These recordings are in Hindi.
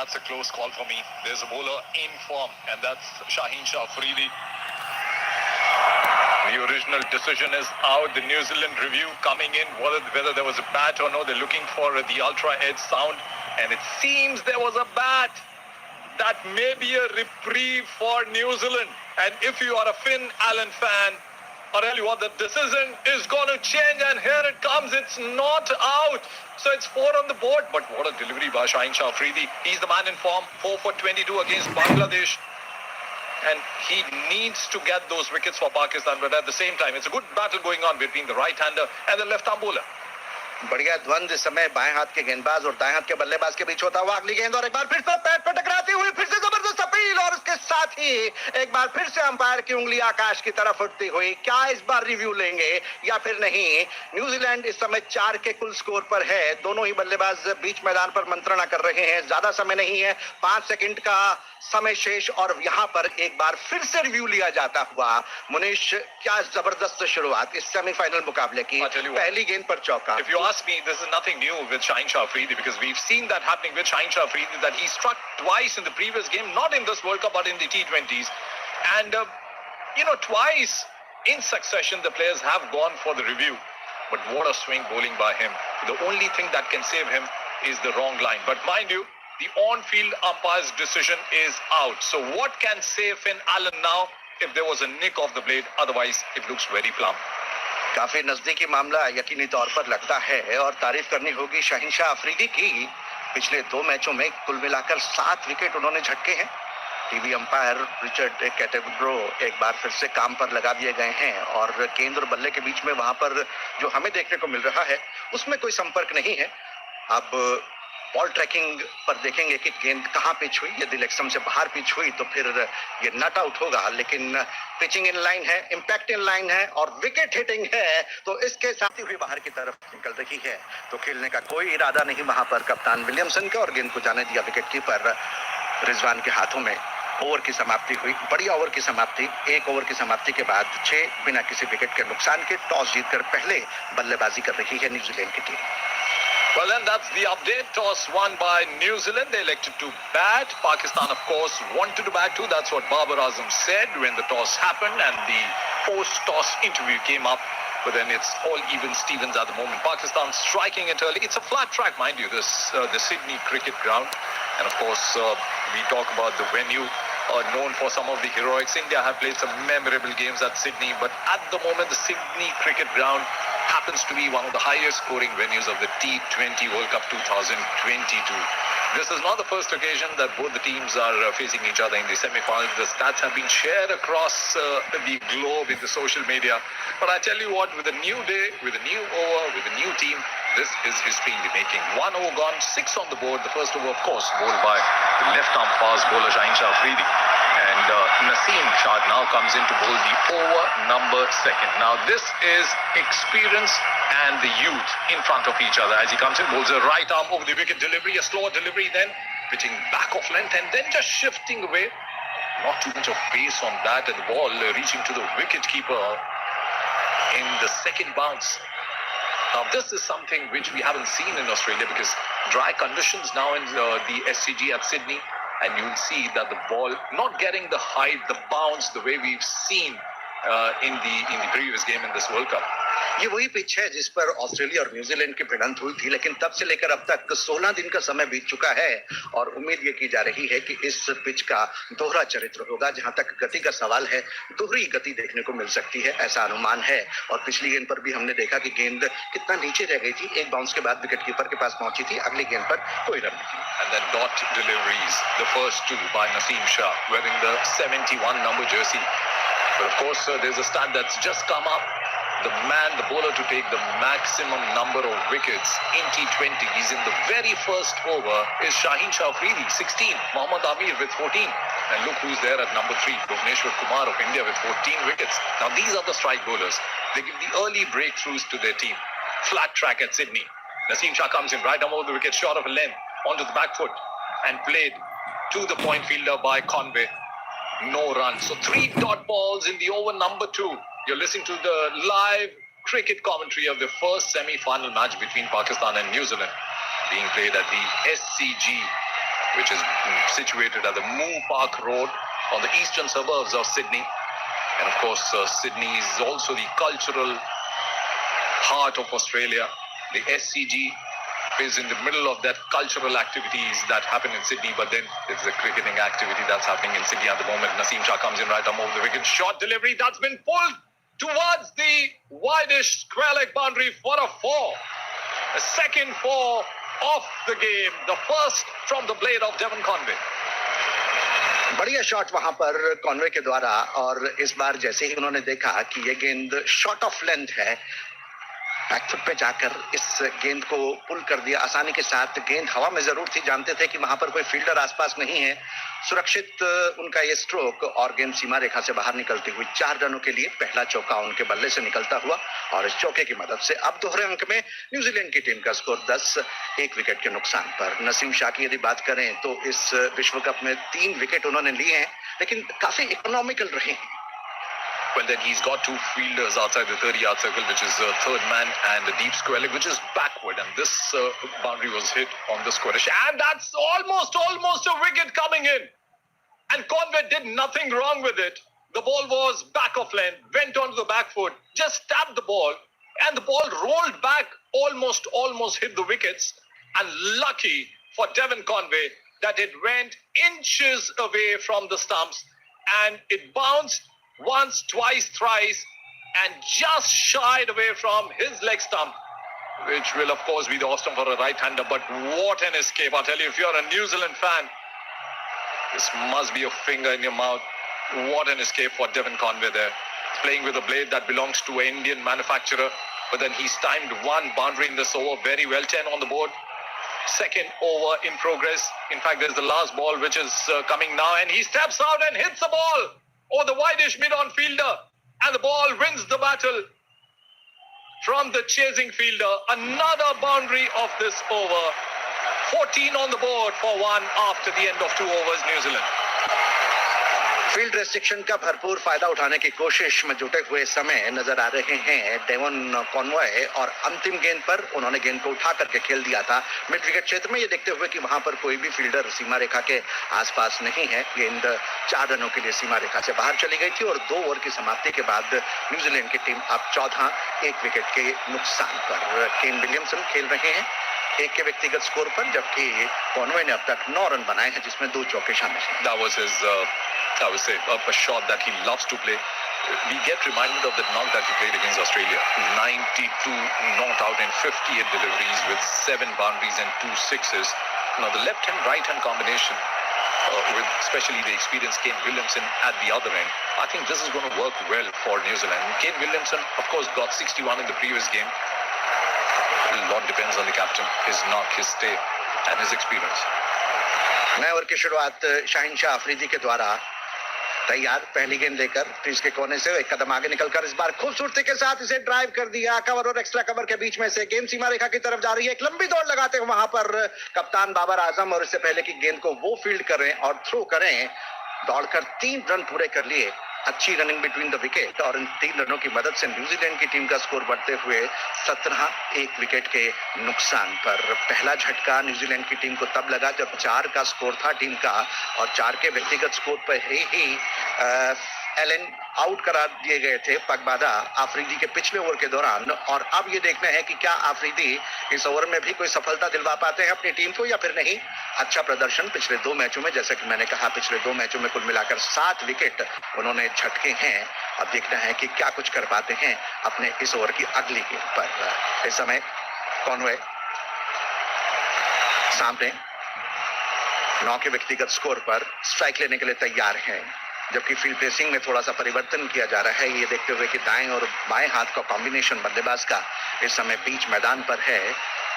that's a close call for me. There's a bowler in form, and that's Shaheen Shah Afridi. The original decision is out. The New Zealand review coming in, whether there was a bat or no. They're looking for the ultra edge sound, and it seems there was a bat. That may be a reprieve for New Zealand. And if you are a Finn Allen fan, I'll tell you what, the decision is going to change, and here it comes. It's not out. So it's 4 on the board. But what a delivery by Shaheen Shah Afridi. He's the man in form, 4 for 22 against Bangladesh. And he needs to get those wickets for Pakistan. But at the same time, it's a good battle going on between the right-hander and the left-arm bowler. बढ़िया द्वंद इस समय बाएं हाथ के गेंदबाज और दाएं हाथ के बल्लेबाज के बीच होता हुआ अगली गेंद और एक बार फिर से पैर पर टकराती हुई फिर से जबरदस्त अपील और उसके साथ ही एक बार फिर से अंपायर की उंगली आकाश की तरफ उठती हुई। क्या इस बार रिव्यू लेंगे या फिर नहीं? न्यूजीलैंड इस समय 4 के कुल स्कोर पर है। दोनों ही बल्लेबाज बीच मैदान पर मंत्रणा कर रहे हैं। ज्यादा समय नहीं है, 5 सेकंड का समय शेष और यहाँ पर एक बार फिर से रिव्यू लिया जाता हुआ। मुनीश, क्या जबरदस्त शुरुआत इस सेमीफाइनल मुकाबले की। पहली गेंद पर चौका। If you ask me, this is nothing new with Shaheen Shah Afridi, because we've seen that happening with Shaheen Shah Afridi, that he struck twice in the previous game, not in this World Cup but in the T20s, and twice in succession the players have gone for the review. But what a swing bowling by him. The only thing that can save him is the wrong line. But mind you, the on-field umpire's decision is out. So what can save Finn Allen now if there was a nick of the blade? Otherwise, it looks very plump. काफी नजदीकी मामला यकीनी तौर पर लगता है और तारीफ करनी होगी शाहीन शाह अफरीदी की। पिछले 2 मैचों में कुल मिलाकर 7 विकेट उन्होंने झटके हैं। टीवी अंपायर रिचर्ड कैटेब्रो एक बार फिर से काम पर लगा दिए गए हैं और गेंद और बल्ले के बीच में वहां पर जो हमें देखने को मिल रहा है उसमें कोई संपर्क नहीं है। अब बॉल ट्रैकिंग पर देखेंगे कि गेंद कहां पिच हुई। यदि लेग स्टंप से बाहर पिच हुई तो फिर ये नॉट आउट होगा, लेकिन पिचिंग इन लाइन है, इंपैक्ट इन लाइन है और विकेट हिटिंग है तो इसके साथ ही बाहर की तरफ निकल रही है। तो खेलने का कोई इरादा नहीं वहां पर कप्तान विलियमसन का और गेंद को जाने दिया विकेट कीपर रिजवान के हाथों में। ओवर की समाप्ति हुई, बढ़िया ओवर की समाप्ति। 1 ओवर की समाप्ति के बाद 6 बिना किसी विकेट के नुकसान के टॉस जीतकर पहले बल्लेबाजी कर रही है न्यूजीलैंड की team. Well, then that's the update. Toss won by New Zealand. They elected to bat. Pakistan, of course, wanted to bat too. That's what Babar Azam said when the toss happened and the post-toss interview came up. But then it's all even Stevens at the moment. Pakistan striking it early. It's a flat track, mind you, the Sydney cricket ground. And of course, we talk about the venue known for some of the heroics. India have played some memorable games at Sydney. But at the moment, the Sydney cricket ground happens to be one of the highest scoring venues of the T20 World Cup 2022. This is not the first occasion that both the teams are facing each other in the semi-finals. The stats have been shared across the globe in the social media. But I tell you what, with a new day, with a new over, with a new team, this is history in the making. 1 over gone, 6 on the board. The first over, of course, bowled by the left-arm fast bowler Shaheen Shah Afridi. And Naseem Shah now comes in to bowl the over number 2nd. Now this is experience and the youth in front of each other. As he comes in, bowls a right arm over the wicket delivery, a slower delivery, then pitching back off length and then just shifting away. Not too much of pace on that, and the ball reaching to the wicket keeper in the 2nd bounce. Now this is something which we haven't seen in Australia because dry conditions now in the SCG at Sydney. And you'll see that the ball not getting the height, the bounce, the way we've seen in the previous game in this World Cup. ये वही पिच है जिस पर ऑस्ट्रेलिया और न्यूजीलैंड की भिड़ंत हुई थी, लेकिन तब से लेकर अब तक 16 दिन का समय बीत चुका है और उम्मीद ये की जा रही है कि इस पिच का दोहरा चरित्र होगा। जहां तक गति का सवाल है, दोहरी गति देखने को मिल सकती है, ऐसा अनुमान है। और पिछली गेंद पर भी हमने देखा कि गेंद कितना नीचे रह गई थी। एक बाउंस के बाद विकेट कीपर के पास पहुंची थी, अगली गेंद पर कोई रन नहीं। And then dot deliveries, the first 2 by Naseem Shah, wearing the 71 number jersey. But of course, there's a stat that's just come up. The bowler to take the maximum number of wickets in T20s in the very first over is Shaheen Shah Afridi, 16. Mohammad Amir with 14. And look who's there at number 3, Bhuvneshwar Kumar of India with 14 wickets. Now these are the strike bowlers. They give the early breakthroughs to their team. Flat track at Sydney. Naseem Shah comes in, right arm over the wicket, short of a length, onto the back foot, and played to the point fielder by Conway. No run. So 3 dot balls in the over number 2. You're listening to the live cricket commentary of the first semi-final match between Pakistan and New Zealand being played at the SCG which is situated at the Moore Park Road on the eastern suburbs of Sydney. And of course, Sydney is also the cultural heart of Australia. The SCG is in the middle of that cultural activities that happen in Sydney, but then it's the cricketing activity that's happening in Sydney at the moment. Naseem Shah comes in right arm over the wicket. Short delivery that's been pulled towards the wideish square leg boundary for a four. The second four of the game. The first from the blade of Devon Conway. बढ़िया शॉट वहां पर कॉनवे के द्वारा, और इस बार जैसे ही उन्होंने देखा कि ये गेंद शॉर्ट ऑफ लेंथ है, बैकफुट पे जाकर इस गेंद को पुल कर दिया आसानी के साथ। गेंद हवा में जरूर थी, जानते थे कि वहां पर कोई फील्डर आसपास नहीं है। सुरक्षित उनका ये स्ट्रोक और गेंद सीमा रेखा से बाहर निकलती हुई 4 रनों के लिए पहला चौका उनके बल्ले से निकलता हुआ, और इस चौके की मदद से अब दोहरे अंक में न्यूजीलैंड की टीम का स्कोर 10, 1 विकेट के नुकसान पर। नसीम शाह की यदि बात करें तो इस विश्व कप में 3 विकेट उन्होंने लिए हैं, लेकिन काफी इकोनॉमिकल रहे हैं। Well, then he's got 2 fielders outside the 30-yard circle, which is third man and the deep square leg, which is backward. And this boundary was hit on the squarish. And that's almost a wicket coming in. And Conway did nothing wrong with it. The ball was back of length, went onto the back foot, just tapped the ball, and the ball rolled back, almost hit the wickets. And lucky for Devon Conway that it went inches away from the stumps, and it bounced once, twice, thrice, and just shied away from his leg stump, which will of course be the off stump for a right-hander. But what an escape. I'll tell you, if you're a New Zealand fan, this must be a finger in your mouth. What an escape for Devon Conway there. Playing with a blade that belongs to an Indian manufacturer, but then he's timed 1 boundary in this over very well. 10 on the board. Second over in progress. In fact, there's the last ball which is coming now, and he steps out and hits the ball over the wideish mid-on fielder, and the ball wins the battle from the chasing fielder. Another boundary of this over. 14 on the board for 1 after the end of 2 overs, New Zealand. Field restriction का भरपूर फायदा उठाने की कोशिश में जुटे हुए समय नजर आ रहे हैं डेवन कॉनवे, और अंतिम गेंद पर उन्होंने गेंद को उठा करके खेल दिया था मिड विकेट क्षेत्र में, ये देखते हुए कि वहां पर कोई भी फील्डर सीमा रेखा के आसपास नहीं है। गेंद 4 रनों के लिए सीमा रेखा से बाहर चली गई थी, और 2 ओवर की समाप्ति के बाद न्यूजीलैंड की टीम अब 14, 1 विकेट के नुकसान पर। केन विलियमसन खेल रहे हैं 1 के व्यक्तिगत स्कोर पर, जबकि कॉनवे ने अब तक 9 रन बनाए हैं, जिसमें 2 चौके शामिल हैं। That was his, I would say, a shot that he loves to play. We get reminded of the knock that he played against Australia. 92 not out in 58 deliveries with 7 boundaries and 2 sixes. Now the left-hand, right-hand combination, with especially the experienced Kane Williamson at the other end, I think this is going to work well for New Zealand. Kane Williamson, of course, got 61 in the previous game. A lot depends on the captain, his knock, his stay, and his experience. नए ओवर की शुरुआत शाहिनशाह अफरीदी के द्वारा तैयार, पहली गेंद लेकर क्रीज के कोने से 1 कदम आगे निकलकर इस बार खूबसूरती के साथ इसे ड्राइव कर दिया। कवर और एक्स्ट्रा कवर के बीच में से गेंद सीमा रेखा की तरफ जा रही है। एक लंबी दौड़ लगाते हुए वहां पर कप्तान बाबर आजम, और इससे पहले कि गेंद को वो फील्ड करें और थ्रो करें, दौड़कर 3 रन पूरे कर लिए। अच्छी रनिंग बिटवीन द विकेट, और इन 3 रनों की मदद से न्यूजीलैंड की टीम का स्कोर बढ़ते हुए 17, 1 विकेट के नुकसान पर। पहला झटका न्यूजीलैंड की टीम को तब लगा जब 4 का स्कोर था टीम का, और 4 के व्यक्तिगत स्कोर पर ही एलन आउट करार दिए गए थे पगबादा आफरीदी के पिछले ओवर के दौरान। और अब ये देखना है कि क्या आफरीदी इस ओवर में भी कोई सफलता दिलवा पाते हैं अपनी टीम को या फिर नहीं। अच्छा प्रदर्शन पिछले 2 मैचों में, जैसा कि मैंने कहा, पिछले 2 मैचों में कुल मिलाकर 7 विकेट उन्होंने झटके हैं। अब देखना है कि क्या कुछ कर पाते हैं अपने इस ओवर की अगली गेंद पर। इस समय कॉनवे सामने 9 के व्यक्तिगत स्कोर पर स्ट्राइक लेने के लिए तैयार हैं, जबकि फील्ड प्लेसिंग में थोड़ा सा परिवर्तन किया जा रहा है, ये देखते हुए कि दाएं और बाएं हाथ का कॉम्बिनेशन बल्लेबाज का इस समय बीच मैदान पर है।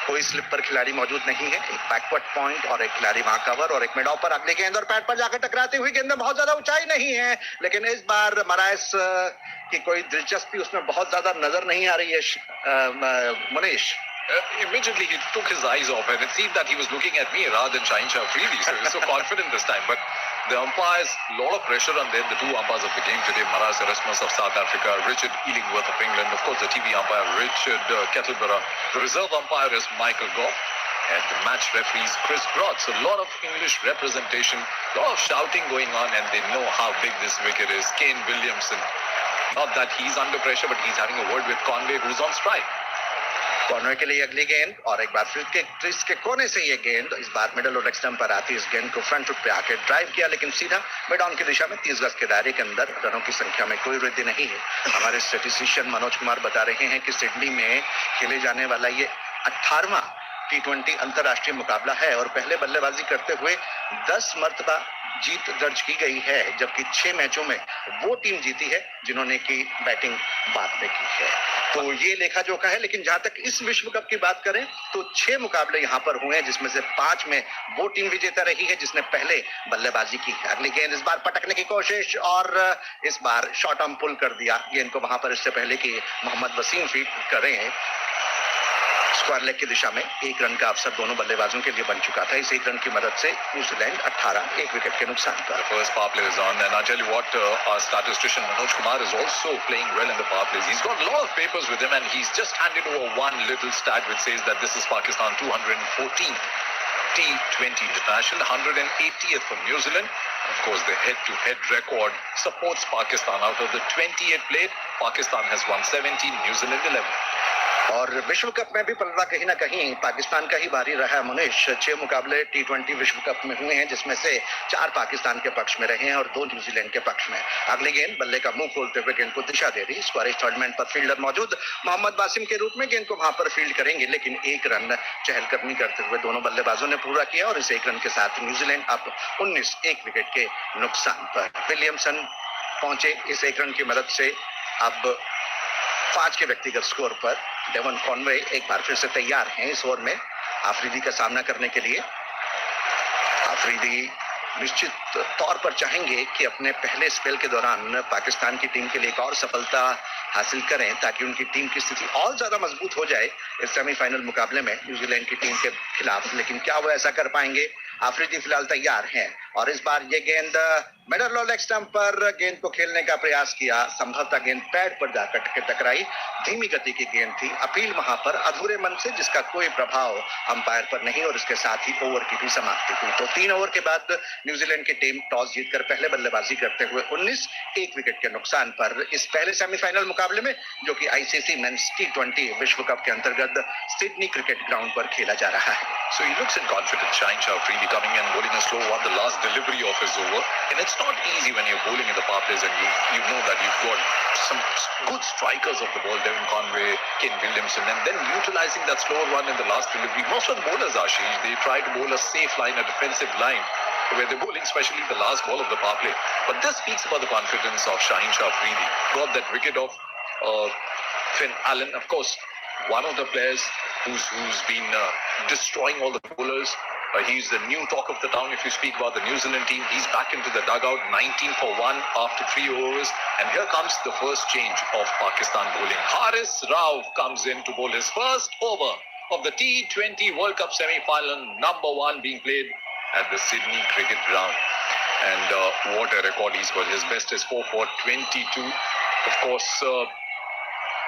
कोई स्लिप पर खिलाड़ी मौजूद नहीं है। एक बैकवर्ड पॉइंट और एक खिलाड़ी वहां कवर, और एक मिड ऑफ पर अगली गेंद और पैड पर जाकर टकराती हुई गेंद में बहुत ज्यादा ऊंचाई नहीं है, लेकिन इस बार मराइस की कोई दिलचस्पी उसमें बहुत ज्यादा नजर नहीं आ रही है। Munish, immediately he took his eyes off, and it seemed that he was looking at me rather than Shahinsha Afridi. So he was so confident this time. But the umpires, a lot of pressure on them. The 2 umpires of the game today: Marais Erasmus of South Africa, Richard Illingworth of England, of course the TV umpire Richard Kettleborough. The reserve umpire is Michael Goff. and the match referees Chris Brott. So a lot of English representation, a lot of shouting going on, and they know how big this wicket is. Kane Williamson, not that he's under pressure, but he's having a word with Conway, who's on strike. Corner के लिए अगली गेंद, और एक बार फिर के क्रीज के कोने से ये गेंद इस बार मिडल और लेग स्टंप पर आती। इस गेंद को फ्रंट फुट पे आके ड्राइव किया, लेकिन सीधा मिड ऑन की दिशा में 30 गज के दायरे के अंदर। रनों की संख्या में कोई वृद्धि नहीं है। हमारे स्टैटिस्टिशियन मनोज कुमार बता रहे हैं कि सिडनी में खेले जाने वाला ये 18वां T20 अंतरराष्ट्रीय मुकाबला है और पहले बल्लेबाजी करते हुए 10 मरतबा जीत दर्ज की गई है, जबकि 6 मैचों में वो टीम जीती है जिन्होंने की बैटिंग बाद में की है। तो ये लेखा जोखा है। लेकिन जहां तक इस विश्व कप की बात करें तो 6 मुकाबले यहां पर हुए हैं, जिसमें से 5 में वो टीम विजेता रही है जिसने पहले बल्लेबाजी की है। अगली गेंद इस बार पटकने की कोशिश, और इस बार शॉर्ट आर्म पुल कर दिया गेंद को वहां पर, इससे पहले कि मोहम्मद वसीम फील्ड करें। स्क्वायर लेग की दिशा में 1 रन का अवसर दोनों बल्लेबाजों के लिए बन चुका था। इस 1 रन की मदद से न्यूजीलैंड 18 1 विकेट के नुकसान पर। First power play is on, and I tell you what, our statistician Manoj Kumar is also playing well in the power plays. He's got a lot of papers with him, and he's just handed over one little stat which says that this is Pakistan 214 T20 international, 180th for New Zealand. Of course, the head-to-head record supports Pakistan. Out of the 28 played, Pakistan has won 17, New Zealand 11. और विश्व कप में भी पलड़ा कहीं ना कहीं पाकिस्तान का ही भारी रहा है। मनीष, 6 मुकाबले T20 विश्व कप में हुए हैं, जिसमें से 4 पाकिस्तान के पक्ष में रहे हैं और 2 न्यूजीलैंड के पक्ष में। अगली गेंद बल्ले का मुंह खोलते हुए गेंद को दिशा दे रही। स्क्वायर थर्ड मैन पर फील्डर मौजूद मोहम्मद वासिम के रूप में गेंद को वहां पर फील्ड करेंगे, लेकिन 1 रन चहलकदमी करते हुए दोनों बल्लेबाजों ने पूरा किया, और इस 1 रन के साथ न्यूजीलैंड अब 19 1 विकेट के नुकसान पर। विलियमसन पहुंचे इस 1 रन की मदद से अब 5 के व्यक्तिगत स्कोर पर। डेवन कॉनवे एक बार फिर से तैयार हैं इस ओवर में आफरीदी का सामना करने के लिए। आफरीदी निश्चित तौर पर चाहेंगे कि अपने पहले स्पेल के दौरान पाकिस्तान की टीम के लिए एक और सफलता हासिल करें, ताकि उनकी टीम की स्थिति और ज्यादा मजबूत हो जाए इस सेमीफाइनल मुकाबले में न्यूजीलैंड की टीम के खिलाफ। लेकिन क्या वो ऐसा कर पाएंगे? आफरीदी फिलहाल तैयार हैं, और इस बार ये गेंद मिडल और लेग स्टंप पर गेंद को खेलने का प्रयास किया। संभवतः गेंद पैड पर जाकर के टकराई। धीमी गति की गेंद थी। अपील वहां पर अधूरे मन से, जिसका कोई प्रभाव अंपायर पर नहीं, और इसके साथ ही ओवर की भी समाप्ति हुई। तो 3 ओवर के बाद न्यूजीलैंड की टीम टॉस जीतकर पहले बल्लेबाजी करते हुए 19 1 विकेट के नुकसान पर इस पहले सेमीफाइनल मुकाबले में, जो कि आईसीसी मेंस T20 विश्व कप के अंतर्गत सिडनी क्रिकेट ग्राउंड पर खेला जा रहा है। So he looks in confident. Shaheen Shah Afridi coming in, bowling a slow one, the last delivery of his over. And it's not easy when you're bowling in the power plays and you know that you've got some good strikers of the ball, Devon Conway, Kane Williamson, and then utilizing that slower one in the last delivery. Most of the bowlers, Ashish, they try to bowl a safe line, a defensive line, where they're bowling, especially the last ball of the power play. But this speaks about the confidence of Shaheen Shah Afridi. Got that wicket of Finn Allen, of course, one of the players who's been destroying all the bowlers. He's the new talk of the town if you speak about the New Zealand team. He's back into the dugout, 19 for 1 after 3 overs. And here comes the first change of Pakistan bowling. Haris Rao comes in to bowl his first over of the T20 World Cup semi-final, number 1 being played at the Sydney Cricket Ground. And what a record he's got. His best is 4 for 22. Of course,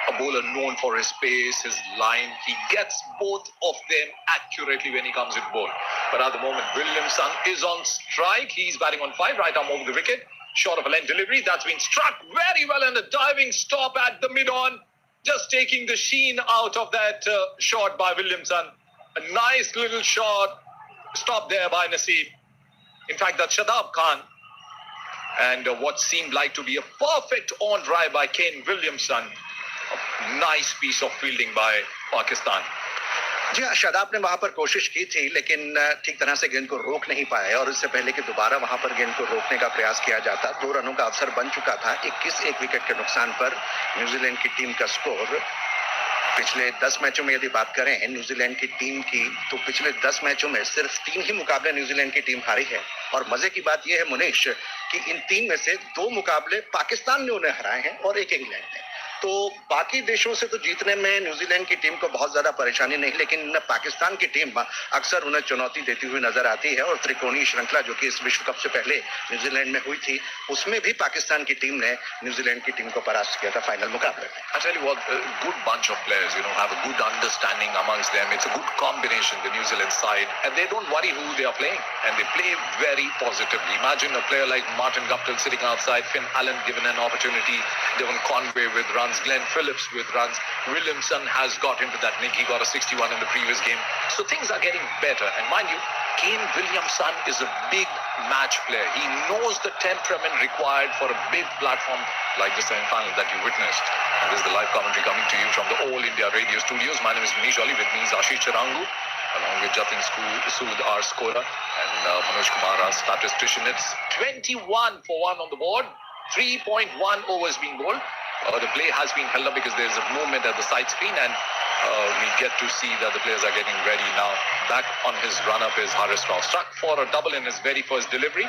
a bowler known for his pace, his line. He gets both of them accurately when he comes with ball. But at the moment, Williamson is on strike. He's batting on 5, right arm over the wicket. Short of a length delivery. That's been struck very well, and a diving stop at the mid-on. Just taking the sheen out of that shot by Williamson. A nice little shot. Stop there by Naseem. In fact, that's Shadab Khan. And what seemed like to be a perfect on drive by Kane Williamson. A nice piece of fielding by Pakistan. जी हाँ, शादाब ने वहां पर कोशिश की थी, लेकिन ठीक तरह से गेंद को रोक नहीं पाए, और इससे पहले कि दोबारा वहां पर गेंद को रोकने का प्रयास किया जाता, 2 रनों का अवसर बन चुका था। 21 1 विकेट के नुकसान पर न्यूजीलैंड की टीम का स्कोर। पिछले 10 मैचों में यदि बात करें न्यूजीलैंड की टीम की, तो पिछले 10 मैचों में सिर्फ 3 ही मुकाबले न्यूजीलैंड की टीम हारी है। और मजे की बात यह है मुनीश कि इन 3 में से 2 मुकाबले पाकिस्तान ने उन्हें हराए हैं और 1 इंग्लैंड ने। तो बाकी देशों से तो जीतने में न्यूजीलैंड की टीम को बहुत ज्यादा परेशानी नहीं, लेकिन पाकिस्तान की टीम अक्सर उन्हें चुनौती देती हुई नजर आती है और त्रिकोणीय श्रृंखला जो कि इस विश्व कप से पहले न्यूजीलैंड में हुई थी, उसमें भी पाकिस्तान की टीम ने न्यूजीलैंड की टीम को परास्त किया था फाइनल मुकाबले में। I tell you what, a good bunch of players, have a good understanding amongst them. It's a good combination, the New Zealand side, and they don't worry who they are playing, and they play very positively. Imagine a player like Martin Guptill sitting outside, Finn Allen given an opportunity, Devon Conway with runs, Glenn Phillips with runs, Williamson has got into that nick, he got a 61 in the previous game. So things are getting better, and mind you, Kane Williamson is a big match player. He knows the temperament required for a big platform like the semi-final that you witnessed. And this is the live commentary coming to you from the All India Radio Studios. My name is Manish Ali, with me is Ashish Charangu, along with Jatin Sood, our scorer, and Manoj Kumar, our statistician. It's 21 for 1 on the board, 3.1 overs being bowled. The play has been held up because there's a movement at the side screen, and we get to see that the players are getting ready now. Back on his run-up is Haris Rao, struck for a double in his very first delivery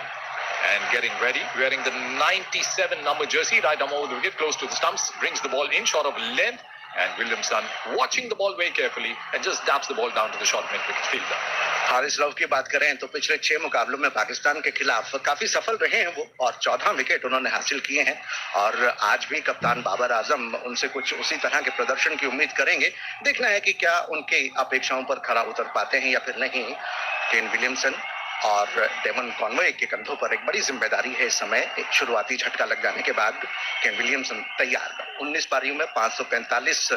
and getting ready, wearing the 97 number jersey, right arm over the wicket, close to the stumps, brings the ball in short of length, and Williamson watching the ball very carefully and just dabs the ball down to the short mid-wicket fielder. Haris Rauf की बात करें तो पिछले 6 मुकाबलों में पाकिस्तान के खिलाफ काफी सफल रहे हैं वो, और 14 विकेट उन्होंने हासिल किए हैं, और आज भी कप्तान बाबर आजम उनसे कुछ उसी तरह के प्रदर्शन की उम्मीद करेंगे। देखना है कि क्या उनकी अपेक्षाओं पर खरा उतर पाते हैं या फिर नहीं। केन विलियमसन और डेवन कॉनवे के कंधों पर एक बड़ी जिम्मेदारी है इस समय। एक शुरुआती झटका लग जाने के बाद केन विलियमसन तैयार, 19 पारियों में 545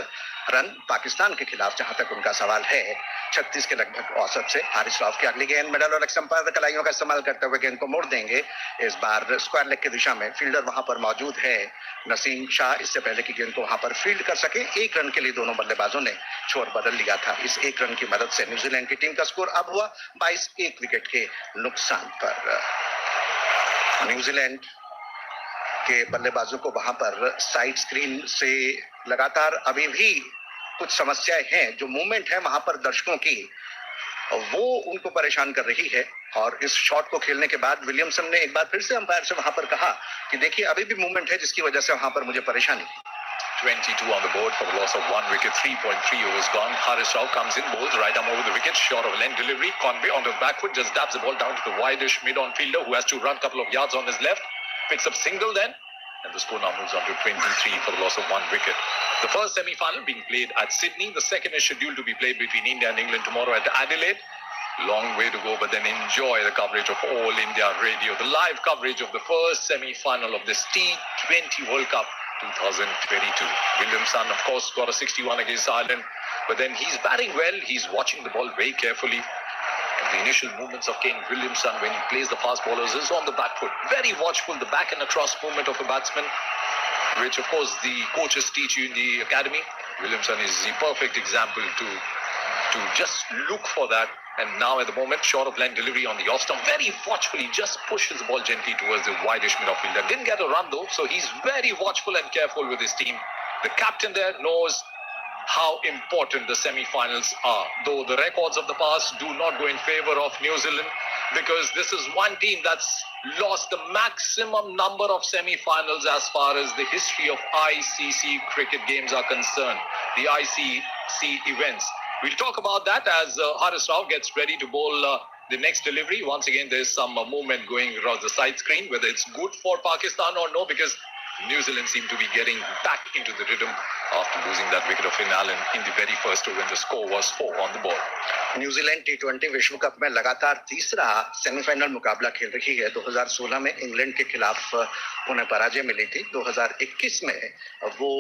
रन पाकिस्तान के खिलाफ जहां तक उनका सवाल है, 36 के लगभग औसत से। हारिस रऊफ की अगली गेंद मिडल और लेग स्टंपर कलाइयों का इस्तेमाल करते हुए गेंद को मोड़ देंगे, इस बार स्क्वायर लेग की दिशा में। फील्डर वहां पर मौजूद है नसीम शाह, इससे पहले की गेंद को वहां पर फील्ड कर सके। 1 रन के लिए दोनों बल्लेबाजों ने छोर बदल लिया था। इस 1 रन की मदद से न्यूजीलैंड की टीम का स्कोर अब हुआ 22, 1 विकेट के नुकसान पर। न्यूजीलैंड के बल्लेबाजों को वहां पर साइड स्क्रीन से लगातार अभी भी कुछ समस्याएं हैं। जो मूवमेंट है वहां पर दर्शकों की, वो उनको परेशान कर रही है, और इस शॉट को खेलने के बाद विलियमसन ने एक बार फिर से अंपायर से वहां पर कहा कि देखिए अभी भी मूवमेंट है जिसकी वजह से वहां पर मुझे परेशानी। 22 on the board for the loss of 1 wicket, 3.3 overs gone. Haris Rao comes in, bowls right arm over the wicket, short of length delivery. Conway on the back foot just dabs the ball down to the wide-ish mid-on fielder who has to run a couple of yards on his left. Picks up single then, and the score now moves on to 23 for the loss of 1 wicket. The first semi-final being played at Sydney. The second is scheduled to be played between India and England tomorrow at Adelaide. Long way to go, but then enjoy the coverage of All India Radio, the live coverage of the first semi-final of this T20 World Cup 2022. Williamson, of course, got a 61 against Ireland, but then he's batting well. He's watching the ball very carefully. The initial movements of Kane Williamson when he plays the fast bowlers is on the back foot. Very watchful, the back and across movement of a batsman, which of course the coaches teach you in the academy. Williamson is the perfect example to just look for that. And now at the moment, short of line delivery on the off stump, very watchfully just pushes the ball gently towards the wide-ish mid-fielder. Didn't get a run though, so he's very watchful and careful with his team. The captain there knows how important the semi-finals are, though the records of the past do not go in favor of New Zealand, because this is one team that's lost the maximum number of semi-finals as far as the history of ICC cricket games are concerned, the ICC events. We'll talk about that as Haris Rao gets ready to bowl the next delivery. Once again, there's some movement going across the side screen, whether it's good for Pakistan or no, because New Zealand seem to be getting back into the rhythm after losing that wicket of Finn Allen in the very first over when the score was 4 on the board. New Zealand T20 विश्व कप में लगातार तीसरा सेमीफाइनल मुकाबला खेल रही है। 2016 में इंग्लैंड के खिलाफ उन्हें पराजय मिली थी, 2021 में वो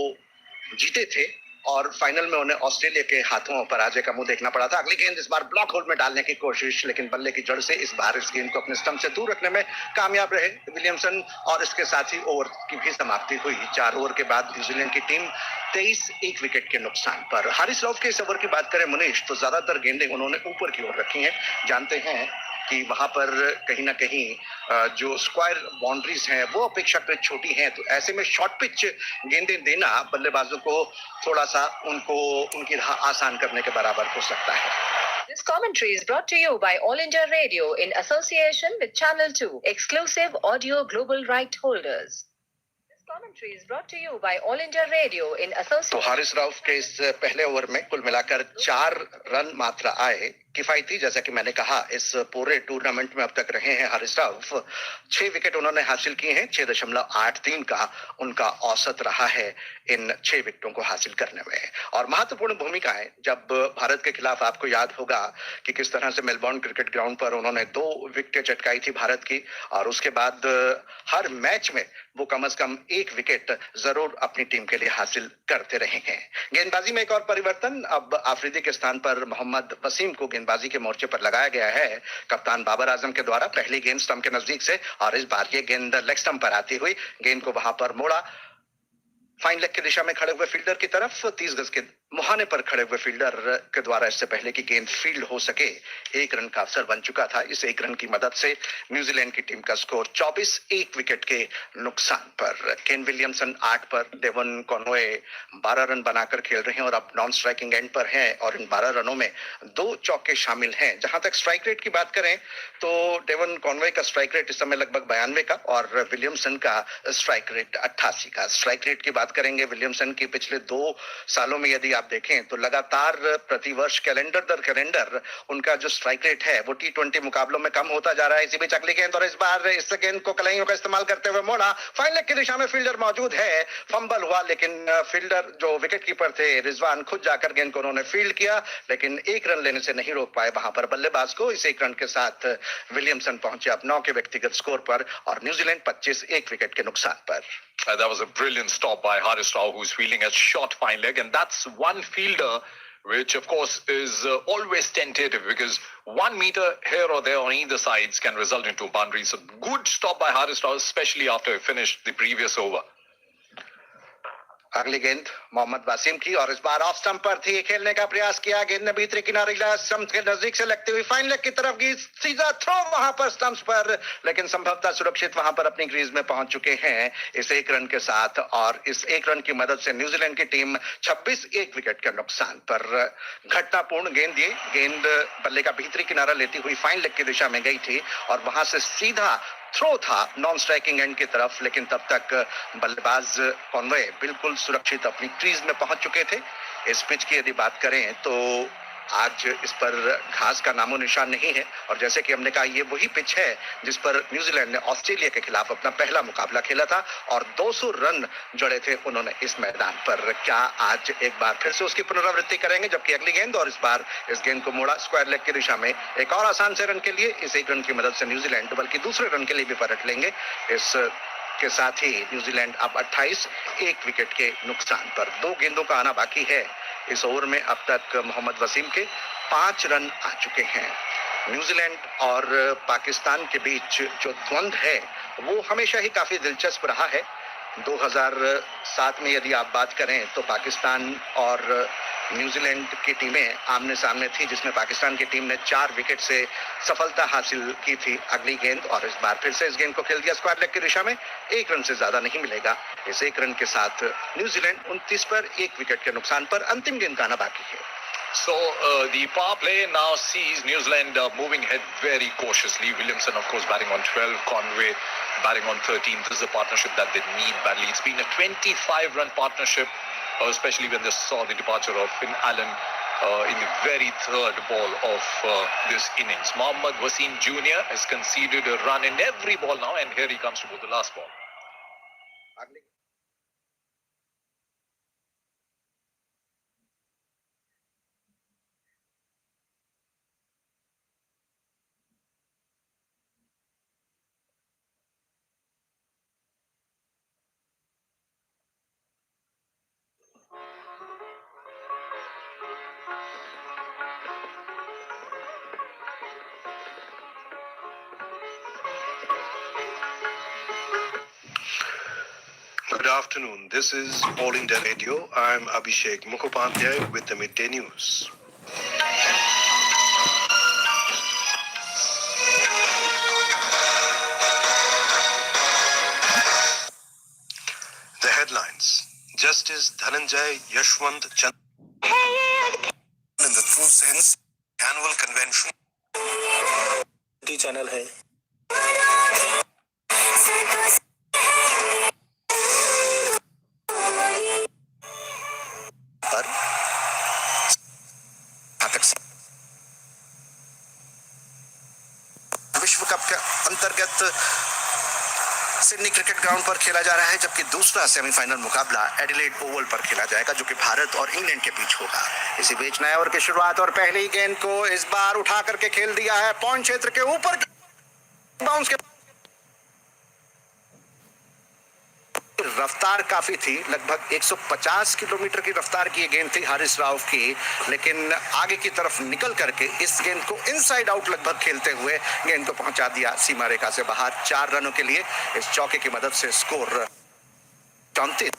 जीते थे, और फाइनल में उन्हें ऑस्ट्रेलिया के हाथों पराजय का मुंह देखना पड़ा था। अगली गेंद इस बार ब्लॉक होल्ड में डालने की कोशिश, लेकिन बल्ले की जड़ से इस बार इस गेंद को अपने स्टंप से दूर रखने में कामयाब रहे विलियमसन, और इसके साथ ही ओवर की भी समाप्ति हुई। 4 ओवर के बाद न्यूजीलैंड की टीम 23, 1 विकेट के नुकसान पर। हारिस रऊफ के इस ओवर की बात करें मुनीश, तो ज्यादातर गेंदें उन्होंने ऊपर की ओर रखी हैं। जानते हैं कि वहां पर कहीं ना कहीं जो स्क्वायर बाउंड्रीज हैं वो अपेक्षाकृत छोटी हैं, तो ऐसे में शॉर्ट पिच गेंदें देना बल्लेबाजों को थोड़ा सा उनकी राह आसान करने के बराबर हो सकता है। This commentary is brought to you by All India Radio in association with Channel 2, exclusive audio global right holders. Commentary is brought to you by All India Radio in तो association. हारिस राउफ के इस पहले ओवर में कुल मिलाकर 4 रन मात्र आए, किफायती। जैसा कि मैंने कहा, इस पूरे टूर्नामेंट में अब तक रहे हैं हारिस राउफ, 6 विकेट उन्होंने हासिल किए हैं। 6.83 का उनका औसत रहा है इन 6 विकेटों को हासिल करने में। और महत्वपूर्ण भूमिका है जब भारत के खिलाफ, आपको याद होगा कि किस तरह से मेलबोर्न क्रिकेट ग्राउंड पर उन्होंने 2 विकेटें चटकाई थी भारत की, और उसके बाद हर मैच में वो कम से कम 1 विकेट जरूर अपनी टीम के लिए हासिल करते रहे हैं। गेंदबाजी में एक और परिवर्तन, अब आफरीदी के स्थान पर मोहम्मद वसीम को गेंदबाजी के मोर्चे पर लगाया गया है कप्तान बाबर आजम के द्वारा। पहली गेंद स्टंप के नजदीक से, और इस बार ये गेंद लेग स्टंप पर आती हुई गेंद को वहां पर मोड़ा फाइन लेग की दिशा में खड़े हुए फील्डर की तरफ। 30 गज के मुहाने पर खड़े हुए फील्डर के द्वारा इससे पहले कि गेंद फील्ड हो सके, 1 रन का अवसर बन चुका था। इस 1 रन की मदद से न्यूजीलैंड की टीम का स्कोर 24, 1 विकेट के नुकसान पर। केन विलियमसन 8 पर, डेवन कॉनवे 12 रन बनाकर खेल रहे हैं और अब नॉन स्ट्राइकिंग एंड पर हैं, और इन 12 रनों में 2 चौके शामिल हैं। जहां तक स्ट्राइक रेट की बात करें तो डेवन कॉनवे का स्ट्राइक रेट इस समय लगभग 92 का, और विलियमसन का स्ट्राइक रेट 88 का। स्ट्राइक रेट की बात करेंगे विलियमसन की, पिछले 2 सालों में यदि आप देखें तो लगातार प्रतिवर्ष कैलेंडर दर कैलेंडर उनका जो स्ट्राइक रेट है वो T20 मुकाबलों में कम होता जा रहा है। इसी बीच अगली गेंद, और इस बार इस गेंद को कलाइयों का इस्तेमाल करते हुए मोड़ा, फाइन लेग की दिशा में फील्डर मौजूद है, फंबल हुआ, लेकिन फील्डर जो विकेट कीपर थे रिजवान खुद जाकर गेंद को उन्होंने फील्ड किया, लेकिन 1 रन लेने से नहीं रोक पाए वहां पर बल्लेबाज को। इस 1 रन के साथ विलियमसन पहुंचे अब 9 के व्यक्तिगत स्कोर पर, और न्यूजीलैंड 25, 1 विकेट के नुकसान पर। That was a brilliant stop by Haris Rao, who's fielding a short fine leg, and that's one fielder which of course is always tentative, because 1 meter here or there on either sides can result into boundaries. So good stop by Haris Rao, especially after he finished the previous over. अगली गेंद मोहम्मद वासिम की, और इस बार ऑफ स्टंप पर थी, खेलने का प्रयास किया, गेंद ने भीतरी किनारे स्टंप के नजदीक से लगती हुई फाइन लेग की तरफ गई, सीधा थ्रो वहां पर स्टंप्स पर, लेकिन संभवतः सुरक्षित वहां पर अपनी क्रीज में पहुंच चुके हैं इस 1 रन के साथ। और इस 1 रन की मदद से न्यूजीलैंड की टीम 26, 1 विकेट के नुकसान पर। घटनापूर्ण गेंद, ये गेंद बल्ले का भीतरी किनारा लेती हुई फाइन लेग की दिशा में गई थी, और वहां से सीधा थ्रो था नॉन स्ट्राइकिंग एंड की तरफ, लेकिन तब तक बल्लेबाज कॉनवे बिल्कुल सुरक्षित अपनी क्रीज में पहुंच चुके थे। इस पिच की यदि बात करें तो आज इस पर घास का नामो निशान नहीं है, और जैसे कि हमने कहा, ये वही पिच है जिस पर न्यूजीलैंड ने ऑस्ट्रेलिया के खिलाफ अपना पहला मुकाबला खेला था, और 200 रन जड़े थे उन्होंने इस मैदान पर। क्या आज एक बार फिर से उसकी पुनरावृत्ति करेंगे? जबकि अगली गेंद, और इस बार इस गेंद को मोड़ा स्क्वायर लेग की दिशा में, एक और आसान से रन के लिए। इस 1 रन की मदद से न्यूजीलैंड बल्कि दूसरे रन के लिए भी पलट लेंगे। इस के साथ ही न्यूजीलैंड अब 28, 1 विकेट के नुकसान पर। 2 गेंदों का आना बाकी है इस ओवर में। अब तक मोहम्मद वसीम के 5 रन आ चुके हैं। न्यूजीलैंड और पाकिस्तान के बीच जो द्वंद्व है वो हमेशा ही काफी दिलचस्प रहा है। 2007 में यदि आप बात करें तो पाकिस्तान और न्यूजीलैंड की टीमें आमने सामने थी, जिसमें पाकिस्तान की टीम ने 4 विकेट से सफलता हासिल की थी। अगली गेंद, और इस बार फिर से इस गेंद को खेल दिया स्क्वायर लेग की दिशा में, 1 रन से ज्यादा नहीं मिलेगा। इस 1 रन के साथ न्यूजीलैंड 29 पर, 1 विकेट के नुकसान पर। अंतिम गेंद का आना बाकी है। So the power play now sees New Zealand moving ahead very cautiously. Williamson, of course, batting on 12, Conway batting on 13. This is a partnership that they need badly. It's been a 25-run partnership, especially when they saw the departure of Finn Allen in the very 3rd ball of this innings. Mohammad Wasim Jr. has conceded a run in every ball now, and here he comes to bowl the last ball. Good afternoon. This is All India Radio. I'm Abhishek Mukhopadhyay with the Midday News. The headlines. Justice Dhananjay Yashwant Chand in the true sense annual convention. Channel है। सिडनी क्रिकेट ग्राउंड पर खेला जा रहा है, जबकि दूसरा सेमीफाइनल मुकाबला एडिलेड ओवल पर खेला जाएगा, जो कि भारत और इंग्लैंड के बीच होगा। इसी बीच नए ओवर की शुरुआत और पहली गेंद को इस बार उठा करके खेल दिया है पॉइंट क्षेत्र के ऊपर, बाउंस के रफ्तार काफी थी, लगभग 150 किलोमीटर की रफ्तार की ये गेंद थी हारिस राउफ की, लेकिन आगे की तरफ निकल करके इस गेंद को इनसाइड आउट लगभग खेलते हुए गेंद को पहुंचा दिया सीमा रेखा से बाहर। 4 रनों के लिए इस चौके की मदद से स्कोर 34।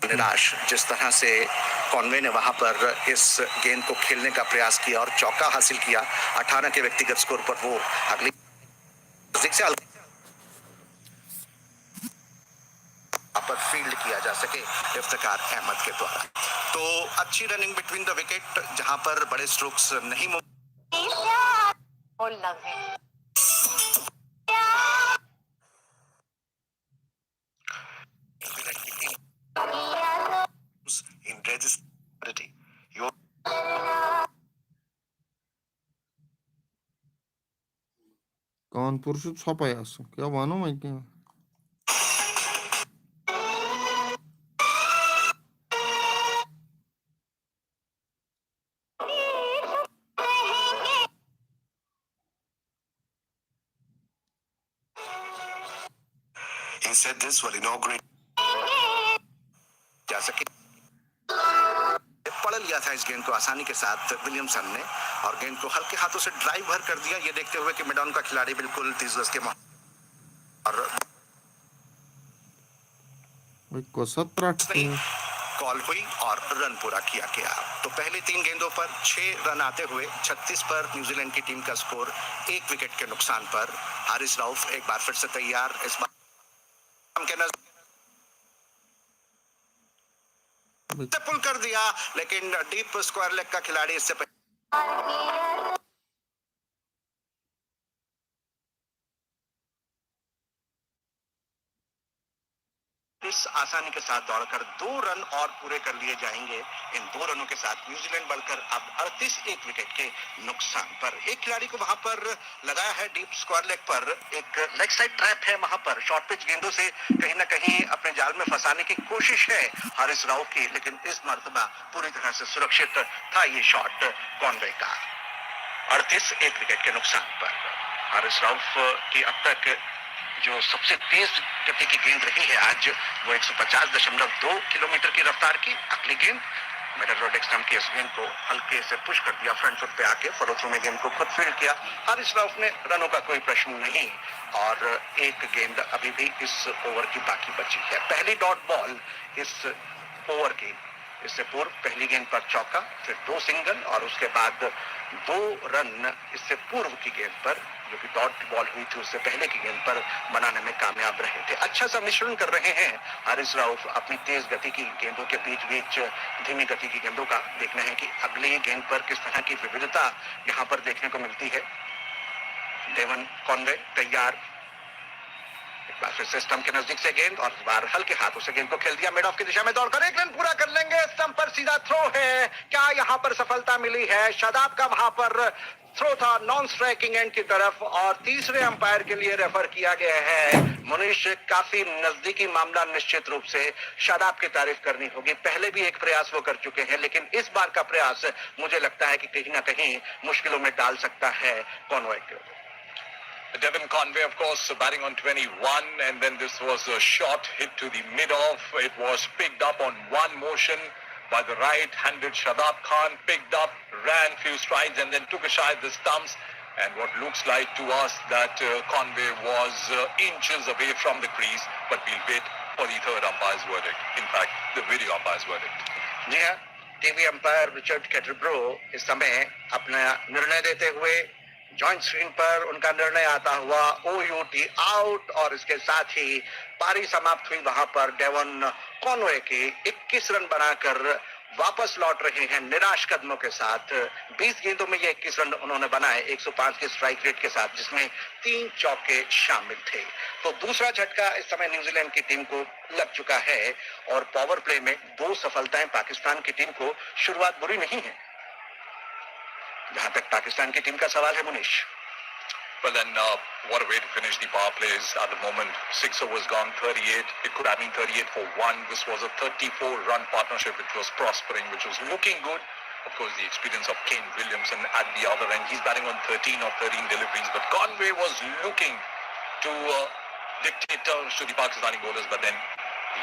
निराश जिस तरह से कॉनवे ने वहां पर इस गेंद को खेलने का प्रयास किया और चौका हासिल किया, 18 के व्यक्तिगत स्कोर पर वो अगली पर फील्ड किया जा सके इफ्तिकार अहमद के द्वारा। तो अच्छी रनिंग बिटवीन द विकेट, जहां पर बड़े स्ट्रोक्स नहीं कानपुर से छपाई आसो क्या मानो मैं क्या He said this while inaugurating जा सके। पढ़ लिया था इस गेंद को आसानी के साथ विलियमसन ने और गेंद को हल्के हाथों से ड्राइव भर कर दिया, ये देखते हुए कि मिडॉन का खिलाड़ी बिल्कुल 30 गज के कॉल हुई और रन पूरा किया गया। तो पहली 3 गेंदों पर 6 रन आते हुए 36 पर न्यूजीलैंड की टीम का स्कोर 1 विकेट के नुकसान पर। हारिस राउफ एक बार फिर से तैयार, इस बार पुल कर दिया, लेकिन डीप स्क्वायर लेग का खिलाड़ी इससे आसानी के साथ दौड़कर 2 रन और पूरे कर लिए जाएंगे। इन 2 रनों के साथ न्यूजीलैंड बढ़कर अब 38 1 विकेट के नुकसान पर। एक खिलाड़ी को वहां पर लगाया है डीप स्क्वायर लेग पर, एक लेग साइड ट्रैप है वहां पर, शॉर्ट पिच गेंदों से कहीं ना कहीं अपने जाल में फंसाने की कोशिश है हारिस राउफ की, लेकिन इस मर्तबा पूरी तरह से सुरक्षित था ये शॉट कॉनवे का। 38 1 विकेट के नुकसान पर हारिस राउफ की अब तक जो सबसे तेज गति की गेंद रही है आज, वो 150.2 किलोमीटर की रफ्तार की। अगली गेंद मिडल रोड स्टंप की इस गेंद को हल्के से पुश कर दिया, फ्रंट फुट पे आके फॉलो थ्रू में गेंद को खुद फील्ड किया। हारिस राउफ ने रनों का कोई प्रश्न नहीं और एक गेंद अभी भी इस ओवर की बाकी बची है। पहली डॉट बॉल इस ओवर की, इससे पूर्व पहली गेंद पर चौका, फिर 2 सिंगल और उसके बाद 2 रन इससे पूर्व की गेंद पर, जो कि डॉट बॉल हुई थी उससे पहले की गेंद पर बनाने में कामयाब रहे थे। अच्छा सा मिश्रण कर रहे हैं हारिस राउफ अपनी तेज गति की गेंदों के बीच बीच धीमी गति की गेंदों का। देखना है कि अगली गेंद पर किस तरह की विविधता यहाँ पर देखने को मिलती है। डेवन कॉनवे तैयार, एक बार फिर से स्टंप के नजदीक से गेंद और इस बार हल्के हाथों से गेंद को खेल दिया, मिड ऑफ की दिशा में दौड़कर 1 रन पूरा कर लेंगे। स्टंप पर सीधा थ्रो है, क्या यहाँ पर सफलता मिली है? शादाब का वहां पर थ्रो था नॉन स्ट्राइकिंग एंड की तरफ और तीसरे अंपायर के लिए रेफर किया गया है। मुनीश, काफी नजदीकी मामला, निश्चित रूप से शादाब की तारीफ करनी होगी। पहले भी एक प्रयास वो कर चुके हैं, लेकिन इस बार का प्रयास मुझे लगता है कि कहीं ना कहीं मुश्किलों में डाल सकता है कॉनवे को। Devin Conway, of course, batting on 21, and then this was a short hit to the mid-off. It was picked up on one motion by the right-handed Shadab Khan, picked up, ran few strides, and then took a shot at the stumps. And what looks like to us that Conway was inches away from the crease, but we'll wait for the third umpire's verdict. In fact, the video umpire's verdict. जी हाँ, टीवी अंपायर रिचर्ड कैटरब्रो इस समय अपना निर्णय देते हुए जॉइंट स्क्रीन पर उनका निर्णय आता हुआ OUT आउट, और इसके साथ ही पारी समाप्त हुई। वहां पर डेवन कॉनवे के 21 रन बनाकर वापस लौट रहे हैं निराश कदमों के साथ। 20 गेंदों में ये 21 रन उन्होंने बनाए 105 के स्ट्राइक रेट के साथ, जिसमें 3 चौके शामिल थे। तो दूसरा झटका इस समय न्यूजीलैंड की टीम को लग चुका है और पावर प्ले में 2 सफलताएं पाकिस्तान की टीम को। शुरुआत बुरी नहीं है जहां तक पाकिस्तान की टीम का सवाल है Munish. Well then, what a way to finish the power plays at the moment. 6 overs gone, 38. It could have been 38 for 1. This was a 34-run partnership which was prospering, which was looking good. Of course, the experience of Kane Williamson at the other end. He's batting on 13 or 13 deliveries, but Conway was looking to dictate terms to the Pakistani bowlers, but then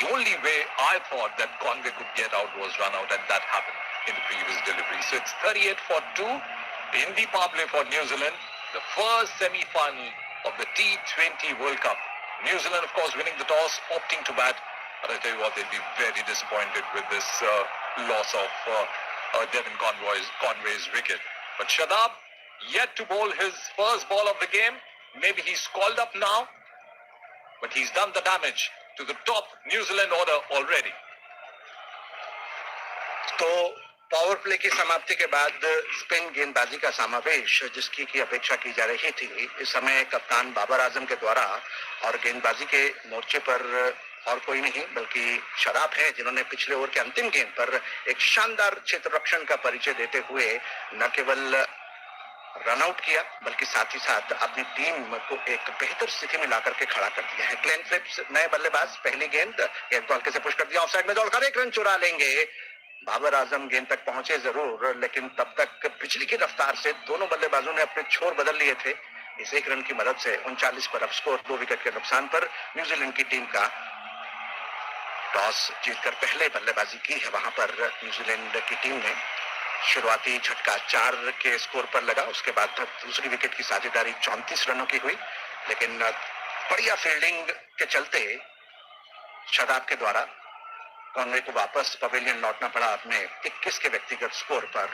the only way I thought that Conway could get out was run out, and that happened in the previous delivery. So it's 38 for 2 in the power play for New Zealand. The first semi-final of the T20 World Cup. New Zealand, of course, winning the toss, opting to bat. But I tell you what, they'll be very disappointed with this loss of Devin Conway's wicket. But Shadab yet to bowl his first ball of the game. Maybe he's called up now, but he's done the damage to the top New Zealand order already. तो पावर प्ले की समाप्ति के बाद स्पिन गेंदबाजी का समावेश जिसकी की अपेक्षा की जा रही थी, इस समय कप्तान बाबर आजम के द्वारा और गेंदबाजी के मोर्चे पर और कोई नहीं बल्कि शराब है, जिन्होंने पिछले ओवर के अंतिम गेंद पर एक शानदार क्षेत्र रक्षण का परिचय देते हुए न केवल रन आउट किया बल्कि साथ ही साथ अपनी टीम को एक बेहतर स्थिति में लाकर के खड़ा कर दिया है। ग्लेन फिलिप्स नए बल्लेबाज, पहली गेंद को हल्के से पुश कर दिया, ऑफसाइड में दौड़कर 1 रन चुरा लेंगे। बाबर आजम गेंद तक पहुंचे जरूर, लेकिन तब तक बिजली की रफ्तार से दोनों बल्लेबाजों ने अपने छोर बदल लिए थे। इस 1 रन की मदद से 39 पर अब स्कोर 2 विकेट के नुकसान पर न्यूजीलैंड की टीम का टॉस जीतकर पहले बल्लेबाजी की है। वहां पर न्यूजीलैंड की टीम ने शुरुआती झटका 4 के स्कोर पर लगा, उसके बाद दूसरी विकेट की साझेदारी 34 रनों की हुई, लेकिन बढ़िया फील्डिंग के चलते शदाब के द्वारा कॉनवे को वापस पवेलियन लौटना पड़ा अपने 21 के व्यक्तिगत स्कोर पर।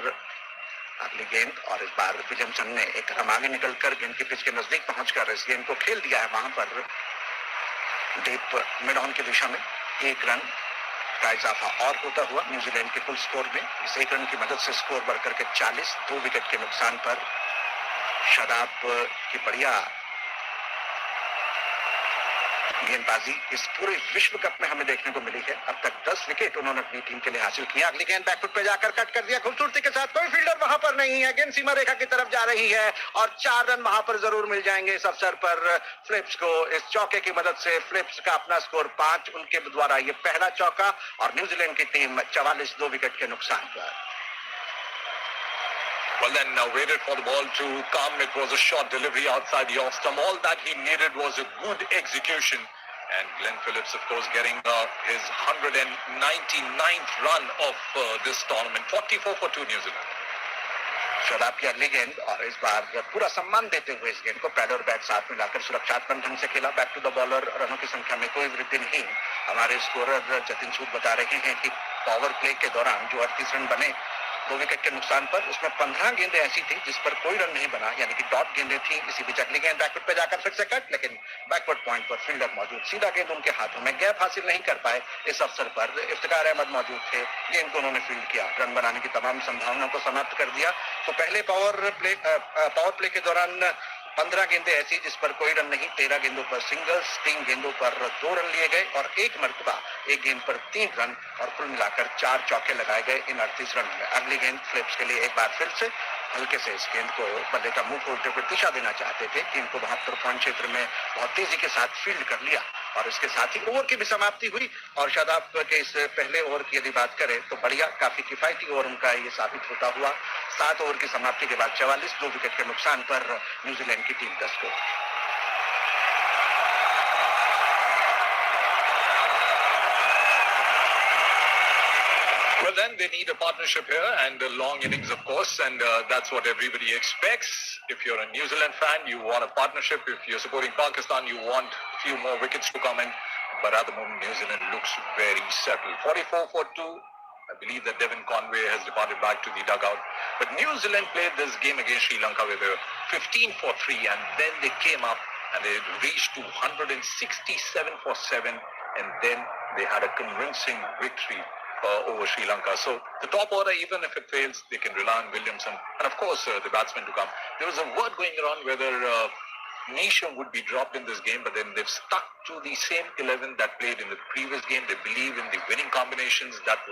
अगली गेंद और इस बार विलियमसन ने एक रन आगे निकलकर गेंद की पिच के नजदीक पहुंचकर इस गेंद को खेल दिया है वहां पर डीप मिड ऑन की दिशा में। 1 रन का इजाफा और होता हुआ न्यूजीलैंड के कुल स्कोर में। इस 1 रन की मदद से स्कोर बढ़कर के 40, 2 विकेट के नुकसान पर। शदाब की बढ़िया गेंदबाजी इस पूरे विश्व कप में हमें देखने को मिली है। अब तक 10 विकेट उन्होंने अपनी टीम के लिए हासिल किया। अगली गेंद बैकफुट पे जाकर कट कर दिया खूबसूरती के साथ, कोई फील्डर वहां पर नहीं है, गेंद सीमा रेखा की तरफ जा रही है और 4 रन वहां पर जरूर मिल जाएंगे इस अवसर पर फिलिप्स को। इस चौके की मदद से फिलिप्स का अपना स्कोर 5, उनके द्वारा ये पहला चौका और न्यूजीलैंड की टीम 44, 2 विकेट के नुकसान पर। Well then, waited for the ball to come. It was a short delivery outside the off stump. All that he needed was a good execution. And Glenn Phillips, of course, getting his 199th run of this tournament. 44 for 2 New Zealand. Shadab की अगली गेंद और इस बार पूरा सम्मान देते हुए इस गेंद को पैड और बैट साथ में लाकर सुरक्षात्मक ढंग से खेला। बैक टू द बॉलर, रनों की संख्या में कोई वृद्धि नहीं। हमारे स्कोरर जतिन सूद बता रहे हैं कि पावर प्ले के दौरान जो 38 रन बने 2 विकेट के नुकसान पर, उसमें 15 गेंदें ऐसी थी जिस पर कोई रन नहीं बना, यानी कि डॉट गेंदें थी। इसी बीच अगली गेंद बैकफुट पे जाकर फिर से कट, लेकिन बैकवर्ड पॉइंट पर फील्डर मौजूद, सीधा गेंद उनके हाथों में, गैप हासिल नहीं कर पाए। इस अवसर पर इफ्तिकार अहमद मौजूद थे, गेंद को उन्होंने फील्ड किया, रन बनाने की तमाम संभावनाओं को समाप्त कर दिया। तो पहले पावर प्ले के दौरान 15 गेंदें ऐसी जिस पर कोई रन नहीं, 13 गेंदों पर सिंगल्स, 3 गेंदों पर 2 रन लिए गए और 1 मरतबा 1 गेंद पर 3 रन और कुल मिलाकर 4 चौके लगाए गए इन 38 रन में। अगली गेंद फिलिप्स के लिए एक बार फिर से हल्के से इस गेंद को बल्ले का मुंह खोलते हुए दिशा देना चाहते थे। गेंद को 72 पॉइंट क्षेत्र में बहुत तेजी के साथ फील्ड कर लिया और इसके साथ ही ओवर की भी समाप्ति हुई। और शादाब के इस पहले ओवर की यदि बात करें तो बढ़िया, काफी किफायती ओवर उनका ये साबित होता हुआ। 7 ओवर की समाप्ति के बाद 44, 2 विकेट के नुकसान पर न्यूजीलैंड की टीम 10 को। Well then, they need a partnership here and a long innings, of course, and that's what everybody expects. If you're a New Zealand fan, you want a partnership. If you're supporting Pakistan, you want a few more wickets to come in. But at the moment, New Zealand looks very settled. 44 for 2. I believe that Devin Conway has departed back to the dugout. But New Zealand played this game against Sri Lanka with a 15 for 3, and then they came up and they reached to 167 for 7, and then they had a convincing victory over Sri Lanka. So the top order, even if it fails, they can rely on Williamson and of course the batsmen to come. There was a word going around whether Neesham would be dropped in this game, but then they've stuck to the same 11 that played in the previous game. They believe in the winning combinations. That's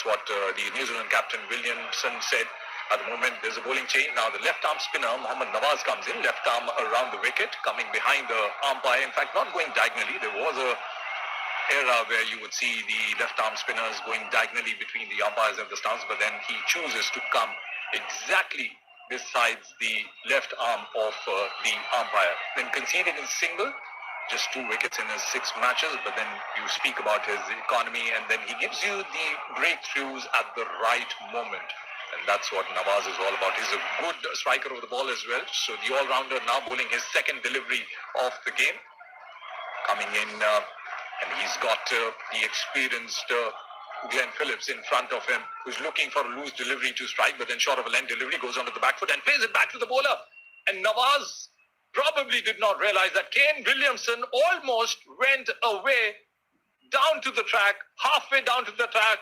what the New Zealand captain Williamson said. At the moment, there's a bowling change. Now the left arm spinner, Mohammad Nawaz, comes in. Left arm around the wicket, coming behind the umpire. In fact, not going diagonally. There was a era where you would see the left arm spinners going diagonally between the umpires and the stumps, but then he chooses to come exactly besides the left arm of the umpire. Then conceded in single, just 2 wickets in his 6 matches, but then you speak about his economy, and then he gives you the breakthroughs at the right moment. And that's what Nawaz is all about. He's a good striker of the ball as well. So the all-rounder now bowling his second delivery of the game. Coming in, and he's got the experienced Glenn Phillips in front of him, who's looking for a loose delivery to strike, but then short of a length delivery, goes onto the back foot and plays it back to the bowler. And Nawaz probably did not realize that Kane Williamson almost went away down to the track, halfway down to the track,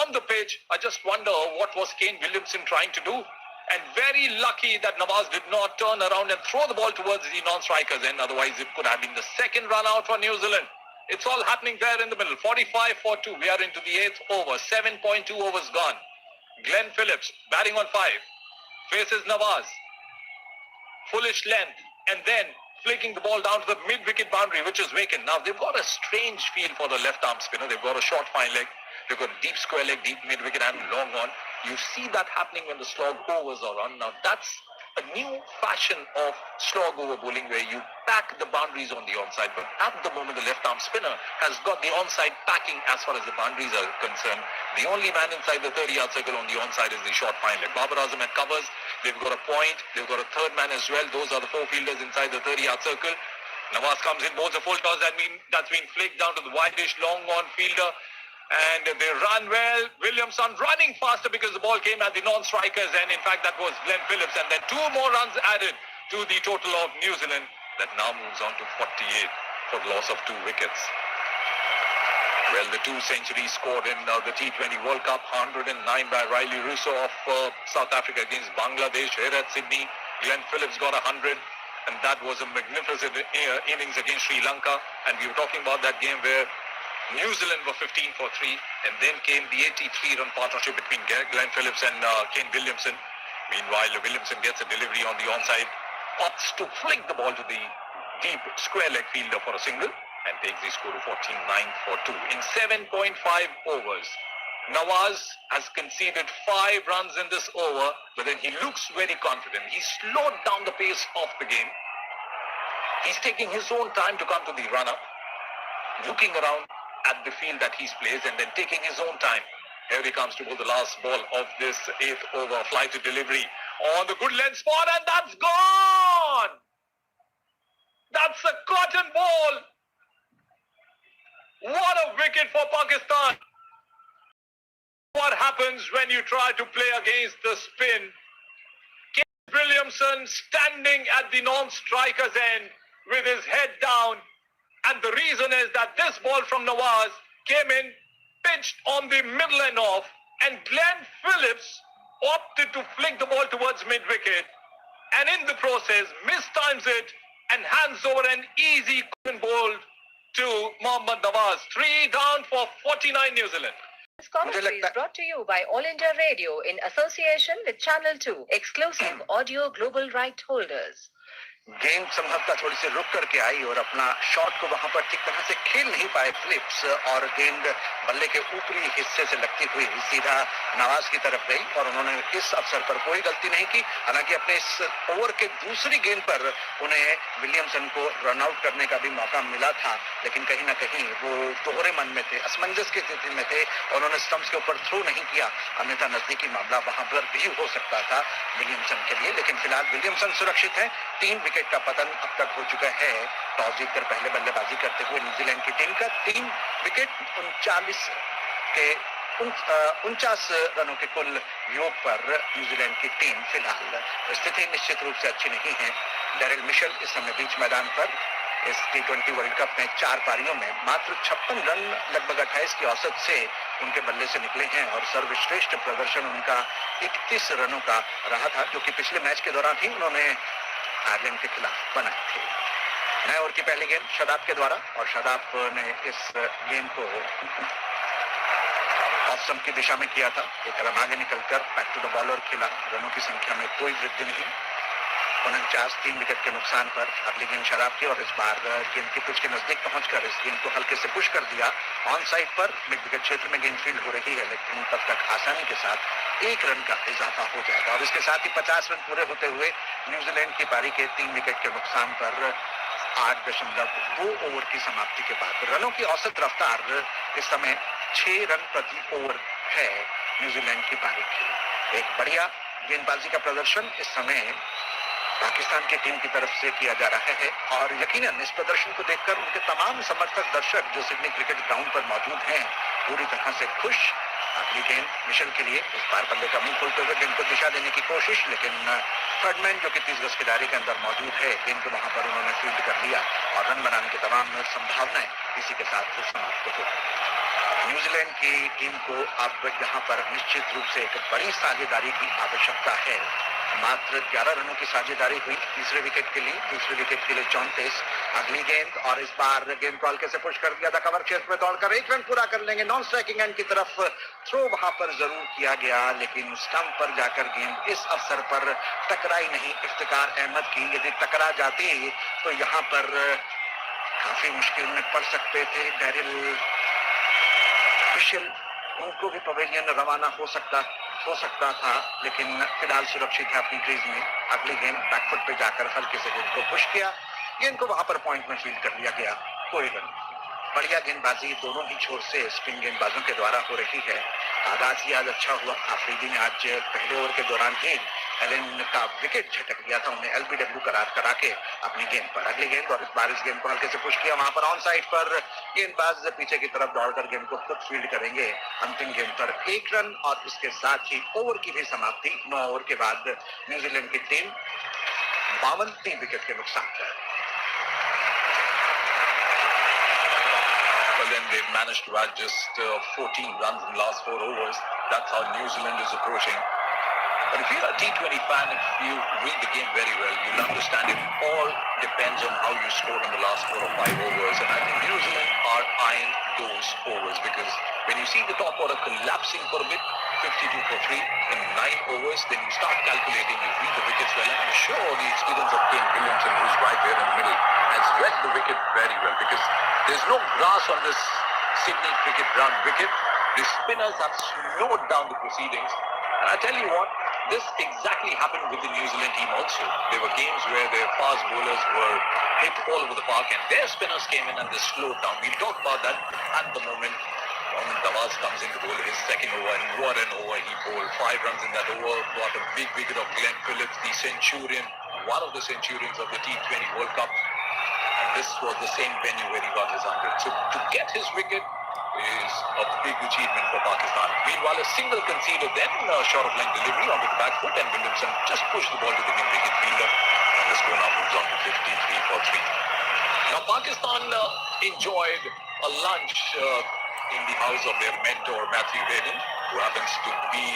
on the pitch. I just wonder what was Kane Williamson trying to do. And very lucky that Nawaz did not turn around and throw the ball towards the non-strikers end. Otherwise, it could have been the second run out for New Zealand. It's all happening there in the middle. 45 for 2. We are into the 8th over. 7.2 overs gone. Glenn Phillips batting on 5. Faces Nawaz. Fullish length. And then flicking the ball down to the mid-wicket boundary, which is vacant. Now, they've got a strange feel for the left-arm spinner. They've got a short fine leg. They've got deep square leg, deep mid-wicket and long on. You see that happening when the slog overs are on. Now, that's a new fashion of slog over bowling where you pack the boundaries on the onside. But at the moment, the left-arm spinner has got the onside packing as far as the boundaries are concerned. The only man inside the 30-yard circle on the onside is the short fine leg. Babar Azam at covers. They've got a point. They've got a third man as well. Those are the 4 fielders inside the 30-yard circle. Nawaz comes in, bowls a full toss. That's been flicked down to the wide-ish long on fielder. And they run well. Williamson running faster because the ball came at the non-strikers. And in fact, that was Glenn Phillips. And then 2 more runs added to the total of New Zealand. That now moves on to 48 for the loss of 2 wickets. Well, the 2 centuries scored in the T20 World Cup. 109 by Riley Russo of South Africa against Bangladesh here at Sydney. Glenn Phillips got 100. And that was a magnificent innings against Sri Lanka. And we were talking about that game where New Zealand were 15 for 3, and then came the 83-run partnership between Glenn Phillips and Kane Williamson. Meanwhile, Williamson gets a delivery on the onside, opts to flick the ball to the deep square leg fielder for a single, and takes the score to 49 for 2 in 7.5 overs. Nawaz has conceded 5 runs in this over, but then he looks very confident. He slowed down the pace of the game. He's taking his own time to come to the run-up, looking around at the field that he's placed and then taking his own time. Here he comes to bowl the last ball of this 8th over. Fly to delivery on the good length spot, and that's gone! That's a cotton ball! What a wicket for Pakistan! What happens when you try to play against the spin? Kane Williamson standing at the non-striker's end with his head down. And the reason is that this ball from Nawaz came in, pitched on the middle and off, and Glenn Phillips opted to flick the ball towards mid-wicket, and in the process mistimes it and hands over an easy ball to Mohammad Nawaz. 3 down for 49 New Zealand. This commentary is brought to you by All India Radio in association with Channel 2, exclusive audio global right holders. गेंद संभवतः थोड़ी सी रुक करके आई और अपना शॉट को वहां पर ठीक तरह से खेल नहीं पाए फिलिप्स, और गेंद बल्ले के ऊपरी हिस्से से लगती हुई सीधा नवाज की तरफ गई और उन्होंने इस अवसर पर कोई गलती नहीं की। हालांकि अपने इस ओवर के दूसरी गेंद पर उन्हें विलियमसन को रन आउट करने का भी मौका मिला था, लेकिन कहीं ना कहीं वो दोहरे मन में थे, असमंजस की स्थिति में थे, उन्होंने स्टंप्स के ऊपर थ्रो नहीं किया, अन्यथा नजदीकी मामला वहां पर भी हो सकता था विलियमसन के लिए। लेकिन फिलहाल विलियमसन सुरक्षित है। 3 विकेट का पतन अब तक हो चुका है। टॉस जीतकर पहले बल्लेबाजी करते हुए न्यूजीलैंड की टीम का 3 विकेट 49 रनों के कुल योग पर न्यूजीलैंड की टीम फिलहाल स्थिति निश्चित रूप से अच्छी नहीं है। डेरिल मिशेल इस समय बीच मैदान पर इस T20 वर्ल्ड कप में 4 पारियों में मात्र 56 रन लगभग 28 की औसत से उनके बल्ले से निकले हैं और सर्वश्रेष्ठ प्रदर्शन उनका 31 रनों का रहा था, जो कि पिछले मैच के दौरान ही उन्होंने आयरलैंड के खिलाफ बनाए थे। नए ओवर की पहली गेंद शादाब के द्वारा, और शादाब ने इस गेंद को ऑफ स्टंप की दिशा में किया था। एक रन आगे निकलकर बैक टू द बॉलर खेला। रनों की संख्या में कोई वृद्धि नहीं। 49 3 विकेट के नुकसान पर अगली गेंद शराब की और इस बार गेंद की पिच के नजदीक पहुंचकर इस गेंद को हल्के से पुश कर दिया। ऑन साइड पर मिड विकेट क्षेत्र में गेंद फील्ड हो रही है, लेकिन तब तक आसानी के साथ 1 रन का इजाफा हो जाएगा और इसके साथ ही 50 रन पूरे होते हुए न्यूजीलैंड की पारी के 3 विकेट के नुकसान पर 8.2 ओवर की समाप्ति के बाद रनों की औसत रफ्तार इस समय 6 रन प्रति ओवर है न्यूजीलैंड की पारी की। एक बढ़िया गेंदबाजी का प्रदर्शन इस समय पाकिस्तान की टीम की तरफ से किया जा रहा है और यकीनन इस प्रदर्शन को देखकर उनके तमाम समर्थक दर्शक जो सिडनी क्रिकेट ग्राउंड पर मौजूद हैं पूरी तरह से खुश। अगली गेंद मिशेल के लिए, इस बार बल्ले का मुंह खोलते हुए गेंद को दिशा देने की कोशिश, लेकिन थर्डमैन जो कि 30 गज के दायरे के अंदर मौजूद है, गेंद को वहां पर उन्होंने फील्ड कर लिया और रन बनाने की तमाम संभावनाएं इसी के साथ समाप्त हो गई। न्यूजीलैंड की टीम को अब यहाँ पर निश्चित रूप से एक बड़ी साझेदारी की आवश्यकता है। मात्र 11 रनों की साझेदारी हुई तीसरे विकेट के लिए, दूसरे विकेट के लिए 34। अगली गेंद और इस बार गेंद को हल्के से पुश कर दिया था, कवर क्षेत्र में दौड़कर 1 रन पूरा कर लेंगे। नॉन स्ट्राइकिंग एंड की तरफ थ्रो वहां पर जरूर किया गया, लेकिन स्टंप पर जाकर गेंद इस अवसर पर टकराई नहीं इफ्तिकार अहमद की। यदि टकरा जाती तो यहाँ पर काफी मुश्किल में पड़ सकते थे डैरिल मिशेल, उनको भी पवेलियन रवाना हो सकता था, लेकिन फिलहाल सुरक्षित है अपनी क्रीज में। अगली गेंद बैकफुट पे जाकर हल्के से गेंद को पुश किया, गेंद को वहां पर पॉइंट में फील्ड कर लिया गया, कोई रन। बढ़िया गेंदबाजी दोनों ही छोर से स्पिन गेंदबाजों के द्वारा हो रही है। आगाज ही आज अच्छा हुआ। आफरीदी ने आज पहले ओवर के दौरान ही एलन का विकेट झटक दिया था, उन्हें एलबीडब्ल्यू करार करा के अपनी गेंद पर। अगली गेंद और इस बार इस गेंद को हल्के से पुश किया, वहां पर ऑन साइड पर गेंदबाज पीछे की तरफ दौड़कर गेंद को खुद फील्ड करेंगे। अंतिम गेंद पर 1 रन और इसके साथ ही ओवर की भी समाप्ति। 9 ओवर के बाद न्यूजीलैंड की टीम 52 3 विकेट के नुकसान पर। Well, then they've managed to add just 14 runs in the last 4 overs. That's how New Zealand is approaching. But if you're a T20 fan, if you read the game very well, you'll understand it all depends on how you score in the last 4 or 5 overs. And I think New Zealand are eyeing those overs because when you see the top order collapsing for a bit, 52 for 3 in 9 overs, then you start calculating, you read the wickets well. And I'm sure the experience of Kane Williamson, who's right there in the middle, has read the wicket very well because there's no grass on this Sydney cricket ground wicket. The spinners have slowed down the proceedings. And I tell you what, this exactly happened with the New Zealand team also. There were games where their fast bowlers were hit all over the park and their spinners came in and they slowed down. We'll talk about that at the moment. Nawaz comes in to bowl his second over, and what an over he bowled. 5 runs in that over, got a big wicket of Glenn Phillips, the centurion, one of the centurions of the T20 World Cup. And this was the same venue where he got his 100. So to get his wicket is a big achievement for Pakistan. Meanwhile, a single conceded then, short of length delivery onto the back foot, and Williamson just pushed the ball to the mid-wicket fielder. And the score now moves on to 53 for 3. Now, Pakistan enjoyed a lunch in the house of their mentor, Matthew Hayden, who happens to be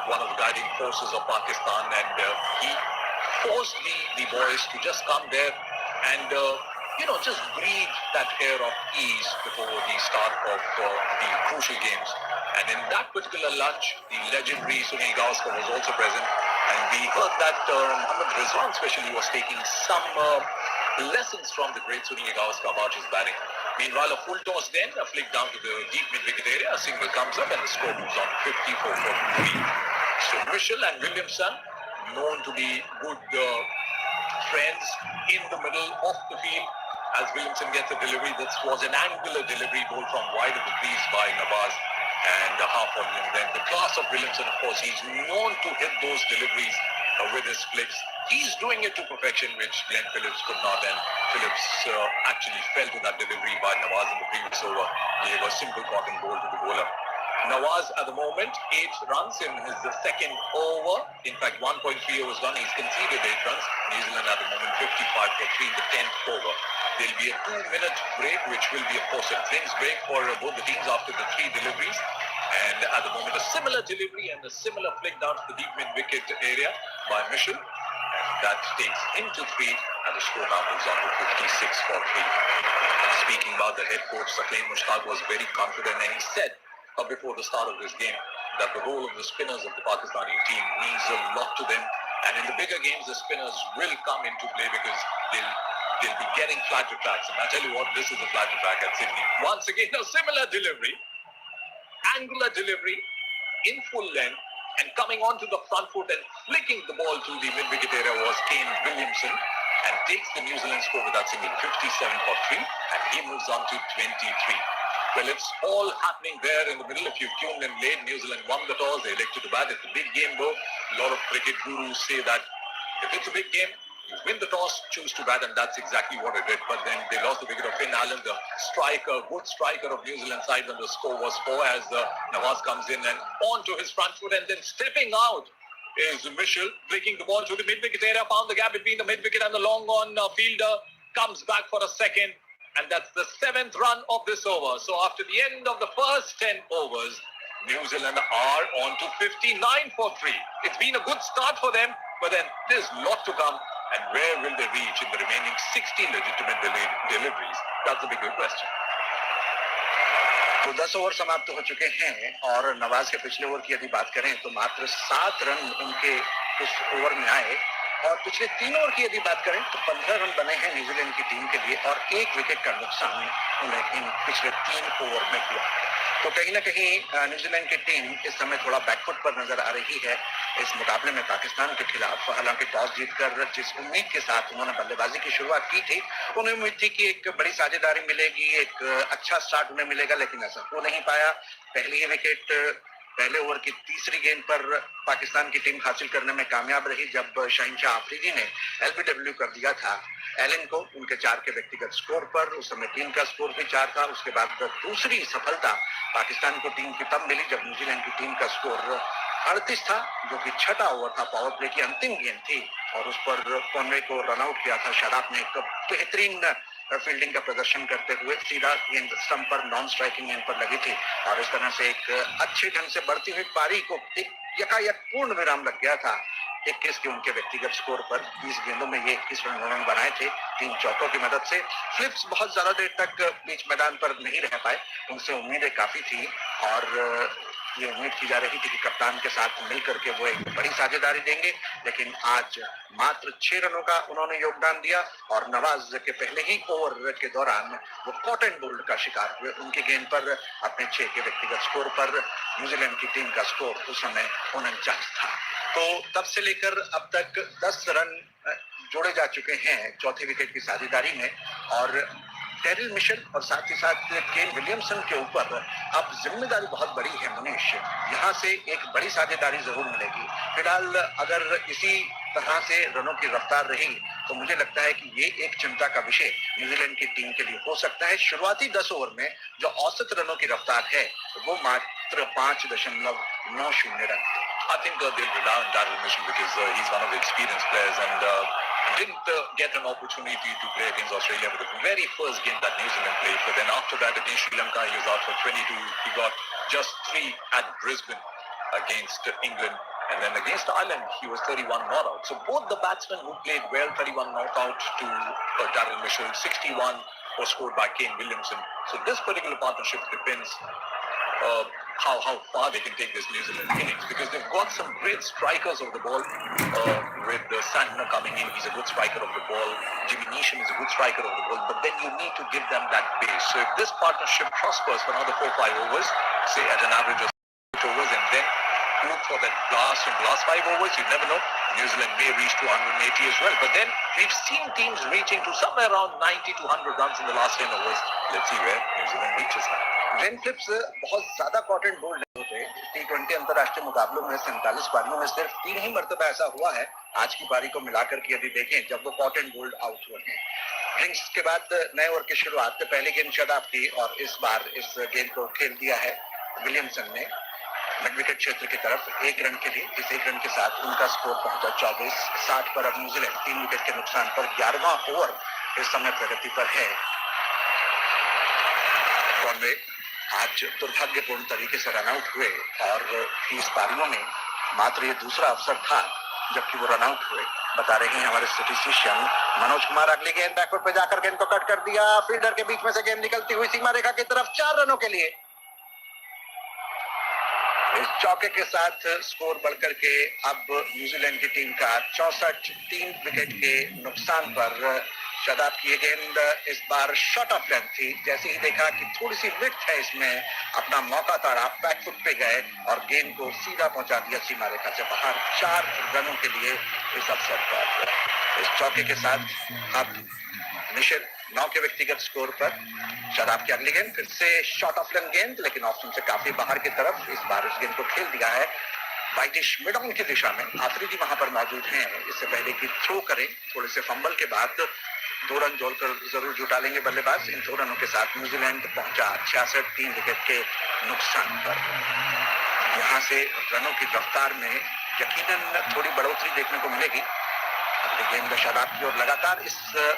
one of the guiding forces of Pakistan, and he forced the boys to just come there and just breathe that air of ease before the start of the crucial games. And in that particular lunch, the legendary Sunil Gavaskar was also present, and we heard that Mohammad Rizwan especially was taking some lessons from the great Sunil Gavaskar about his batting. Meanwhile, a full toss then, a flick down to the deep mid-wicket area, a single comes up and the score moves on to 54 for 3. So Mitchell and Williamson, known to be good friends in the middle of the field. As Williamson gets a delivery, this was an angular delivery ball from wide of the crease by Nawaz and half on him. Then the class of Williamson, of course, he's known to hit those deliveries with his flicks. He's doing it to perfection, which Glenn Phillips could not, and Phillips actually fell to that delivery by Nawaz in the previous over. Gave a simple cotton ball to the bowler. Nawaz at the moment 8 runs in his second over. In fact, 1.3 overs gone. He's conceded 8 runs. New Zealand at the moment 55 for 3 in the 10th over. There'll be a 2-minute break, which will be, of course, a drinks break for both the teams after the 3 deliveries. And at the moment, a similar delivery and a similar flick down to the deep mid-wicket area by Mitchell. And that takes him to 3, and the score now moves on to 56 for 3. Speaking about the head coach, Sakeem Mushtaq was very confident, and he said before the start of this game that the role of the spinners of the Pakistani team means a lot to them. And in the bigger games, the spinners will come into play because they'll be getting flatter tracks. And I tell you what, this is a flatter track at Sydney. Once again, a similar delivery, angular delivery in full length, and coming onto the front foot and flicking the ball to the mid-wicket area was Kane Williamson, and takes the New Zealand score with that single 57 for 3, and he moves on to 23. Well, it's all happening there in the middle. If you've tuned in late, New Zealand won the toss. They elected to bat. It's a big game, though. A lot of cricket gurus say that if it's a big game, you win the toss, choose to bat, and that's exactly what it did. But then they lost the wicket of Finn Allen, the striker, good striker of New Zealand side, when the score was 4 as Nawaz comes in and onto his front foot, and then stepping out is Mitchell, flicking the ball to the mid-wicket area, found the gap between the mid-wicket and the long-on fielder, comes back for a second, and that's the 7th run of this over. So after the end of the first 10 overs, New Zealand are on to 59 for 3. It's been a good start for them, but then there's a lot to come. And where will they reach in the remaining 60 legitimate deliveries? That's the bigger question. तो 10 ओवर समाप्त हो चुके हैं और नवाज के पिछले ओवर की यदि बात करें तो मात्र 7 रन उनके उस ओवर में आए, और पिछले 3 ओवर की यदि बात करें तो 15 रन बने हैं न्यूजीलैंड की टीम के लिए, और 1 विकेट का नुकसान उन्हें इन पिछले 3 ओवर में हुआ। तो कहीं ना कहीं न्यूजीलैंड की टीम इस समय थोड़ा बैकफुट पर नजर आ रही है इस मुकाबले में पाकिस्तान के खिलाफ। हालांकि टॉस जीतकर जिस उम्मीद के साथ उन्होंने बल्लेबाजी की शुरुआत की थी, उन्हें उम्मीद थी कि एक बड़ी साझेदारी मिलेगी, एक अच्छा स्टार्ट उन्हें मिलेगा, लेकिन ऐसा हो नहीं पाया। पहली ही विकेट पहले ओवर की तीसरी गेंद पर पाकिस्तान की टीम हासिल करने में कामयाब रही, जब शहनशाह अफरीदी ने एलबीडब्ल्यू कर दिया था एलन को उनके 4 के व्यक्तिगत स्कोर पर। उस समय टीम का स्कोर भी 4 था। उसके बाद दूसरी सफलता पाकिस्तान को टीम की तब मिली जब न्यूजीलैंड की टीम का स्कोर 38 था, जो कि 6वां ओवर था, पावर प्ले की अंतिम गेंद थी, और उस पर कॉनवे को रन आउट किया था। शराब ने एक बेहतरीन फील्डिंग का प्रदर्शन करते हुए सीधा गेंद स्टंप पर नॉन स्ट्राइकिंग गेंद पर लगी थी, और इस तरह से एक अच्छे ढंग से बढ़ती हुई पारी को एक यकायक पूर्ण विराम लग गया था 21 के उनके व्यक्तिगत स्कोर पर। 20 गेंदों में ये 21 रन बनाए थे 3 चौकों की मदद से। फ्लिप्स बहुत ज्यादा देर तक बीच मैदान पर नहीं रह पाए, उनसे उम्मीदें काफी थी, और ये उम्मीद की जा रही थी कि कप्तान के साथ मिलकर के वो एक बड़ी साझेदारी देंगे, लेकिन आज मात्र 6 रनों का उन्होंने योगदान दिया, और नवाज के पहले ही ओवर के दौरान वो कॉट एंड बोल्ड का शिकार हुए। उनकी गेंद पर अपने 6 के व्यक्तिगत स्कोर पर न्यूजीलैंड की टीम का स्कोर उस समय 49 था। तो तब से लेकर अब तक 10 रन जोड़े जा चुके हैं चौथे विकेट की साझेदारी में, और टेरिल मिशेल और साथ ही साथ केन विलियमसन के ऊपर अब जिम्मेदारी बहुत बड़ी है मनीष। यहाँ से एक बड़ी साझेदारी जरूर मिलेगी। फिलहाल अगर इसी तरह से रनों की रफ्तार रही तो मुझे लगता है कि ये एक चिंता का विषय न्यूजीलैंड की टीम के लिए हो सकता है। शुरुआती 10 ओवर में जो औसत रनों की रफ्तार है वो मात्र 5.90 run. I think they'll rely on Darryl Mitchell because he's one of the experienced players, and didn't get an opportunity to play against Australia for the very first game that New Zealand played. But then after that against Sri Lanka, he was out for 22. He got just 3 at Brisbane against England. And then against Ireland, he was 31 not out. So both the batsmen who played well, 31 not out to Darryl Mitchell, 61 was scored by Kane Williamson. So this particular partnership depends how far they can take this New Zealand innings, because they've got some great strikers of the ball with Santner coming in. He's a good striker of the ball. Jimmy Neesham is a good striker of the ball, but then you need to give them that base. So if this partnership prospers for another 4-5 overs, say at an average of 8 overs, and then look for that blast in the last 5 overs, you never know. New Zealand may reach to 180 as well. But then we've seen teams reaching to somewhere around 90 to 100 runs in the last 10 overs. Let's see where New Zealand reaches now. Glenn Phillips बहुत ज्यादा कॉट एंड बोल्ड नहीं होते। T20 अंतरराष्ट्रीय मुकाबलों में 47 पारियों में सिर्फ 3 ही मरतबा ऐसा हुआ है, आज की पारी को मिलाकर के यदि देखें, जब वो कॉट एंड बोल्ड आउट हुए हैं। ड्रिंक्स के बाद नए ओवर की शुरुआत पहली गेंद शदाब की, और इस बार इस गेंद को खेल दिया है विलियमसन ने मिड विकेट क्षेत्र की तरफ 1 रन के लिए। इस 1 रन के साथ उनका स्कोर पहुंचा 24-60 पर। अब न्यूजीलैंड 3 विकेट के नुकसान पर 11वां ओवर इस समय प्रगति पर है। कॉनवे आज दुर्भाग्यपूर्ण तरीके से रन आउट हुए, और 30 पारियों में मात्र ये दूसरा अवसर था जबकि वो रन आउट हुए। बता रहे हैं हमारे स्टैटिस्टिशियन मनोज कुमार। अगली गेंद बैकवर्ड पे जाकर गेंद को कट कर दिया, फील्डर के बीच में से गेंद निकलती हुई सीमा रेखा की तरफ 4 रनों के लिए। इस चौके के साथ स्कोर बढ़कर के अब न्यूजीलैंड की टीम का 64 3 विकेट के नुकसान पर शदाब की ये गेंद इस बार शॉर्ट ऑफ लेंथ थी। जैसे ही देखा कि थोड़ी सी विड्थ है इसमें, अपना मौका ताड़ा, बैकफुट पे गए और गेंद को सीधा पहुंचा दिया सीमा रेखा से बाहर 4 रनों के लिए इस अवसर पर। इस चौके के साथ अब निशित 9 के व्यक्तिगत स्कोर पर। शदाब की अगली गेंद फिर से शॉर्ट ऑफ लेंथ गेंद, लेकिन ऑप्शन से काफी बाहर की तरफ। इस बार उस गेंद को खेल दिया है वाइटिश मिड ऑन की दिशा में। आफरीदी वहां पर मौजूद हैं, इससे पहले कि थ्रो करें। थोड़े से फंबल के बाद 2 रन जोड़कर जरूर जुटा लेंगे बल्लेबाज। इन 2 रनों के साथ न्यूजीलैंड पहुंचा 66 3 विकेट के नुकसान पर। यहां से रनों की रफ्तार में यकीनन थोड़ी बढ़ोतरी देखने को मिलेगी। अगली गेंद शदाब की ओर लगातार इस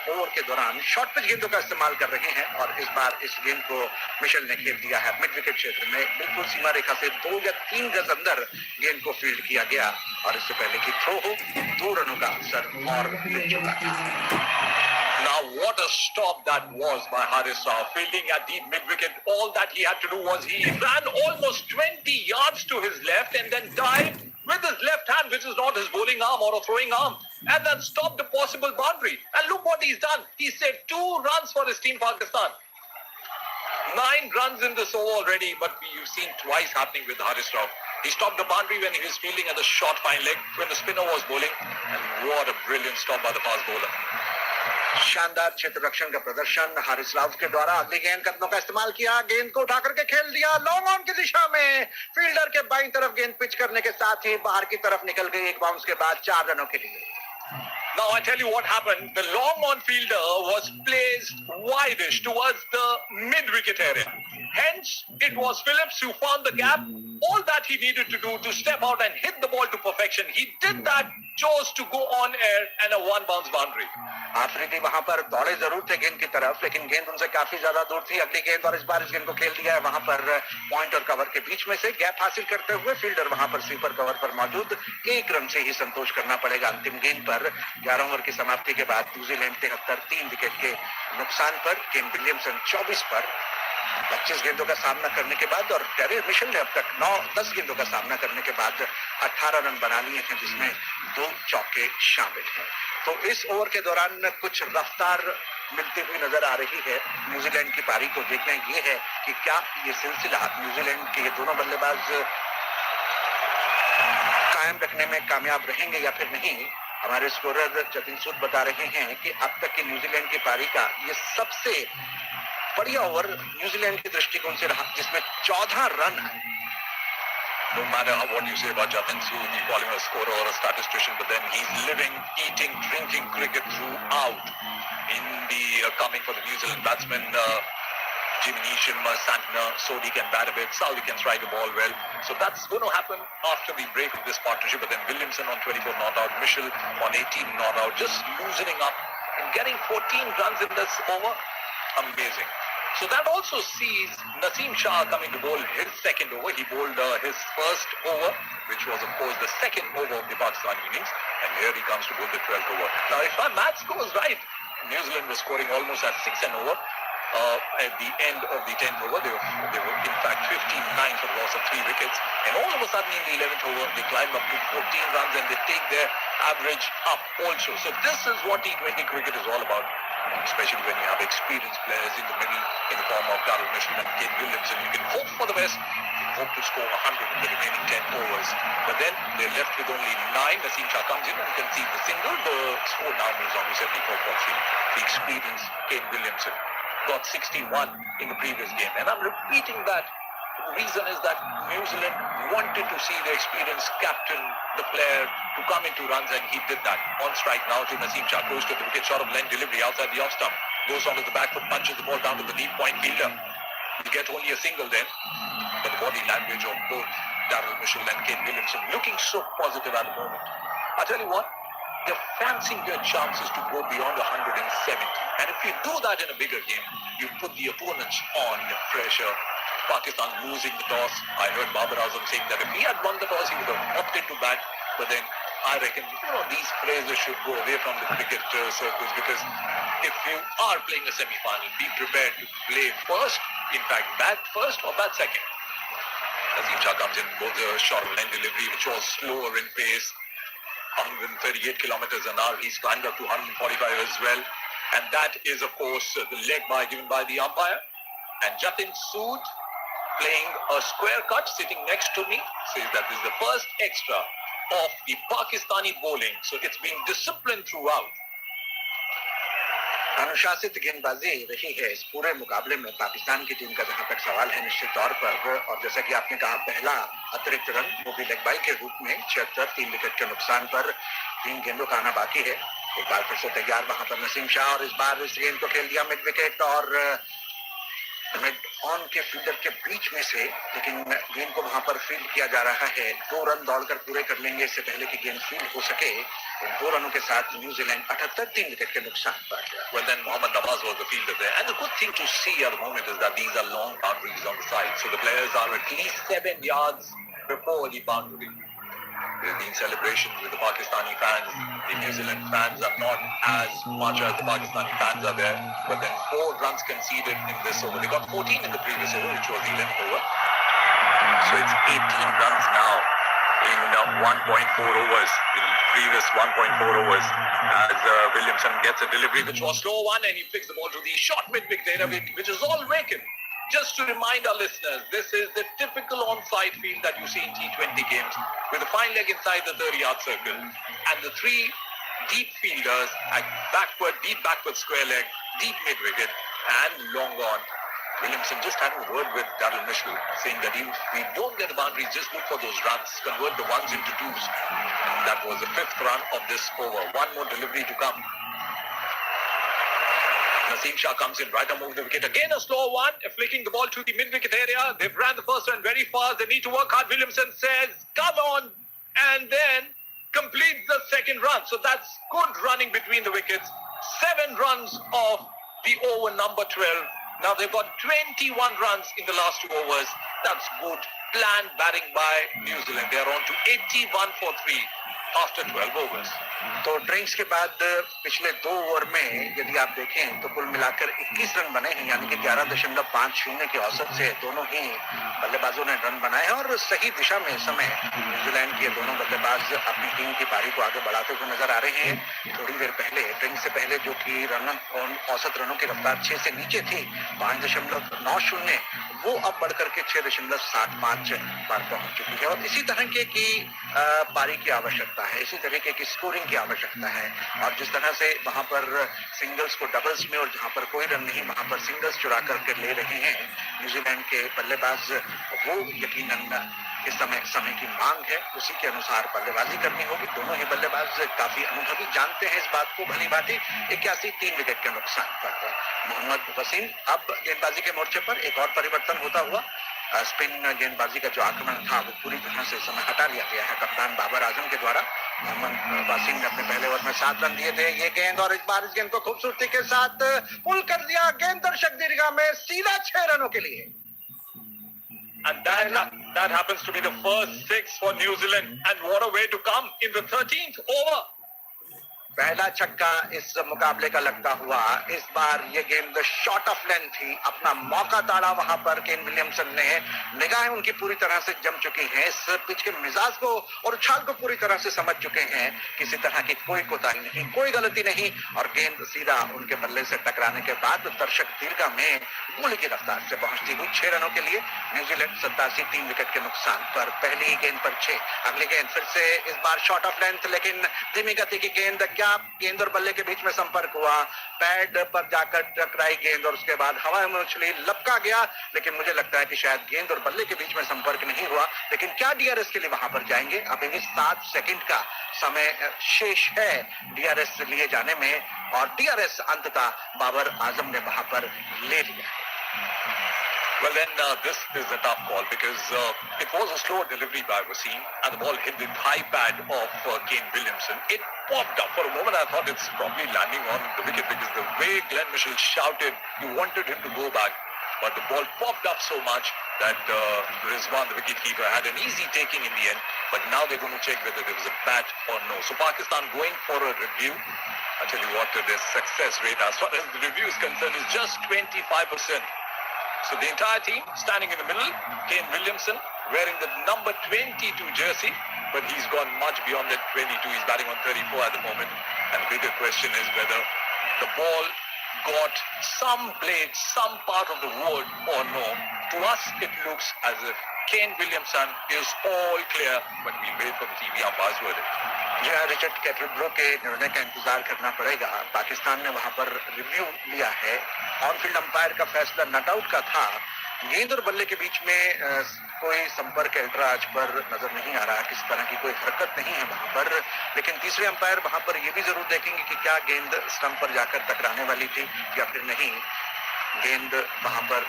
ओवर के दौरान शॉर्ट पिच गेंदों का इस्तेमाल कर रहे हैं और इस बार इस गेंद को मिशेल ने खेल दिया है मिड विकेट क्षेत्र में। बिल्कुल सीमा रेखा से 2 या 3 गज अंदर गेंद को फील्ड किया गया और इससे पहले कि थ्रो हो 2 रनों का अवसर और मिल चुका था। Now what a stop that was by Haris Rao, fielding at deep mid-wicket. All that he had to do was he ran almost 20 yards to his left and then dived with his left hand, which is not his bowling arm or a throwing arm, and then stopped a possible boundary. And look what he's done. He saved 2 runs for his team Pakistan. 9 runs in this over already, but you've seen twice happening with Haris Rao. He stopped the boundary when he was fielding at the short fine leg, when the spinner was bowling, and what a brilliant stop by the fast bowler. शानदार क्षेत्र रक्षण का प्रदर्शन हारिस राव के द्वारा। अगली गेंद कदमों का इस्तेमाल किया, गेंद को उठा करके खेल दिया लॉन्ग ऑन की दिशा में। फील्डर के बाईं तरफ गेंद पिच करने के साथ ही बाहर की तरफ निकल गई एक बाउंस के बाद 4 रनों के लिए। Now I tell you what happened. The long on fielder was placed wideish towards the mid-wicket area. Hence, it was Phillips who found the gap. All that he needed to do to step out and hit the ball to perfection. He did that, chose to go on air and a 1 bounce boundary. Afridi वहां पर दौड़े जरूर थे गेंद की तरफ, लेकिन गेंद उनसे काफी ज्यादा दूर थी। अगली गेंद और इस बार इस गेंद को खेल दिया है वहां पर पॉइंट और कवर के बीच में से गैप हासिल करते हुए। फील्डर वहां पर स्वीपर कवर पर मौजूद। 1 रन से ही संतोष करना पड़ेगा अंतिम गेंद पर। 11 ओवर की समाप्ति के बाद न्यूजीलैंड 73 3 विकेट के नुकसान पर। केन विलियमसन 24 पर 25 गेंदों का सामना करने के बाद और टेरी मिशेल ने अब तक 9-10 गेंदों का सामना करने के बाद 18 रन बना लिए हैं, जिसमें 2 चौके शामिल हैं। तो इस ओवर के दौरान कुछ रफ्तार मिलती हुई नजर आ रही है। न्यूजीलैंड की पारी को देखना ये है कि क्या ये सिलसिला न्यूजीलैंड के ये दोनों बल्लेबाज कायम रखने में कामयाब रहेंगे या फिर नहीं। हमारे स्कोरर जतिन सूद बता रहे हैं कि अब तक की न्यूजीलैंड की पारी का ये सबसे बढ़िया ओवर न्यूजीलैंड के दृष्टिकोण से रहा, जिसमें 14 रन आए। No matter what you say about Jatin Sood, you call him a scorer or a statistician, but then he's living, eating, drinking cricket throughout. In the coming for the New Zealand batsmen, Jimmy Neesham, Santner, Sodi can bat a bit, Saudi can strike the ball well. So that's going to happen after we break this partnership. But then Williamson on 24 not out, Mitchell on 18 not out, just loosening up and getting 14 runs in this over. Amazing. So that also sees Naseem Shah coming to bowl his second over. He bowled his first over, which was of course the second over of the Pakistan innings. And here he comes to bowl the 12th over. Now if my maths goes right, New Zealand was scoring almost at 6 and over. At the end of the 10th over, they were in fact 15-9 for the loss of 3 wickets. And all of a sudden in the 11th over, they climb up to 14 runs and they take their average up also. So this is what T20 cricket is all about. Especially when you have experienced players in the middle in the form of Darryl Mitchell and Kane Williamson. You can hope for the best, hope to score 100 in the remaining 10 overs. But then they're left with only 9. Naseem Shah comes in and you can see the single. The score now moves on to 74 for 3. The experienced Kane Williamson got 61 in the previous game. And I'm repeating that. The reason is that New Zealand wanted to see the experienced captain, the player, to come into runs, and he did that. On strike now to Naseem Shah, close to the wicket, short of length delivery outside the off stump. Goes on to the back foot, punches the ball down to the deep point fielder. You get only a single then. But the body language of both Darryl Mitchell and Kane Williamson looking so positive at the moment. I tell you what, they're fancying their chances to go beyond 170. And if you do that in a bigger game, you put the opponents on pressure. Pakistan losing the toss. I heard Babar Azam saying that if he had won the toss, he would have opted to bat. But then I reckon, these phrases should go away from the cricket circles, because if you are playing a semi-final, be prepared to play first, in fact bat first or bat second. Naseem Shah comes in, both the short line delivery, which was slower in pace, 138 kilometers an hour. He's climbed up to 145 as well. And that is, of course, the leg by given by the umpire. And Jatin Sood, playing a square cut, sitting next to me, says that this is the first extra of the Pakistani bowling. So it's been disciplined throughout. अनुशासित गेंदबाजी रही है इस पूरे मुकाबले में पाकिस्तान की टीम का, जहां तक सवाल है निश्चित तौर पर। और जैसा कि आपने कहा, पहला अतिरिक्त रन वो भी लेग बाई के रूप में 76, 3 विकेट के नुकसान पर 3 गेंदों का आना बाकी है। एक बार फिर से तैयार वहां पर नसीम शाह, और इस बार इस गेंद को खेल दिया मिड विकेट और मिड ऑन के फील्डर के बीच में से, लेकिन गेंद को वहां पर फील्ड किया जा रहा है। 2 रन दौड़कर पूरे कर लेंगे इससे पहले कि गेंद फील्ड हो सके। 2 रनों के साथ न्यूजीलैंड 78, 3 विकेट के नुकसान पर। Well, then Mohammad Nawaz was the fielder there. And the good thing to see at the moment is that these are long boundaries on the side. So the players are at least 7 yards before the boundary. There have been celebrations with the Pakistani fans. The New Zealand fans are not as much as the Pakistani fans are there. But then 4 runs conceded in this over. They got 14 in the previous over, which was the 11th over. So it's 18 runs now in 1.4 overs. The previous 1.4 overs, as Williamson gets a delivery, which was slow one, and he picks the ball to the short mid-wicket area, which is all vacant. Just to remind our listeners, this is the typical on-side field that you see in T20 games, with a fine leg inside the 30-yard circle, and the 3 deep fielders at deep backward square leg, deep mid-wicket, and long on. Williamson just had a word with Darryl Mitchell, saying that if we don't get the boundaries, just look for those runs, convert the ones into twos. That was the 5th run of this over. One more delivery to come. Naseem Shah comes in right on the wicket. Again a slow one, flicking the ball to the mid-wicket area. They've ran the first run very fast. They need to work hard. Williamson says, come on, and then completes the 2nd run. So that's good running between the wickets. 7 runs of the over number 12. Now they've got 21 runs in the last 2 overs. That's good planned batting by New Zealand. They are on to 81 for 3 after 12 overs. तो ड्रिंक्स के बाद पिछले 2 ओवर में यदि आप देखें तो कुल मिलाकर 21 रन बने हैं, यानी कि 11.50 के औसत से दोनों ही बल्लेबाजों ने रन बनाए हैं। और सही दिशा में इस समय न्यूजीलैंड के दोनों बल्लेबाज अपनी टीम की पारी को आगे बढ़ाते हुए नजर आ रहे हैं। थोड़ी देर पहले ड्रिंक्स से पहले जो कि औसत रनों की रफ्तार 6 से नीचे थी, 5.90, वो अब बढ़कर के 6.75 पर पहुंच चुकी है। और इसी तरह की पारी की आवश्यकता है, इसी तरीके की स्कोरिंग की आवश्यकता है। और जिस तरह से वहां पर सिंगल्स को डबल्स में, और जहां पर कोई रन नहीं वहां पर सिंगल्स चुरा करके ले रहे हैं न्यूजीलैंड के बल्लेबाज, वो यकीनन इस समय की मांग है, उसी के अनुसार बल्लेबाजी करनी होगी। दोनों ही बल्लेबाज काफी अनुभवी, जानते हैं इस बात को भली भांति। 81, 3 विकेट के नुकसान पर मोहम्मद वसीम अब गेंदबाजी के मोर्चे पर एक और परिवर्तन होता हुआ। स्पिन गेंदबाजी का जो आक्रमण था वो पूरी तरह से समय हटा लिया गया है कप्तान बाबर आजम के द्वारा। मोहम्मद वसीम ने अपने पहले ओवर में 7 रन दिए थे। ये गेंद, और इस बार इस गेंद को खूबसूरती के साथ पुल कर दिया गेंद दर्शक दीर्घा में सीधा 6 रनों के लिए। And that happens to be the first 6 for New Zealand. And what a way to come in the 13th over. पहला छक्का इस मुकाबले का लगता हुआ। इस बार ये गेंद शॉर्ट ऑफ लेंथ थी, अपना मौका ताड़ा वहां पर केन विलियमसन ने। निगाहें उनकी पूरी तरह से जम चुकी हैं, इस पिच के मिजाज को और उछाल को पूरी तरह से समझ चुके हैं। किसी तरह की कोई कोताही नहीं, कोई गलती नहीं, और गेंद सीधा उनके बल्ले से टकराने के बाद दर्शक दीर्घा में गोली की रफ्तार से पहुंचती हुई 6 रनों के लिए। न्यूजीलैंड 87, 3 विकेट के नुकसान पर। पहली ही गेंद पर 6। अगली गेंद फिर से इस बार शॉर्ट ऑफ लेंथ, लेकिन धीमी गति की गेंद। गेंद और बल्ले के बीच में संपर्क हुआ, पैड पर जाकर टकराई गेंद और उसके बाद हवा में उछली, लपका गया। लेकिन मुझे लगता है कि शायद गेंद और बल्ले के बीच में संपर्क नहीं हुआ। लेकिन क्या डीआरएस के लिए वहां पर जाएंगे? अभी भी 7 सेकंड का समय शेष है डीआरएस लिए जाने में, और डीआरएस अंततः बाबर आजम ने वहां पर ले लिया। Well, then this is a tough call because it was a slow delivery by Wasim, and the ball hit the thigh pad of Kane Williamson. It popped up for a moment. I thought it's probably landing on the wicket because the way Glenn Mitchell shouted, he wanted him to go back, but the ball popped up so much that Rizwan, the wicketkeeper, had an easy taking in the end. But now they're going to check whether there was a bat or no. So Pakistan going for a review. I tell you what, their success rate as far as the review is concerned is just 25%. So the entire team standing in the middle, Kane Williamson, wearing the number 22 jersey, but he's gone much beyond that 22. He's batting on 34 at the moment. And the bigger question is whether the ball got some blade, some part of the wood or no. To us, it looks as if Kane Williamson is all clear, but we wait for the TV umpire's verdict. जहाँ रिचर्ड कैटरब्रो के निर्णय का इंतजार करना पड़ेगा। पाकिस्तान ने वहां पर रिव्यू लिया है। ऑन फील्ड अंपायर का फैसला नॉट आउट का था। गेंद और बल्ले के बीच में कोई संपर्क एल्ट्राज पर नजर नहीं आ रहा, किसी तरह की कोई हरकत नहीं है वहां पर। लेकिन तीसरे अंपायर वहां पर ये भी जरूर देखेंगे कि क्या गेंद स्टंप पर जाकर टकराने वाली थी या फिर नहीं। गेंद वहां पर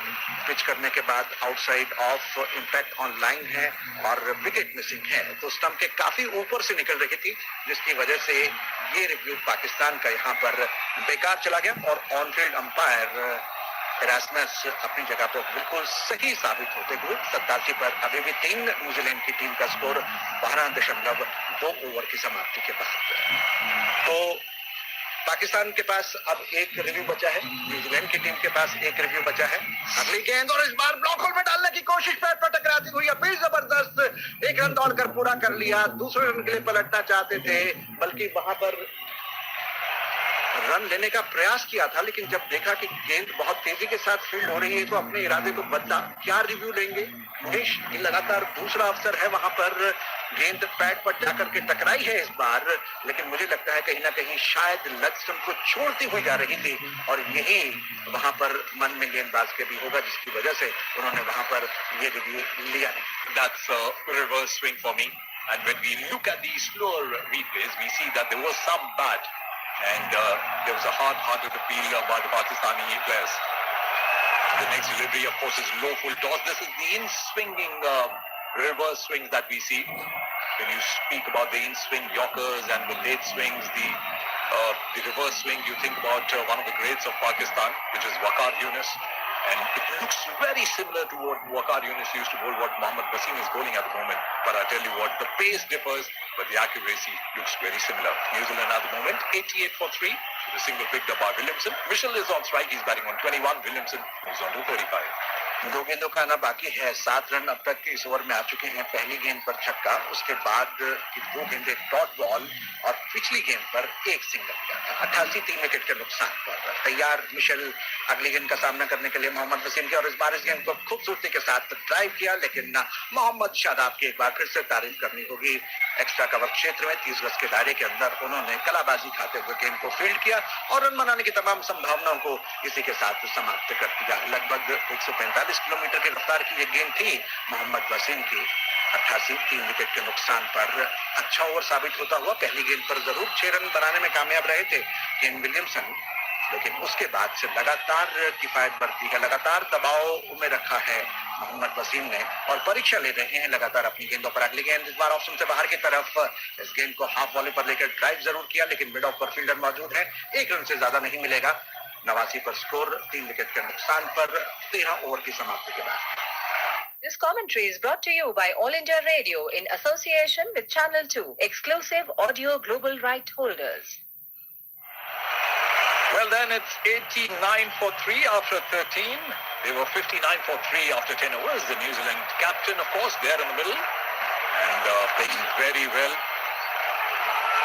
पिच करने के बाद outside of impact on line है और विकेट मिसिंग है, तो स्टंप के काफी ऊपर से निकल रही थी, जिसकी वजह से ये रिव्यू पाकिस्तान का यहाँ पर बेकार चला गया। और ऑन फील्ड अंपायर एरास्मस अपनी जगह पर बिल्कुल सही साबित होते हुए 87 पर अभी भी 3 न्यूजीलैंड की टीम का स्कोर 12.2 ओवर की समाप्ति के बाद। तो पाकिस्तान के पास अब एक रिव्यू बचा है, न्यूजीलैंड की टीम के पास एक रिव्यू बचा है। अगली गेंद और इस बार ब्लॉक होल में डालने की कोशिश पैर पर टकराती हुई अपील जबरदस्त, एक रन दौड़कर पूरा कर लिया। दूसरे रन के लिए पलटना चाहते थे, बल्कि वहां पर रन लेने का प्रयास किया था, लेकिन जब देखा कि गेंद बहुत तेजी के साथ फील्ड हो रही है तो अपने इरादे को बदला। क्या रिव्यू लेंगे महेश? लगातार दूसरा अवसर है, वहां पर गेंद पैड पर जाकर के टकराई है इस बार, लेकिन मुझे लगता है कहीं ना कहीं शायद लेग स्टंप को छोड़ती हुई जा रही थी और यही वहां पर मन में गेंदबाज के भी होगा, जिसकी वजह से उन्होंने वहां पर ये रिव्यू लिया। That's a reverse swing for me. And when we look at these slower replays, we see that there was some bat and there was a hard-hearted appeal by the Pakistani players. The next delivery, of course, is low full toss. This is the in-swinging reverse swings that we see. When you speak about the in-swing yorkers and the late swings, the reverse swing, you think about one of the greats of Pakistan, which is Waqar Yunus. And it looks very similar to what Waqar Yunus used to bowl, what Mohammad Wasim is bowling at the moment. But I tell you what, the pace differs, but the accuracy looks very similar. New Zealand at the moment, 88 for 3. The single picked up by Williamson. Mitchell is on strike. He's batting on 21. Williamson is on 235. 2 गेंदों का आना बाकी है। 7 रन अब तक इस ओवर में आ चुके हैं। पहली गेंद पर छक्का, उसके बाद की 2 गेंदें डॉट बॉल और पिछली गेंद पर एक सिंगल किया था। 88 3 विकेट के नुकसान पर तैयार मिशेल अगली गेंद का सामना करने के लिए मोहम्मद वसीम के, और इस बार इस गेंद को खूबसूरती के साथ ड्राइव किया, लेकिन मोहम्मद शादाब की एक बार फिर से तारीफ करनी होगी। एक्स्ट्रा कवर क्षेत्र में 30 गज के दायरे के अंदर उन्होंने कलाबाजी खाते हुए गेंद को फील्ड किया और रन बनाने की तमाम संभावनाओं को इसी के साथ समाप्त कर दिया। लगभग 145 किलोमीटर की रफ्तार की ये गेंद थी मोहम्मद वसीम की। 88 3 विकेट के नुकसान पर अच्छा ओवर साबित होता हुआ। पहली गेंद पर जरूर 6 रन बनाने में कामयाब रहे थे केन विलियमसन, लेकिन उसके बाद से लगातार किफायत बरती है, लगातार दबाव में रखा है मोहम्मद वसीम ने और परीक्षा ले रहे हैं लगातार अपनी गेंदों पर। अगली गेंद इस बार ऑप्शन से बाहर की तरफ, इस गेंद को हाफ वॉले पर लेकर ड्राइव जरूर किया, लेकिन मिड ऑफ पर फील्डर मौजूद है, 1 रन से ज्यादा नहीं मिलेगा। 89 पर स्कोर, 3 विकेट के नुकसान पर 13 ओवर की समाप्ति के बाद। This commentary is brought to you by All India Radio in association with Channel 2, exclusive audio global right holders. Well, then it's 89 for 3 after 13. They were 59 for 3 after 10 overs. The New Zealand captain, of course, there in the middle and playing very well.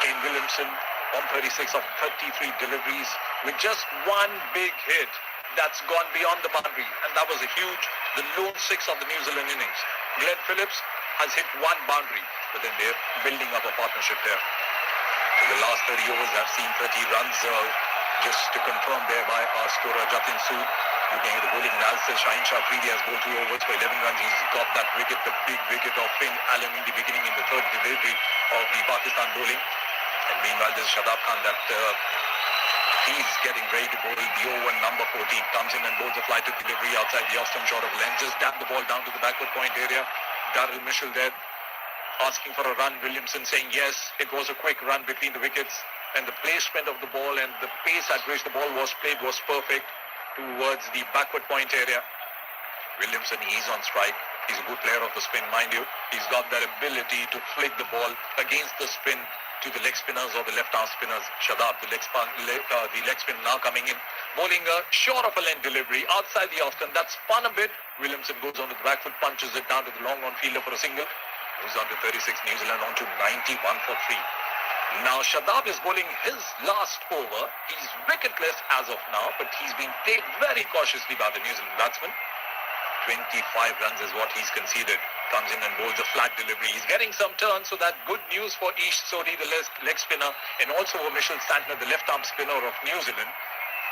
Kane Williamson, 136 of 33 deliveries with just one big hit that's gone beyond the boundary, and that was the lone 6 of the New Zealand innings. Glenn Phillips has hit one boundary, but then they're building up a partnership there. In the last 30 overs, I've seen 30 runs just to confirm there by our scorer Jatin Sood. Looking at the bowling analysis, Shaheen Shah Afridi has bowled 2 overs for 11 runs. He's got that wicket, the big wicket of Finn Allen in the beginning in the third delivery of the Pakistan bowling. And meanwhile, there's Shadab Khan that he's getting ready to bowl. The over number 14 comes in and bowls a flighted delivery outside the off-stump short of length. Just dab the ball down to the backward point area. Darryl Mitchell there asking for a run. Williamson saying yes. It was a quick run between the wickets, and the placement of the ball and the pace at which the ball was played was perfect towards the backward point area. Williamson, he's on strike. He's a good player of the spin, mind you. He's got that ability to flick the ball against the spin to the leg spinners or the left arm spinners. Shadab, the leg spin now coming in. bowling a short of a length delivery outside the off stump. That spun a bit. Williamson goes on with the back foot, punches it down to the long on fielder for a single. Moves on to 36. New Zealand on to 91 for 3. Now Shadab is bowling his last over. He's wicketless as of now, but he's been played very cautiously by the New Zealand batsman. 25 runs is what he's conceded. Comes in and bowls a flat delivery. He's getting some turn, so that good news for Ish Sodhi, the leg spinner, and also for Mitchell Santner, the left-arm spinner of New Zealand.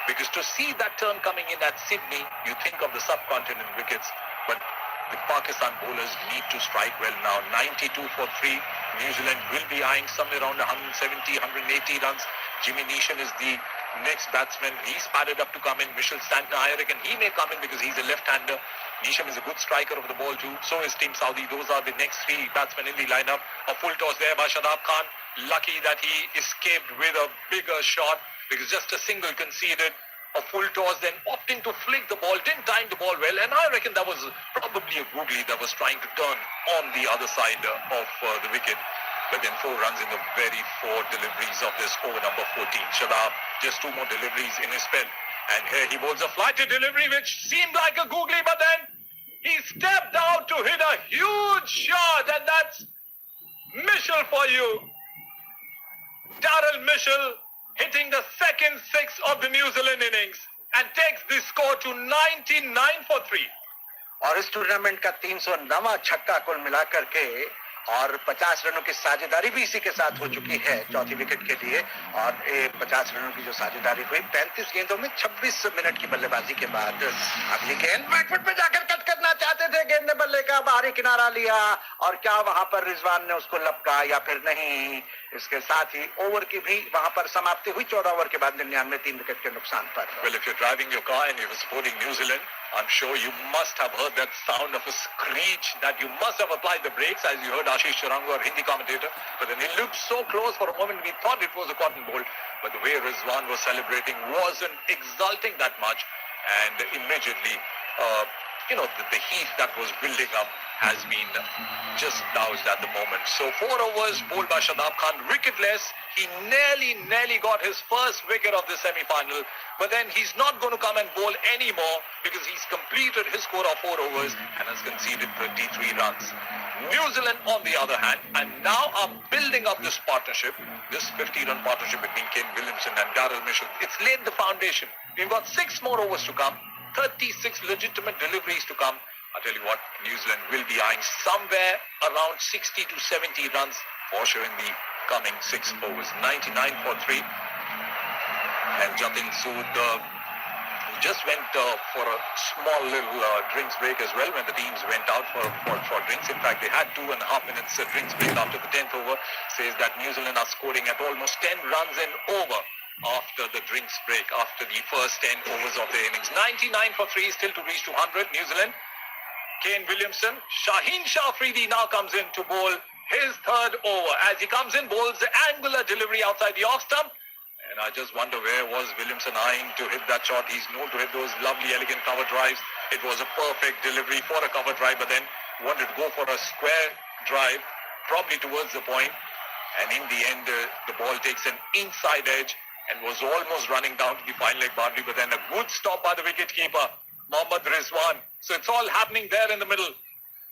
Because to see that turn coming in at Sydney, you think of the subcontinent wickets, but the Pakistan bowlers need to strike well now. 92 for 3. New Zealand will be eyeing somewhere around 170, 180 runs. Jimmy Neesham is the next batsman. He's padded up to come in. Mitchell Santner, I reckon he may come in because he's a left-hander. Neesham is a good striker of the ball too. So is Team Saudi. Those are the next 3 batsmen in the lineup. A full toss there by Shadab Khan. Lucky that he escaped with a bigger shot because just a single conceded. A full toss, then opting to flick the ball, didn't time the ball well, and I reckon that was probably a googly that was trying to turn on the other side of the wicket. But then 4 runs in the very 4 deliveries of this over number 14. Shadab, just 2 more deliveries in his spell. And here he bowls a flighted delivery which seemed like a googly, but then he stepped out to hit a huge shot, and that's Mitchell for you. Darrell Mitchell hitting the second 6 of the New Zealand innings and takes the score to 99 for 3. और इस टूर्नामेंट का 309वां छक्का कुल मिलाकर के और 50 रनों की साझेदारी भी इसी के साथ हो चुकी है चौथी विकेट के लिए। और 50 रनों की जो साझेदारी हुई 35 गेंदों में 26 मिनट की बल्लेबाजी के बाद अगली गेंद बैकफुट पे जाकर कट करना चाहते थे, गेंद ने बल्ले का बाहरी किनारा लिया और क्या वहां पर रिजवान ने उसको लपका या फिर नहीं। इसके साथ ही ओवर की भी वहां पर समाप्ति हुई 14 ओवर के बाद 99 3 विकेट के नुकसान पर। Well, if you're driving your car and you're supporting New Zealand, I'm sure you must have heard that sound of a screech, that you must have applied the brakes as you heard Ashish Charangu, our Hindi commentator. But then he looked so close for a moment, we thought it was a cotton ball. But the way Rizwan was celebrating wasn't exulting that much. And immediately, the heat that was building up has been just doused at the moment. So 4 overs bowled by Shadab Khan, wicketless. He nearly got his first wicket of the semi-final. But then he's not going to come and bowl anymore because he's completed his score of 4 overs and has conceded 33 runs. New Zealand, on the other hand, and now are building up this partnership, this 50-run partnership between Kane Williamson and Darrell Mitchell. It's laid the foundation. We've got 6 more overs to come, 36 legitimate deliveries to come. I'll tell you what, New Zealand will be eyeing somewhere around 60 to 70 runs for sure in the coming 6 overs. 99 for 3. And Jatin Sood just went for a small little drinks break as well when the teams went out for drinks. In fact, they had 2.5 minutes drinks break after the 10th over. Says that New Zealand are scoring at almost 10 runs and over after the drinks break, after the first 10 overs of their innings. 99 for 3 still to reach to 100. New Zealand. Kane Williamson. Shaheen Shah Afridi now comes in to bowl his 3rd over. As he comes in, bowls the angular delivery outside the off stump. And I just wonder where was Williamson eyeing to hit that shot. He's known to hit those lovely, elegant cover drives. It was a perfect delivery for a cover drive, but then wanted to go for a square drive, probably towards the point. And in the end, the ball takes an inside edge and was almost running down to the final leg boundary, but then a good stop by the wicketkeeper, Mohammad Rizwan. So it's all happening there in the middle.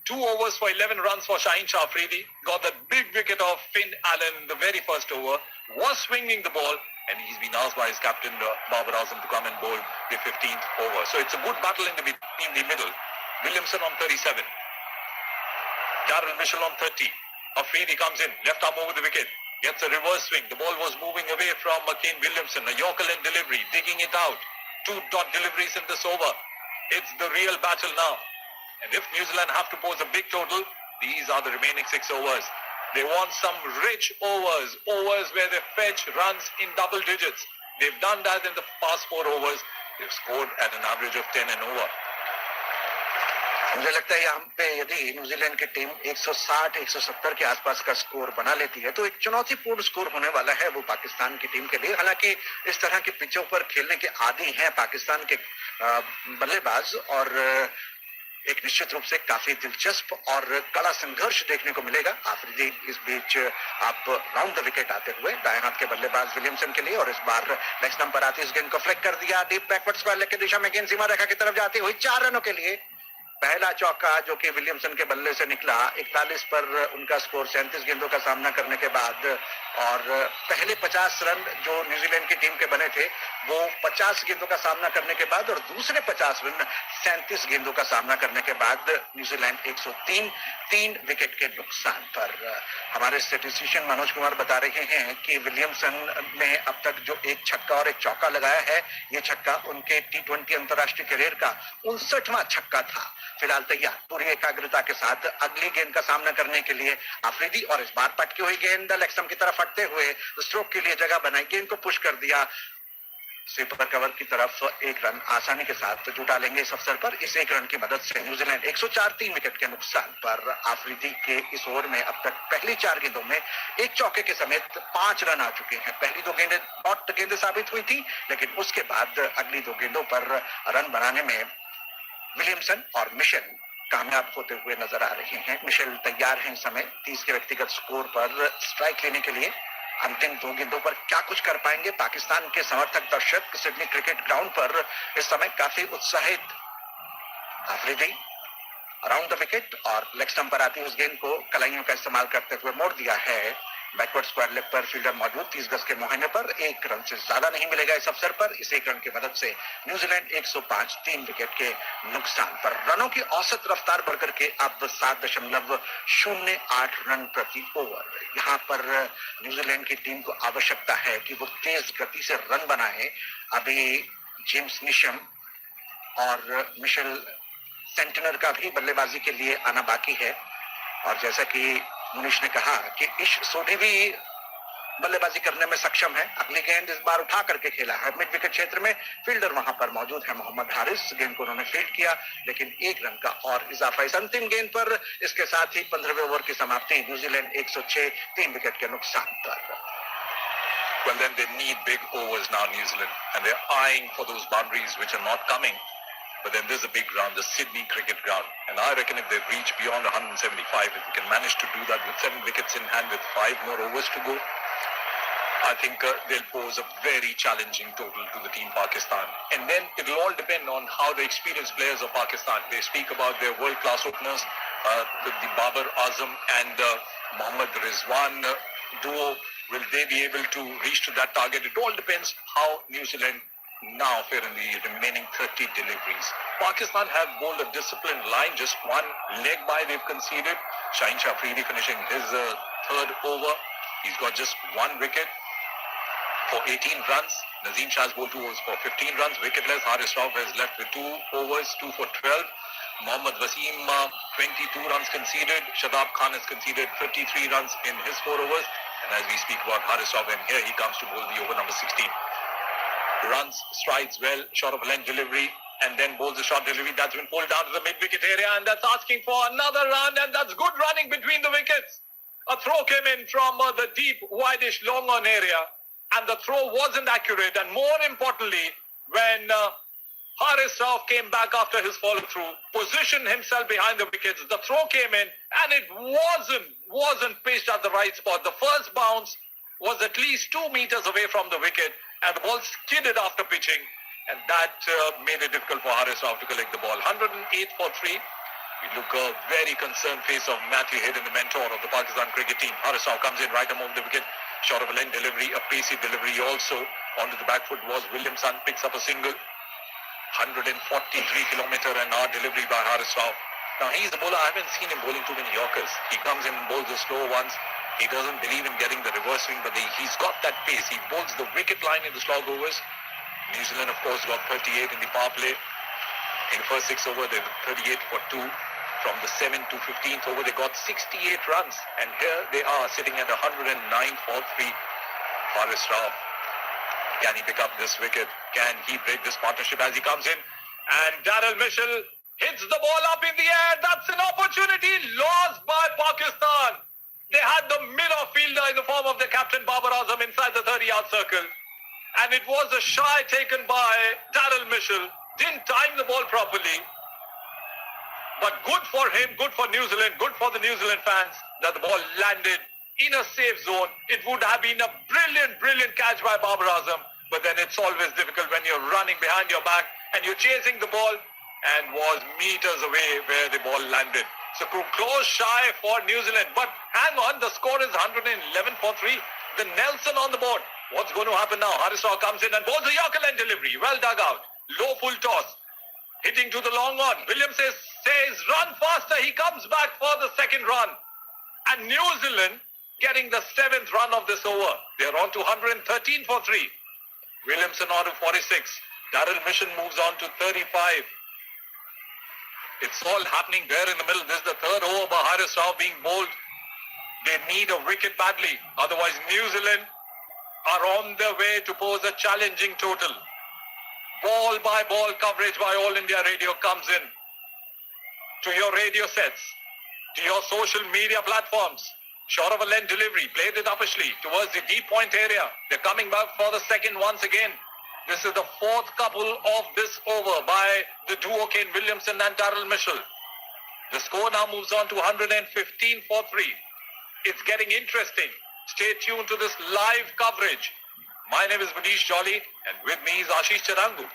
2 overs for 11 runs for Shaheen Shah Afridi. Got that big wicket of Finn Allen in the very first over. Was swinging the ball. And he's been asked by his captain, Babar Azam, to come and bowl the 15th over. So it's a good battle in the middle. Williamson on 37. Darrell Mitchell on 30. Afridi comes in, left arm over the wicket. Gets a reverse swing. The ball was moving away from Kane Williamson. A Yorker length delivery, digging it out. 2 dot deliveries in this over. It's the real battle now. And if New Zealand have to pose a big total, these are the remaining 6 overs. They want some rich overs where they fetch runs in double digits. They've done that in the past 4 overs. They've scored at an average of 10 and over. मुझे लगता है यहाँ पे यदि न्यूजीलैंड की टीम 160-170 के आसपास का स्कोर बना लेती है तो एक चुनौतीपूर्ण स्कोर होने वाला है वो पाकिस्तान की टीम के लिए। हालांकि इस तरह की पिचों पर खेलने के आदी हैं पाकिस्तान के बल्लेबाज और एक निश्चित रूप से काफी दिलचस्प और कड़ा संघर्ष देखने को मिलेगा। आफरीदी इस बीच आप राउंड द विकेट आते हुए दाएं हाथ के बल्लेबाज विलियमसन के लिए, और इस बार लेग स्टंप पर आती इस गेंद को फ्लिक कर दिया डीप बैकवर्ड स्क्वायर लेग की दिशा में, गेंद सीमा रेखा की तरफ जाती हुई 4 रनों के लिए। पहला चौका जो कि विलियमसन के बल्ले से निकला, 41 पर उनका स्कोर 37 गेंदों का सामना करने के बाद, और पहले 50 रन जो न्यूजीलैंड की टीम के बने थे वो 50 गेंदों का सामना करने के बाद, और दूसरे 50 रन 37 गेंदों का सामना करने के बाद न्यूजीलैंड 103 3 विकेट के नुकसान पर। हमारे स्टैटिस्टिशियन मनोज कुमार बता रहे हैं कि विलियमसन ने अब तक जो एक छक्का और एक चौका लगाया है, ये छक्का उनके T20 अंतर्राष्ट्रीय करियर का 59वां छक्का था। फिलहाल तैयार पूरी एकाग्रता के साथ अगली गेंद का सामना करने के लिए आफरीदी, और इस बार पटकी हुई गेंद लेग स्टंप की तरफ हटते हुए स्ट्रोक के लिए जगह बनाई, गेंद को पुश कर दिया स्वीपर कवर की तरफ। 1 रन आसानी के साथ जुटा लेंगे इस अवसर पर। इस 1 रन की मदद से न्यूजीलैंड 104 3 विकेट के नुकसान पर। आफरीदी के इस ओवर में अब तक पहली 4 गेंदों में एक चौके के समेत 5 रन आ चुके हैं। पहली 2 गेंदें डॉट गेंदें साबित हुई थी, लेकिन उसके बाद अगली 2 गेंदों पर रन बनाने में विलियमसन और मिशेल कामयाब होते हुए नजर आ रहे हैं। मिशेल तैयार हैं इस समय 30 के व्यक्तिगत स्कोर पर स्ट्राइक लेने के लिए। अंतिम 2 गेंदों पर क्या कुछ कर पाएंगे पाकिस्तान के समर्थक दर्शक सिडनी क्रिकेट ग्राउंड पर इस समय काफी उत्साहित। आफरीदी अराउंड द विकेट और लेग स्टंप पर आती उस गेंद को कलाइयों का इस्तेमाल करते हुए मोड़ दिया है बैकवर्ड स्क्वायर लेग पर। फील्डर मौजूद 30 गज के मुहाने पर। 1 रन से ज्यादा नहीं मिलेगा इस अवसर पर। इस 1 रन की मदद से न्यूजीलैंड 105 3 विकेट के नुकसान पर। रनों की औसत रफ्तार बढ़कर के अब 7.08 रन प्रति ओवर। यहाँ पर न्यूजीलैंड की टीम को आवश्यकता है कि वो तेज गति से रन बनाए। अभी जेम्स निशम और मिशेल सेंटनर का भी बल्लेबाजी के लिए आना बाकी है, और जैसा कि मुनीश ने कहा कि इश सोढी भी बल्लेबाजी करने में सक्षम है। अगली गेंद इस बार उठा करके खेला है मिड विकेट क्षेत्र में। फील्डर वहां पर मौजूद है मोहम्मद हारिस। गेंद को उन्होंने फील्ड किया, लेकिन 1 रन का और इजाफा इस अंतिम गेंद पर। इसके साथ ही 15वें ओवर की समाप्ति। न्यूजीलैंड 106 3 विकेट के नुकसान पर। Well, then they need big overs now, New Zealand, and they're eyeing for those boundaries which are not coming. But then there's a big ground, the Sydney cricket ground. And I reckon if they reach beyond 175, if they can manage to do that with 7 wickets in hand with 5 more overs to go, I think they'll pose a very challenging total to the team Pakistan. And then it'll all depend on how the experienced players of Pakistan, they speak about their world-class openers, the Babar Azam and Mohammad Rizwan duo. Will they be able to reach to that target? It all depends how New Zealand now fare in the remaining 30 deliveries. Pakistan have bowled a disciplined line, just 1 leg by they've conceded. Shaheen Shah Afridi finishing his 3rd over. He's got just 1 wicket for 18 runs. Nazeem Shah's bowled 2 overs for 15 runs. Wicketless, Haris Rauf has left with 2 overs, 2 for 12. Mohammad Wasim, 22 runs conceded. Shadab Khan has conceded 53 runs in his 4 overs. And as we speak about Haris Rauf, and here he comes to bowl the over number 16. Runs, strides well, short of a length delivery, and then bowls a short delivery that's been pulled down to the mid-wicket area, and that's asking for another run, and that's good running between the wickets. A throw came in from the deep, wideish, long-on area, and the throw wasn't accurate, and more importantly, when Haris Rauf came back after his follow-through, positioned himself behind the wickets, the throw came in, and it wasn't pitched at the right spot. The first bounce was at least 2 meters away from the wicket, and the ball skidded after pitching, and that made it difficult for Haris Rauf to collect the ball. 108 for 3. We look a very concerned face of Matthew Hayden, the mentor of the Pakistan cricket team. Haris Rauf comes in right among the wicket, short of a length delivery, a pacey delivery also. Onto the back foot was Williamson, picks up a single. 143 kilometer an hour delivery by Haris Rauf. Now he's a bowler. I haven't seen him bowling too many Yorkers. He comes in and bowls the slow ones. He doesn't believe in getting the reverse swing, but he's got that pace. He bowls the wicket line in the slog overs. New Zealand, of course, got 38 in the power play. In the first 6 overs, they were 38 for 2. From the 7th to 15th over, they got 68 runs. And here they are sitting at 109 for 3. Haris Rauf, can he pick up this wicket? Can he break this partnership as he comes in? And Daryl Mitchell hits the ball up in the air. That's an opportunity lost by Pakistan. They had the mid-off fielder in the form of the captain Babar Azam inside the 30-yard circle. And it was a shy taken by Daryl Mitchell. Didn't time the ball properly. But good for him, good for New Zealand, good for the New Zealand fans that the ball landed in a safe zone. It would have been a brilliant catch by Babar Azam. But then it's always difficult when you're running behind your back and you're chasing the ball, and was meters away where the ball landed. So close shy for New Zealand. But hang on, the score is 111 for 3. The Nelson on the board. What's going to happen now? Haris Rao comes in and bowls a Yorker line delivery. Well dug out. Low full toss. Hitting to the long on. Williams says run faster. He comes back for the second run. And New Zealand getting the 7th run of this over. They're on to 113 for 3. Williamson on to 46. Darrell Mission moves on to 35. It's all happening there in the middle. This is the 3rd over by Haris Rao being bowled. They need a wicket badly. Otherwise, New Zealand are on their way to pose a challenging total. Ball by ball coverage by All India Radio comes in to your radio sets, to your social media platforms. Short of a length delivery, played it uppishly towards the deep point area. They're coming back for the second once again. This is the 4th couple of this over by the duo Kane Williamson and Darrell Mitchell. The score now moves on to 115 for 3. It's getting interesting. Stay tuned to this live coverage. My name is Manish Jolly and with me is Ashish Charangu.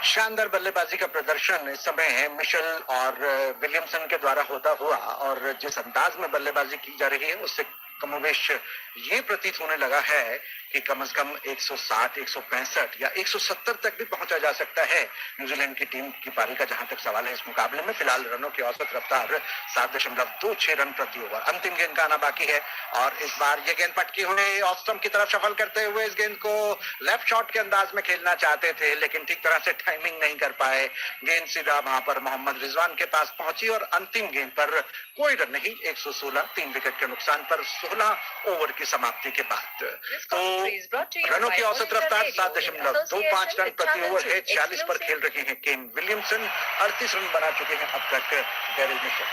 शानदार बल्लेबाजी का प्रदर्शन इस समय मिशेल और विलियमसन के द्वारा होता हुआ, और जिस अंदाज में बल्लेबाजी की जा रही है उससे कमोवेश ये प्रतीत होने लगा है कि कम से कम 160, 165 या 170 तक भी पहुंचा जा सकता है न्यूजीलैंड की टीम की पारी का। जहां तक सवाल है इस मुकाबले में, फिलहाल रनों की औसत रफ्तार 7.26 रन प्रति ओवर। अंतिम गेंद का आना बाकी है और इस बार ये गेंद पटकी हुई ऑफ स्टंप की तरफ शफल करते हुए इस गेंद को लेफ्ट शॉट के अंदाज में खेलना चाहते थे, लेकिन ठीक तरह से टाइमिंग नहीं कर पाए। गेंद सीधा वहां पर मोहम्मद रिजवान के पास पहुंची और अंतिम गेंद पर कोई रन नहीं। 116, 3 विकेट के नुकसान पर 16 ओवर की समाप्ति के बाद। तो रनों की औसत रफ्तार 7.25 रन प्रति ओवर है। 46 पर खेल रहे हैं केन विलियमसन, 38 रन बना चुके हैं अब तक डैरेल मिशेल।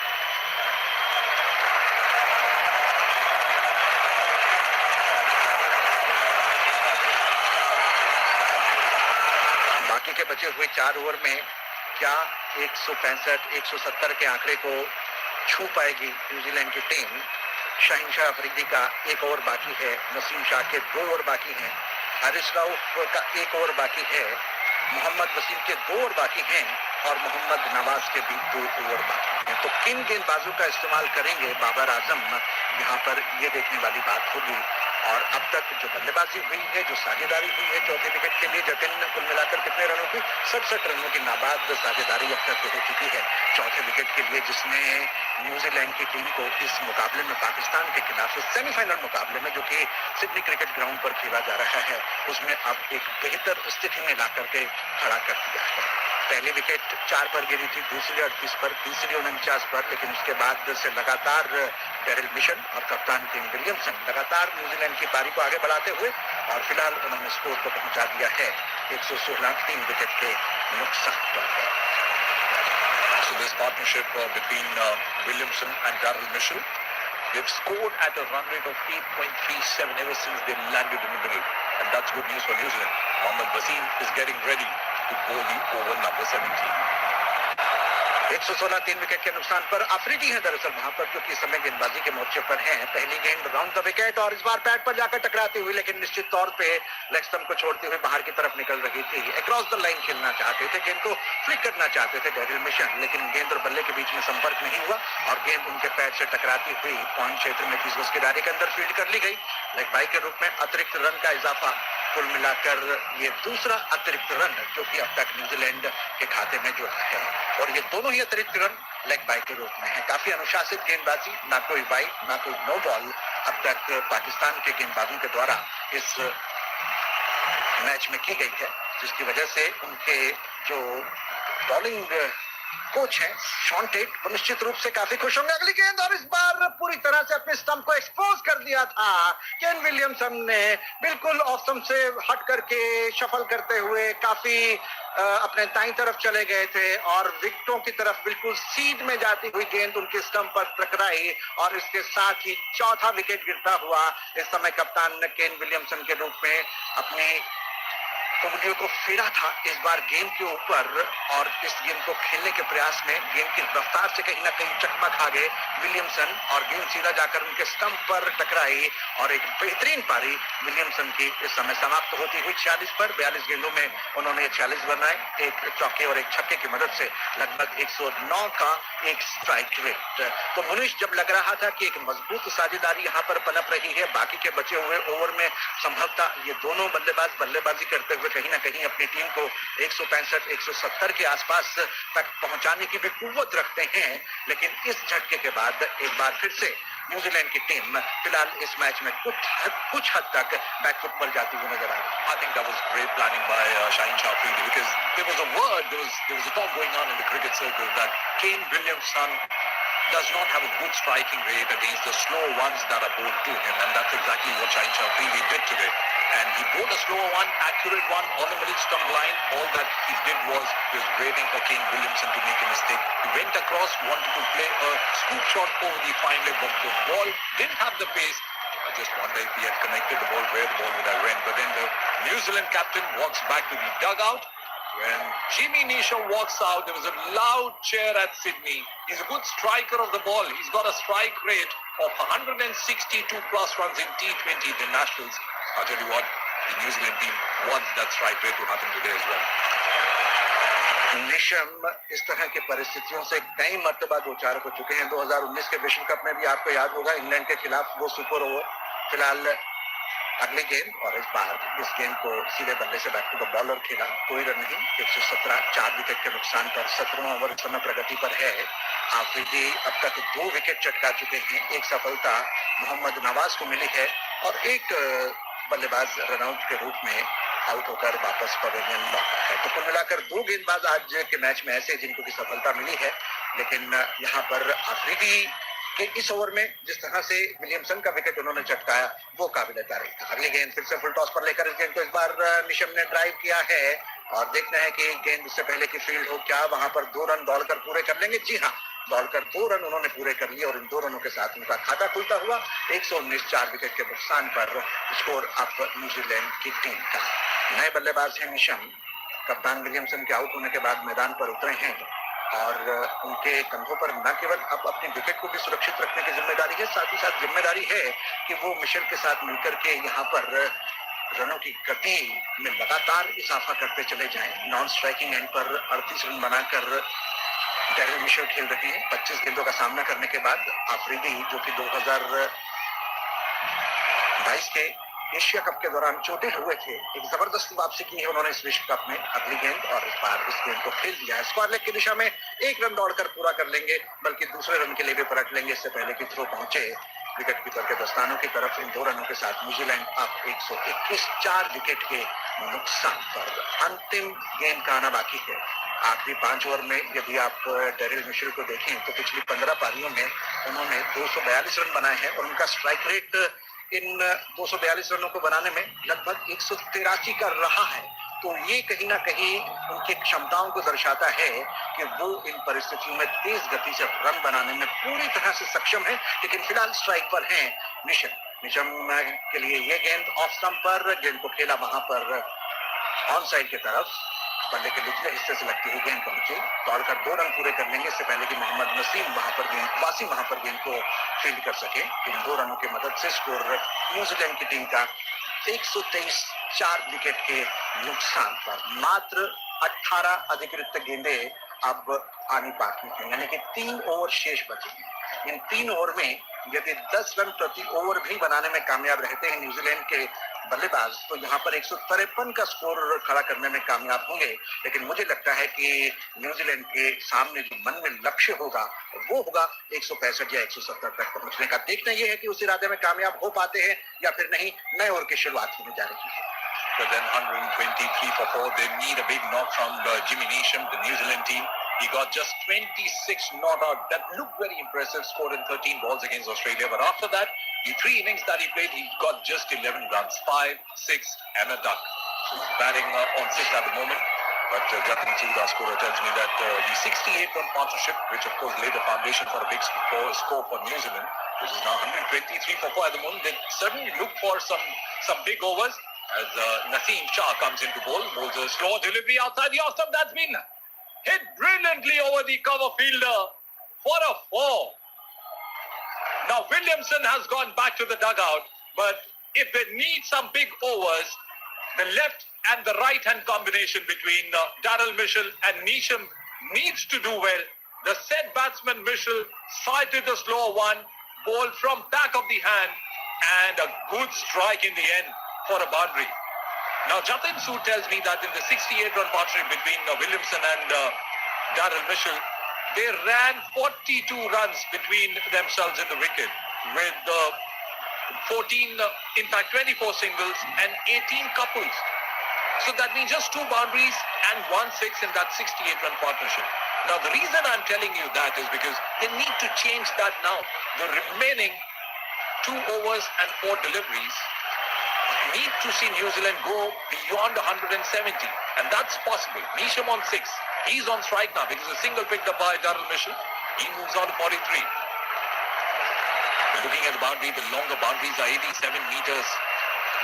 बाकी के बचे हुए 4 ओवर में क्या 165, 170 के आंकड़े को छू पाएगी न्यूजीलैंड की टीम? शहनशाह अफरीदी का 1 ओवर बाकी है, नसीम शाह के 2 ओवर बाकी हैं, हारिस राउफ का 1 ओवर बाकी है, मोहम्मद वसीम के 2 ओवर बाकी हैं और मोहम्मद नवाज के भी 2 ओवर बाकी हैं। तो किन गेंदबाजों का इस्तेमाल करेंगे बाबर आजम, यहाँ पर ये देखने वाली बात होगी। और अब तक जो बल्लेबाजी हुई है, जो साझेदारी हुई है चौथे विकेट के लिए, जतिन कुल मिलाकर कितने रनों की? 67 रनों की नाबाद साझेदारी अब तक हो चुकी है चौथे विकेट के लिए, जिसने न्यूजीलैंड की टीम को इस मुकाबले में पाकिस्तान के खिलाफ सेमीफाइनल मुकाबले में जो कि सिडनी क्रिकेट ग्राउंड पर खेला जा रहा है उसमें अब एक बेहतर स्थिति में ला करके खड़ा कर दिया है। पहली विकेट 4 पर गिरी थी, दूसरी 38 पर, तीसरी 49 पर, लेकिन उसके बाद से लगातार डैरेल मिशेल और कप्तान केन विलियमसन लगातार न्यूजीलैंड की पारी को आगे बढ़ाते हुए और फिलहाल उन्होंने स्कोर को पहुंचा दिया है 116, 3 विकेट के नुकसान पर। So this partnership between Williamson and Darrell Mitchell, they've scored at a run rate of 8.37 ever since they landed in the middle, and that's good news for New Zealand. Mohammad Wasim is getting ready to bowl the over number 17. 116, 3 wicket के नुकसान पर अफरीदी है दरअसल वहां पर, क्योंकि इस समय गेंदबाजी के मोर्चे पर हैं। पहली गेंद राउंड द विकेट और इस बार पैड पर जाकर टकराती हुई, लेकिन निश्चित तौर पे लेग स्टंप को छोड़ते हुए बाहर की तरफ निकल रही थी। अक्रॉस द लाइन खेलना चाहते थे, गेंद को फ्लिक करना चाहते थे डैरेल मिशेल, लेकिन गेंद और बल्ले के बीच में संपर्क नहीं हुआ और गेंद उनके पैड से टकराती हुई पॉइंट क्षेत्र में 30 गज के दायरे के अंदर फील्ड कर ली गई। लेग बाई के रूप में अतिरिक्त रन का इजाफा, कुल मिलाकर ये दूसरा अतिरिक्त रन जो कि अब तक न्यूजीलैंड के खाते में जुड़ा है, और ये दोनों ही अतिरिक्त रन लेग बाई के रूप में है। काफी अनुशासित गेंदबाजी, ना कोई वाइड ना कोई नो बॉल अब तक पाकिस्तान के गेंदबाजों के द्वारा इस मैच में की गई है, जिसकी वजह से उनके जो बॉलिंग कोच है शॉन टेट, वो निश्चित रूप से काफी खुश होंगे। अगली गेंद और इस बार पूरी तरह से अपने स्टंप को एक्सपोज कर दिया था केन विलियमसन ने, बिल्कुल ऑफ स्टंप से हट करके शफल करते हुए काफी अपने दाईं तरफ चले गए थे और विकेटों की तरफ बिल्कुल सीध में जाती हुई गेंद उनके स्टंप पर टकराई और इसके साथ ही चौथा विकेट गिरता हुआ इस समय कप्तान केन विलियमसन के रूप में अपनी उंगलियों को फेरा था इस बार गेंद के ऊपर और इस गेंद को खेलने के प्रयास में गेंद की रफ्तार से कहीं ना कहीं चकमा खा गए विलियमसन और गेंद सीधा जाकर उनके स्टंप पर टकराई और एक बेहतरीन पारी विलियमसन की इस समय समाप्त होती हुई 46 पर 42 गेंदों में उन्होंने 46 बनाए, एक चौके और एक छक्के की मदद से लगभग 109 का एक स्ट्राइक रेट। तो मुनीश, जब लग रहा था कि एक मजबूत साझेदारी यहाँ पर पनप रही है, बाकी के बचे हुए ओवर में संभवतः ये दोनों बल्लेबाज बल्लेबाजी करते हुए कहीं ना कहीं अपनी टीम को 165-170 के आसपास तक पहुंचाने की भी कुव्वत रखते हैं, लेकिन इस झटके के बाद एक बार फिर से न्यूजीलैंड की टीम फिलहाल इस मैच में कुछ हद तक बैकफुट पर जाती हुई नजर आ रही है। I think that was great planning by Shaheen Shah Afridi, because there was a word, there was a talk going on in the cricket circle that Kane Williamson does not have a good striking rate against the slow ones that are bowled to him, and that's exactly what Shaheen Shah Afridi did today. And he bowled a slower one, accurate one on the middle stump line. All that he did was he was waiting for Kane Williamson to make a mistake. He went across, wanted to play a scoop shot over the fine leg, but the ball didn't have the pace. I just wonder if he had connected the ball where the ball would have went. But then the New Zealand captain walks back to the dugout. When Jimmy Nisha walks out, there was a loud cheer at Sydney. He's a good striker of the ball. He's got a strike rate of 162 plus runs in T20 internationals. I'll tell you what, the New Zealand team wants that strike rate to happen today as well. Neesham इस तरह की परिस्थितियों से कई मर्तबा दो चार हो चुके हैं। 2019 के विश्व कप में भी आपको याद होगा इंग्लैंड के खिलाफ वो सुपर ओवर। फिलहाल अगली गेंद और इस बार इस गेंद को सीधे बल्ले से बैक टू द बॉलर खेला, कोई रन नहीं, 117, 4 विकेट के नुकसान पर 17वां ओवर इस समय प्रगति पर है। आफरीदी अब तक 2 विकेट चटका चुके हैं, एक सफलता मोहम्मद नवाज को मिली है और एक बल्लेबाज रनआउट के रूप में आउट होकर वापस पवेलियन लौटा है। तो कुल मिलाकर 2 गेंदबाज आज के मैच में ऐसे जिनको की सफलता मिली है, लेकिन यहाँ पर आफरीदी के इस ओवर में जिस तरह से विलियमसन का विकेट उन्होंने चटकाया वो काबिल तारीफ था। अगली गेंद फिर से फुल टॉस पर लेकर इस गेंद को इस बार निशम ने ड्राइव किया है और देखना है कि गेंद इससे पहले की फील्ड हो क्या वहां पर 2 रन दौड़कर पूरे कर लेंगे। जी हाँ, दौड़कर 2 रन उन्होंने पूरे कर लिए और इन 2 रनों के साथ उनका खाता खुलता हुआ 119, 4 विकेट के नुकसान पर स्कोर अब न्यूजीलैंड की टीम का। नए बल्लेबाज हैं निशम, कप्तान विलियमसन के आउट होने के बाद मैदान पर उतरे हैं और उनके कंधों पर न केवल अब अपने विकेट को भी सुरक्षित रखने की जिम्मेदारी है, साथ ही साथ जिम्मेदारी है कि वो मिशेल के साथ मिलकर के यहाँ पर रनों की गति में लगातार इजाफा करते चले जाएं। नॉन स्ट्राइकिंग एंड पर 38 रन बनाकर डेरिल मिशेल खेल रहे हैं 25 गेंदों का सामना करने के बाद। आफरीदी जो कि 2022 के एशिया कप के दौरान चोटे हुए थे, एक जबरदस्त वापसी की है उन्होंने इस विश्व कप में। अगली गेंद और इस बार इस गेंद को खेल दिया है, स्क्वायर लेग की दिशा में 1 रन दौड़कर पूरा कर लेंगे, बल्कि दूसरे रन के लिए भी पलट लेंगे इससे पहले कि थ्रो पहुंचे विकेट कीपर के दस्तानों की तरफ। इन 2 रनों के साथ न्यूजीलैंड अब 121, 4 विकेट के नुकसान पर। अंतिम गेंद का आना बाकी है। आखिरी 5 ओवर में यदि आप डेरिल मिशेल को देखें तो पिछली 15 पारियों में उन्होंने 242 रन बनाए हैं और उनका स्ट्राइक रेट इन 242 रनों को बनाने में लगभग 183 का रहा है। तो ये कहीं ना कहीं उनकी क्षमताओं को दर्शाता है कि वो इन परिस्थितियों में तेज गति से रन बनाने में पूरी तरह से सक्षम है। लेकिन फिलहाल स्ट्राइक पर हैं निशम के लिए ये गेंद ऑफ स्टंप पर, गेंद को खेला वहां पर ऑन साइड की तरफ, बल्ले के निचले हिस्से से लगती हुई गेंद पहुंची, दौड़कर 2 रन पूरे कर लेंगे इससे पहले कि मोहम्मद नसीम वहां पर गेंद को फील्ड कर सके। इन 2 रनों की मदद से स्कोर न्यूजीलैंड की टीम का 123, 4 विकेट के नुकसान पर। मात्र 18 अधिकृत गेंदें अब आनी बाकी हैं, यानी कि 3 ओवर शेष बचे हैं। इन 3 ओवर में यदि 10 रन प्रति ओवर भी बनाने में कामयाब रहते हैं न्यूजीलैंड के बल्लेबाज तो यहाँ पर 153 का स्कोर खड़ा करने में कामयाब होंगे। लेकिन मुझे लगता है कि न्यूजीलैंड के सामने जो मन में लक्ष्य होगा वो होगा 165 या 170 तक पहुंचने का। देखना यह है कि उस इरादे में कामयाब हो पाते हैं या फिर नहीं। नए ओवर की शुरुआत होने जा रही है। But then 123 for 4. They need a big knock from Jimmy Neesham, the New Zealand team. He got just 26 not out. That looked very impressive. Scored in 13 balls against Australia. But after that, the 3 innings that he played, he got just 11 runs, 5, 6, and a duck. So he's batting on 6 at the moment. But Jatin Chida scorer tells me that the 68-run partnership, which of course laid the foundation for a big score for New Zealand, which is now 123 for 4 at the moment, they certainly look for some big overs. as Naseem Shah comes into bowl. Bowls a slow delivery outside the off stump. That's been hit brilliantly over the cover fielder for a 4. Now Williamson has gone back to the dugout, but if they need some big overs, the left and the right hand combination between Darrell Mitchell and Neesham needs to do well. The said batsman Mitchell sighted the slower one, bowled from back of the hand, and a good strike in the end for a boundary. Now Jatin Sood tells me that in the 68-run partnership between Williamson and Darrell Mitchell, they ran 42 runs between themselves in the wicket with 14, in fact 24 singles and 18 couples. So that means just 2 boundaries and 1 6 in that 68-run partnership. Now the reason I'm telling you that is because they need to change that now. The remaining 2 overs and 4 deliveries need to see New Zealand go beyond 170, and that's possible. Neesham on 6. He's on strike now because a single picked up by Darrell Mitchell. He moves on to 43. Looking at the boundary, the longer boundaries are 87 meters.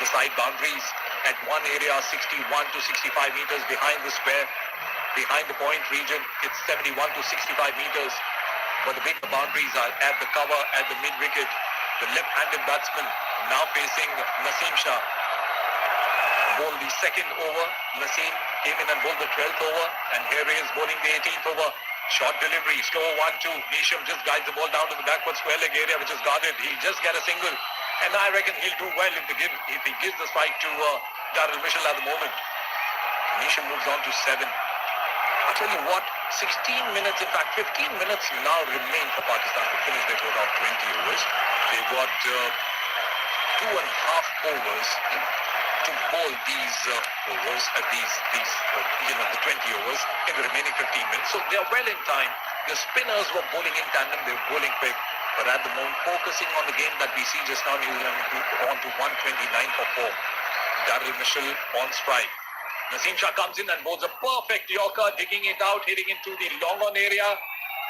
The side boundaries at one area are 61 to 65 meters behind the square. Behind the point region, it's 71 to 65 meters. But the bigger boundaries are at the cover, at the mid-wicket. The left-handed batsman now facing Naseem Shah. Bowled the second over. Naseem came in and bowled the 12th over. And here he is bowling the 18th over. Short delivery, slow 1-2. Neesham just guides the ball down to the backward square leg area, which is guarded. He'll just get a single. And I reckon he'll do well if he gives the strike to Darrell Mitchell at the moment. Neesham moves on to 7. I'll tell you what, 16 minutes, in fact 15 minutes now remain for Pakistan to finish their total of 20 overs. They've got 2.5 overs to bowl these overs at the 20 overs in the remaining 15 minutes. So they're well in time. The spinners were bowling in tandem, they were bowling quick. But at the moment, focusing on the game that we see just now, New Zealand on to 129 for 4. Darrell Mitchell on strike. Naseem Shah comes in and bowls a perfect Yorker, digging it out, hitting into the long on area.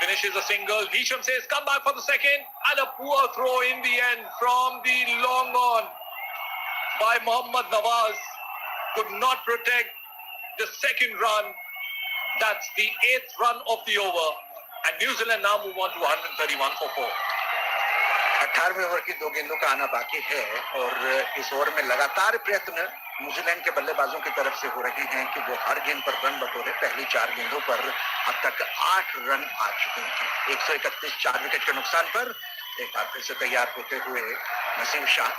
Finishes a single. Neesham says, come back for the second. And a poor throw in the end from the long on by Mohammad Nawaz. Could not protect the second run. That's the 8th run of the over. And New Zealand now move on to 131 for 4. 18वें over की 2 गेंदों का आना बाकी है और इस ओवर में लगातार प्रयत्न न्यूजीलैंड के बल्लेबाजों की तरफ से हो रहे हैं कि वो हर गेंद पर रन बटोरे। पहली 4 गेंदों पर अब तक 8 रन आ चुके हैं। 131 4 विकेट के नुकसान पर एक बार फिर से तैयार होते हुए नसीम शाह।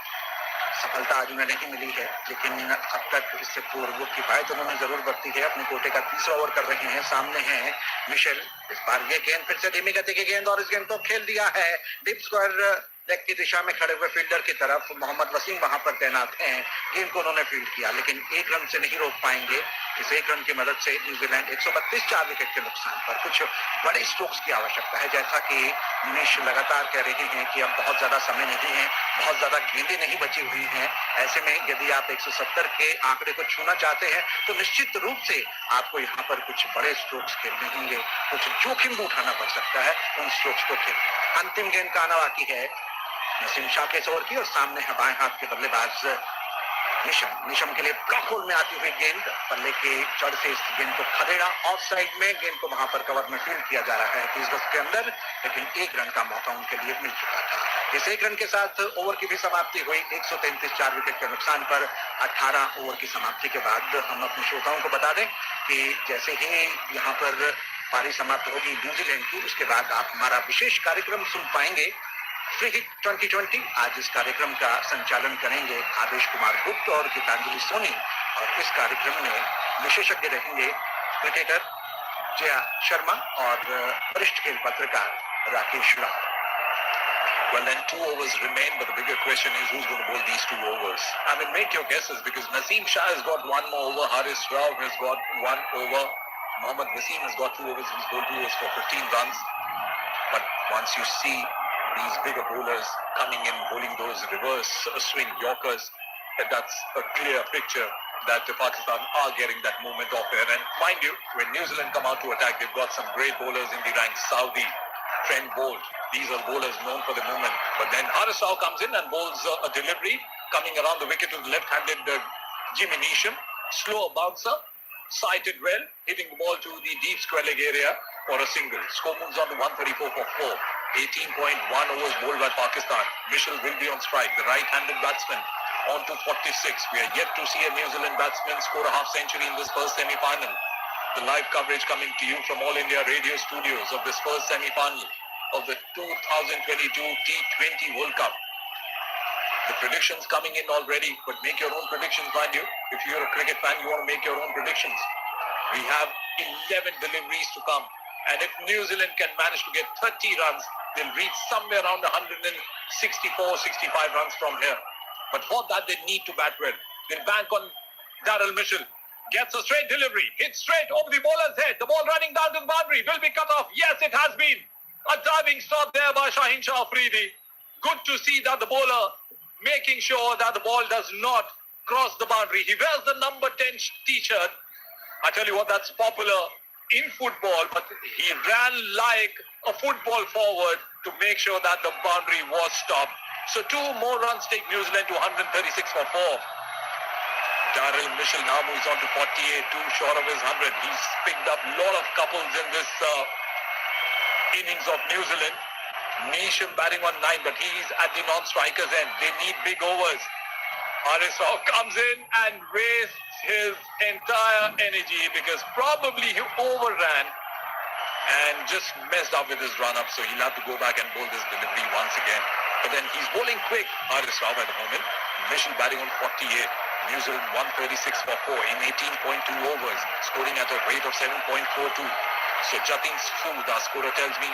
सफलता आज उन्हें नहीं मिली है, लेकिन अब तक इससे पूर्व किफायत उन्होंने जरूर बरती है। अपने कोटे का 3रा ओवर कर रहे हैं। सामने हैं मिशेल। इस बार ये गेंद फिर से धीमी गति की गेंद और इस गेंद को खेल दिया है डीप स्क्वायर लेग की दिशा में खड़े हुए फील्डर की तरफ। मोहम्मद वसीम वहां पर तैनात हैं। गेंद को उन्होंने फील्ड किया, लेकिन 1 रन से नहीं रोक पाएंगे। इस 1 रन की मदद से न्यूजीलैंड 132 4 विकेट के नुकसान पर कुछ बड़े स्ट्रोक्स की आवश्यकता है। जैसा कि मनीष लगातार कह रहे हैं कि अब बहुत ज्यादा समय नहीं है, बहुत ज्यादा गेंदें नहीं बची हुई हैं। ऐसे में यदि आप 170 के आंकड़े को छूना चाहते हैं तो निश्चित रूप से आपको यहाँ पर कुछ बड़े स्ट्रोक्स खेलने होंगे, कुछ जोखिम भी उठाना पड़ सकता है उन स्ट्रोक्स को खेलने। अंतिम गेंद का आना बाकी है नसीम शाह के ओवर की और सामने है बाएं हाथ के बल्लेबाज निशम के लिए ब्लॉक होल में आती हुई गेंद। बल्ले के जड़ से इस गेंद को खदेड़ा ऑफ साइड में। गेंद को वहां पर कवर में फील्ड किया जा रहा है 30 गज के अंदर, लेकिन 1 रन का मौका उनके लिए मिल चुका था। इस 1 रन के साथ ओवर की भी समाप्ति हुई। 133 4 विकेट के नुकसान पर 18 ओवर की समाप्ति के बाद हम अपने श्रोताओं को बता दें कि जैसे ही यहाँ पर पारी समाप्त होगी न्यूजीलैंड की, उसके बाद आप हमारा विशेष कार्यक्रम सुन पाएंगे फ्री हिट 2020। आज इस कार्यक्रम का संचालन करेंगे आदेश कुमार गुप्त और गीतांजलि सोनी और इस कार्यक्रम में विशेषज्ञ रहेंगे क्रिकेटर जया शर्मा और वरिष्ठ खेल पत्रकार Rakesh Rao. Well, then 2 overs remain, but the bigger question is who's going to bowl these 2 overs. I mean, make your guesses because Naseem Shah has got 1 more over, Haris Rao has got 1 over, Mohammad Wasim has got 2 overs, he's bowled 2 overs for 15 runs. But once you see these bigger bowlers coming in, bowling those reverse swing Yorkers, that's a clear picture that Pakistan are getting that movement off there. And mind you, when New Zealand come out to attack, they've got some great bowlers in the ranks. Saudi, Trent Bolt, these are bowlers known for the movement. But then Haris Rao comes in and bowls a delivery coming around the wicket to the left-handed Jimmy Neesham, slower bouncer, sighted well, hitting the ball to the deep square leg area for a single. Score moves on to 134 for 4. 18.1 overs bowled by Pakistan. Mitchell will be on strike. The right-handed batsman on to 46. We are yet to see a New Zealand batsman score a half century in this first semi-final. The live coverage coming to you from All India Radio Studios of this first semi-final of the 2022 T20 World Cup. The predictions coming in already, but make your own predictions, mind you. If you're a cricket fan, you want to make your own predictions. We have 11 deliveries to come. And if New Zealand can manage to get 30 runs, they'll reach somewhere around 164-65 runs from here. But for that, they need to bat well. They'll bank on Daryl Mitchell. Gets a straight delivery. Hits straight over the bowler's head. The ball running down to the boundary. Will be cut off. Yes, it has been. A diving stop there by Shahinshah Afridi. Good to see that the bowler making sure that the ball does not cross the boundary. He wears the number 10 t-shirt. I tell you what, that's popular in football, but he ran like a football forward to make sure that the boundary was stopped. So 2 more runs take New Zealand to 136 for 4. Daryl Mitchell now moves on to 48, 2 short of his 100. He's picked up a lot of couples in this innings of New Zealand. Neesham batting on 9, but he's at the non-strikers end. They need big overs. Haris Rao comes in and wastes his entire energy because probably he overran and just messed up with his run-up. So he'll have to go back and bowl this delivery once again. But then he's bowling quick, Haris Rao at the moment. Mitchell batting on 48. New Zealand 136 for 4 in 18.2 overs, scoring at a rate of 7.42. So Jatin Sood, our scorer, tells me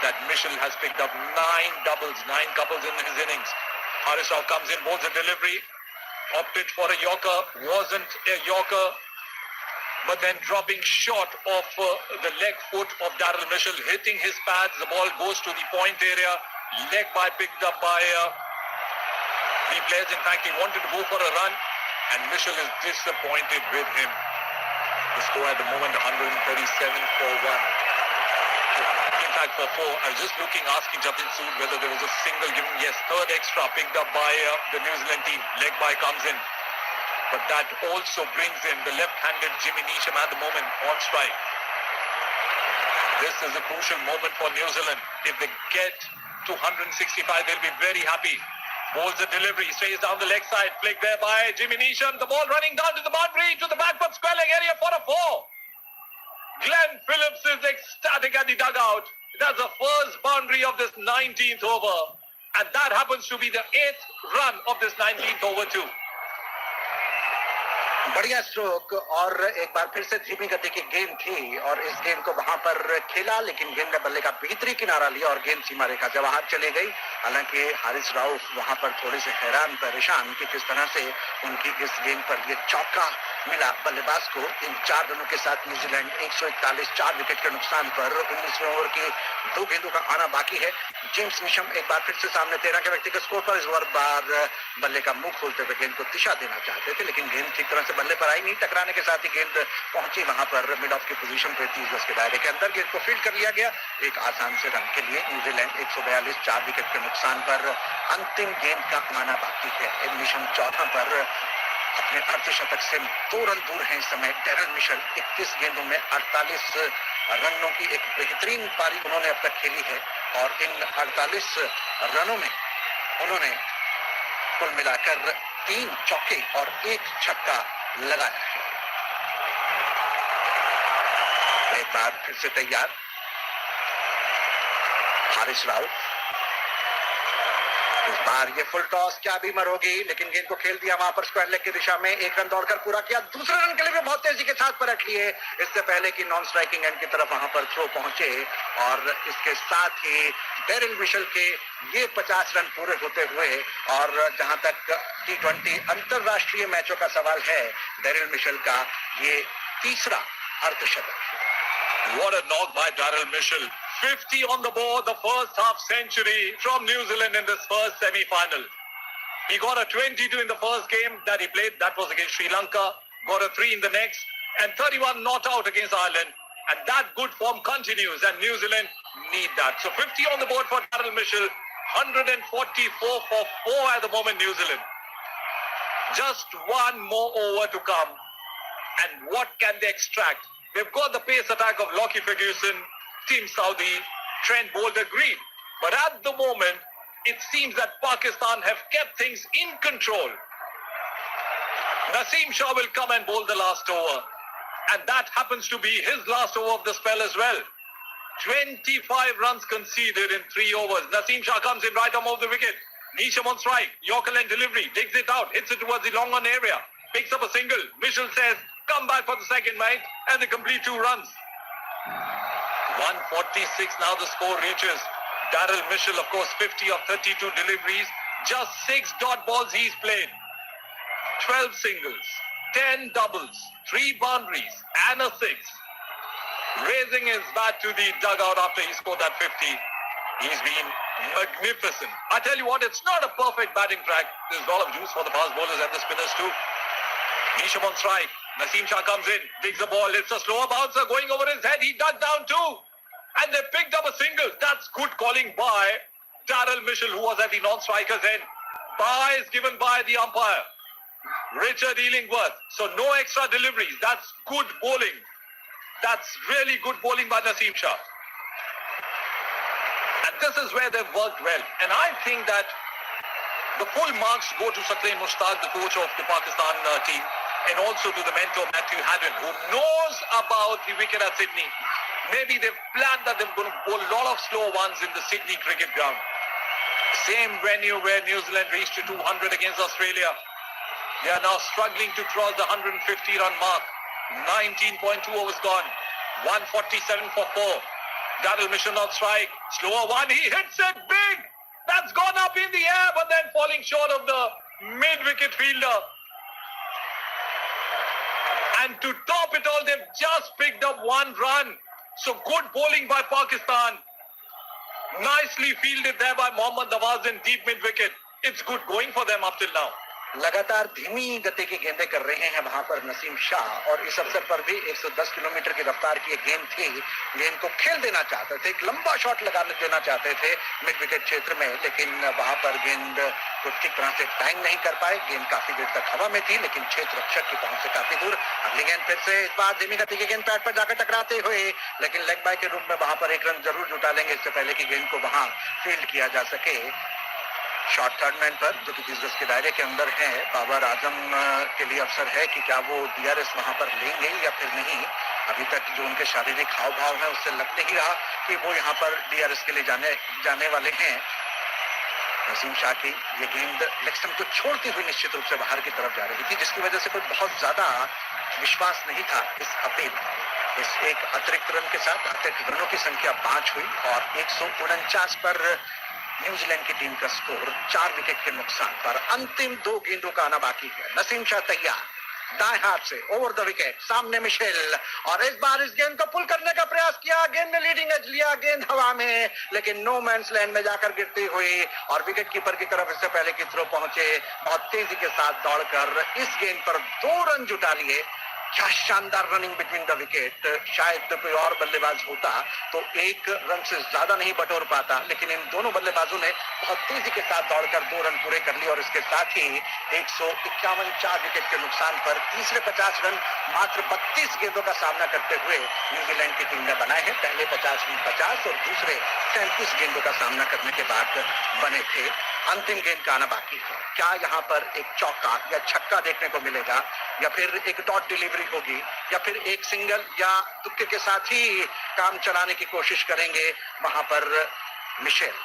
that Mitchell has picked up 9 doubles, 9 couples in his innings. Haris Rao comes in, bowls a delivery, opted for a yorker, wasn't a yorker, but then dropping short of the leg foot of Daryl Mitchell, hitting his pads. The ball goes to the point area, leg by picked up by the players. In fact, he wanted to go for a run, and Mitchell is disappointed with him. The score at the moment 137 for 1. In fact, for 4, I was just looking, asking Jatin Sood whether there was a single given. Yes, third extra picked up by the New Zealand team. Leg by comes in. But that also brings in the left-handed Jimmy Neesham at the moment on strike. This is a crucial moment for New Zealand. If they get to 165, they'll be very happy. Bowls the delivery, stays down the leg side. Flick there by Jimmy Neesham. The ball running down to the boundary, to the backward square leg area for a 4. Glenn Phillips is ecstatic at the dugout. That's the first boundary of this 19th over. And that happens to be the 8th run of this 19th over too. बढ़िया स्ट्रोक और एक बार फिर से धीमी गति की गेंद थी और इस गेंद को वहां पर खेला, लेकिन गेंद ने बल्ले का भीतरी किनारा लिया और गेंद सीमा रेखा से बाहर चली गई। हालांकि हारिस राव वहां पर थोड़े से हैरान परेशान कि किस तरह से उनकी इस गेंद पर ये चौका मिला बल्लेबाज को। इन 4 रनों के साथ न्यूजीलैंड 141 4 विकेट के नुकसान पर 19वें ओवर की 2 गेंदों का आना बाकी है। जेम्स नीशम एक बार फिर से सामने 13 के व्यक्तिगत स्कोर पर, इस बार बल्ले का मुंह खोलते हुए गेंद को दिशा देना चाहते थे, लेकिन गेंद ठीक तरह से बल्ले पर आई नहीं। टकराने के साथ ही गेंद पहुंची वहां पर मिड ऑफ की पोजीशन पे 30 गज के दायरे के अंदर। गेंद को फील्ड कर लिया गया एक आसान से रन के लिए। न्यूजीलैंड 142 4 विकेट के नुकसान पर अंतिम गेंद का आना बाकी है। नीशम 14 पर अपने अर्धशतक से 2 रन दूर हैं इस समय। डैरल मिशेल 21 गेंदों में 48 रनों की एक बेहतरीन पारी उन्होंने अब तक खेली है और इन 48 रनों में उन्होंने कुल मिलाकर 3 चौके और 1 छक्का लगाया है। एक बार फिर से तैयार हारिस राव। इस बार ये फुल टॉस क्या बीमर होगी, लेकिन गेंद को खेल दिया वहां पर स्क्वायर लेग की दिशा में। 1 रन दौड़कर पूरा किया। दूसरे रन के लिए भी बहुत तेजी के साथ पलट लिए इससे पहले कि नॉन स्ट्राइकिंग एंड की तरफ वहां पर थ्रो पहुंचे। और इसके साथ ही डेरिल मिशेल के ये 50 रन पूरे होते हुए और जहां तक T20 अंतरराष्ट्रीय मैचों का सवाल है, डेरिल मिशेल का ये तीसरा अर्धशतक। What a knock by Daryl Mitchell. 50 on the board, the first half century from New Zealand in this first semi-final. He got a 22 in the first game that he played. That was against Sri Lanka. Got a 3 in the next. And 31 not out against Ireland. And that good form continues. And New Zealand need that. So 50 on the board for Daryl Mitchell. 144 for 4 at the moment, New Zealand. Just one more over to come. And what can they extract? They've got the pace attack of Lockie Ferguson, Team Saudi, Trent Bolt agreed. But at the moment, it seems that Pakistan have kept things in control. Naseem Shah will come and bowl the last over. And that happens to be his last over of the spell as well. 25 runs conceded in 3 overs. Naseem Shah comes in right arm of the wicket. Neesham on strike. Yorker and delivery. Digs it out. Hits it towards the long on area. Picks up a single. Mitchell says, come back for the second, mate. And they complete 2 runs. 146 now the score reaches. Daryl Mitchell, of course, 50 of 32 deliveries. Just 6 dot balls he's played. 12 singles, 10 doubles, 3 boundaries and a 6. Raising his bat to the dugout after he scored that 50. He's been magnificent. I tell you what, it's not a perfect batting track. There's a lot of juice for the fast bowlers and the spinners too. Neesham on strike. Naseem Shah comes in, digs the ball. It's a slower bouncer going over his head. He dug down too. And they picked up a single. That's good calling by Daryl Mitchell, who was at the non-striker's end. Bye is given by the umpire, Richard Illingworth. So no extra deliveries. That's good bowling. That's really good bowling by Naseem Shah. And this is where they've worked well. And I think that the full marks go to Saklin Mushtaq, the coach of the Pakistan team, and also to the mentor Matthew Haddon, who knows about the wicket at Sydney. Maybe they've planned that they're going to bowl a lot of slow ones in the Sydney cricket ground. Same venue where New Zealand reached to 200 against Australia. They are now struggling to cross the 150-run mark. 19.2 overs gone. 147 for 4. Daryl Mitchell on strike. Slower one. He hits it big. That's gone up in the air, but then falling short of the mid-wicket fielder. And to top it all, they've just picked up 1 run. So good bowling by Pakistan. Nicely fielded there by Mohammad Nawaz in deep mid-wicket. It's good going for them up till now. लगातार धीमी गति की गेंदें कर रहे हैं वहां पर नसीम शाह, और इस अवसर पर भी 110 किलोमीटर की रफ्तार की एक गेंद थी। गेंद को खेल देना चाहते थे, एक लंबा शॉट लगा देना चाहते थे मिड विकेट क्षेत्र में, लेकिन वहां पर गेंद को ठीक तरह से टाइम नहीं कर पाए। गेंद काफी देर तक हवा में थी, लेकिन क्षेत्र रक्षक की पहुंच से काफी दूर। अगली गेंद फिर से इस बार धीमी गति की गेंद पैड पर जाकर टकराते हुए, लेकिन लेग बाय के रूप में वहां पर 1 रन जरूर जुटा लेंगे इससे पहले कि गेंद को वहां फील्ड किया जा सके। शॉट थर्ड मैन पर, जो कि 30 गज के दायरे के अंदर है। बाबर आजम के लिए अवसर है कि क्या वो डीआरएस वहां पर लेंगे या फिर नहीं। अभी तक जो उनके शारीरिक हाव भाव है उससे लग नहीं रहा कि वो यहाँ पर डीआरएस के लिए जाने वाले हैं। नसीम शाह की ये गेंद लेग स्टंप को छोड़ती हुई निश्चित रूप से बाहर की तरफ जा रही थी, जिसकी वजह से कोई बहुत ज्यादा विश्वास नहीं था इस अपील। इस एक अतिरिक्त रन के साथ अतिरिक्त रनों की संख्या 5 हुई और 149 पर न्यूजीलैंड की टीम का स्कोर 4 विकेट के नुकसान पर। अंतिम 2 गेंदों का आना बाकी है। नसीम शाह तैयार, दाएं हाथ से ओवर द विकेट, सामने मिशेल, और इस बार इस गेंद को पुल करने का प्रयास किया। गेंद में लीडिंग एज लिया, गेंद हवा में, लेकिन नो मैंस लैंड में जाकर गिरती हुई, और विकेट कीपर की तरफ इससे पहले की थ्रो पहुंचे। बहुत तेजी के साथ दौड़कर इस गेंद पर 2 रन जुटा लिए। क्या शानदार रनिंग बिटवीन द विकेट। शायद कोई और बल्लेबाज होता तो 1 रन से ज्यादा नहीं बटोर पाता, लेकिन इन दोनों बल्लेबाजों ने बहुत तेजी के साथ दौड़कर 2 रन पूरे कर लिए, और इसके साथ ही 151 4 विकेट के नुकसान पर तीसरे 50 रन मात्र 32 गेंदों का सामना करते हुए न्यूजीलैंड की टीम ने बनाए हैं। पहले 50 रन 50 और दूसरे 37 गेंदों का सामना करने के बाद बने थे। अंतिम गेंद का आना बाकी है। क्या यहाँ पर एक चौका या छक्का देखने को मिलेगा, या फिर एक डॉट डिलीवरी होगी, या फिर एक सिंगल या तुक्के के साथ ही काम चलाने की कोशिश करेंगे वहां पर मिशेल।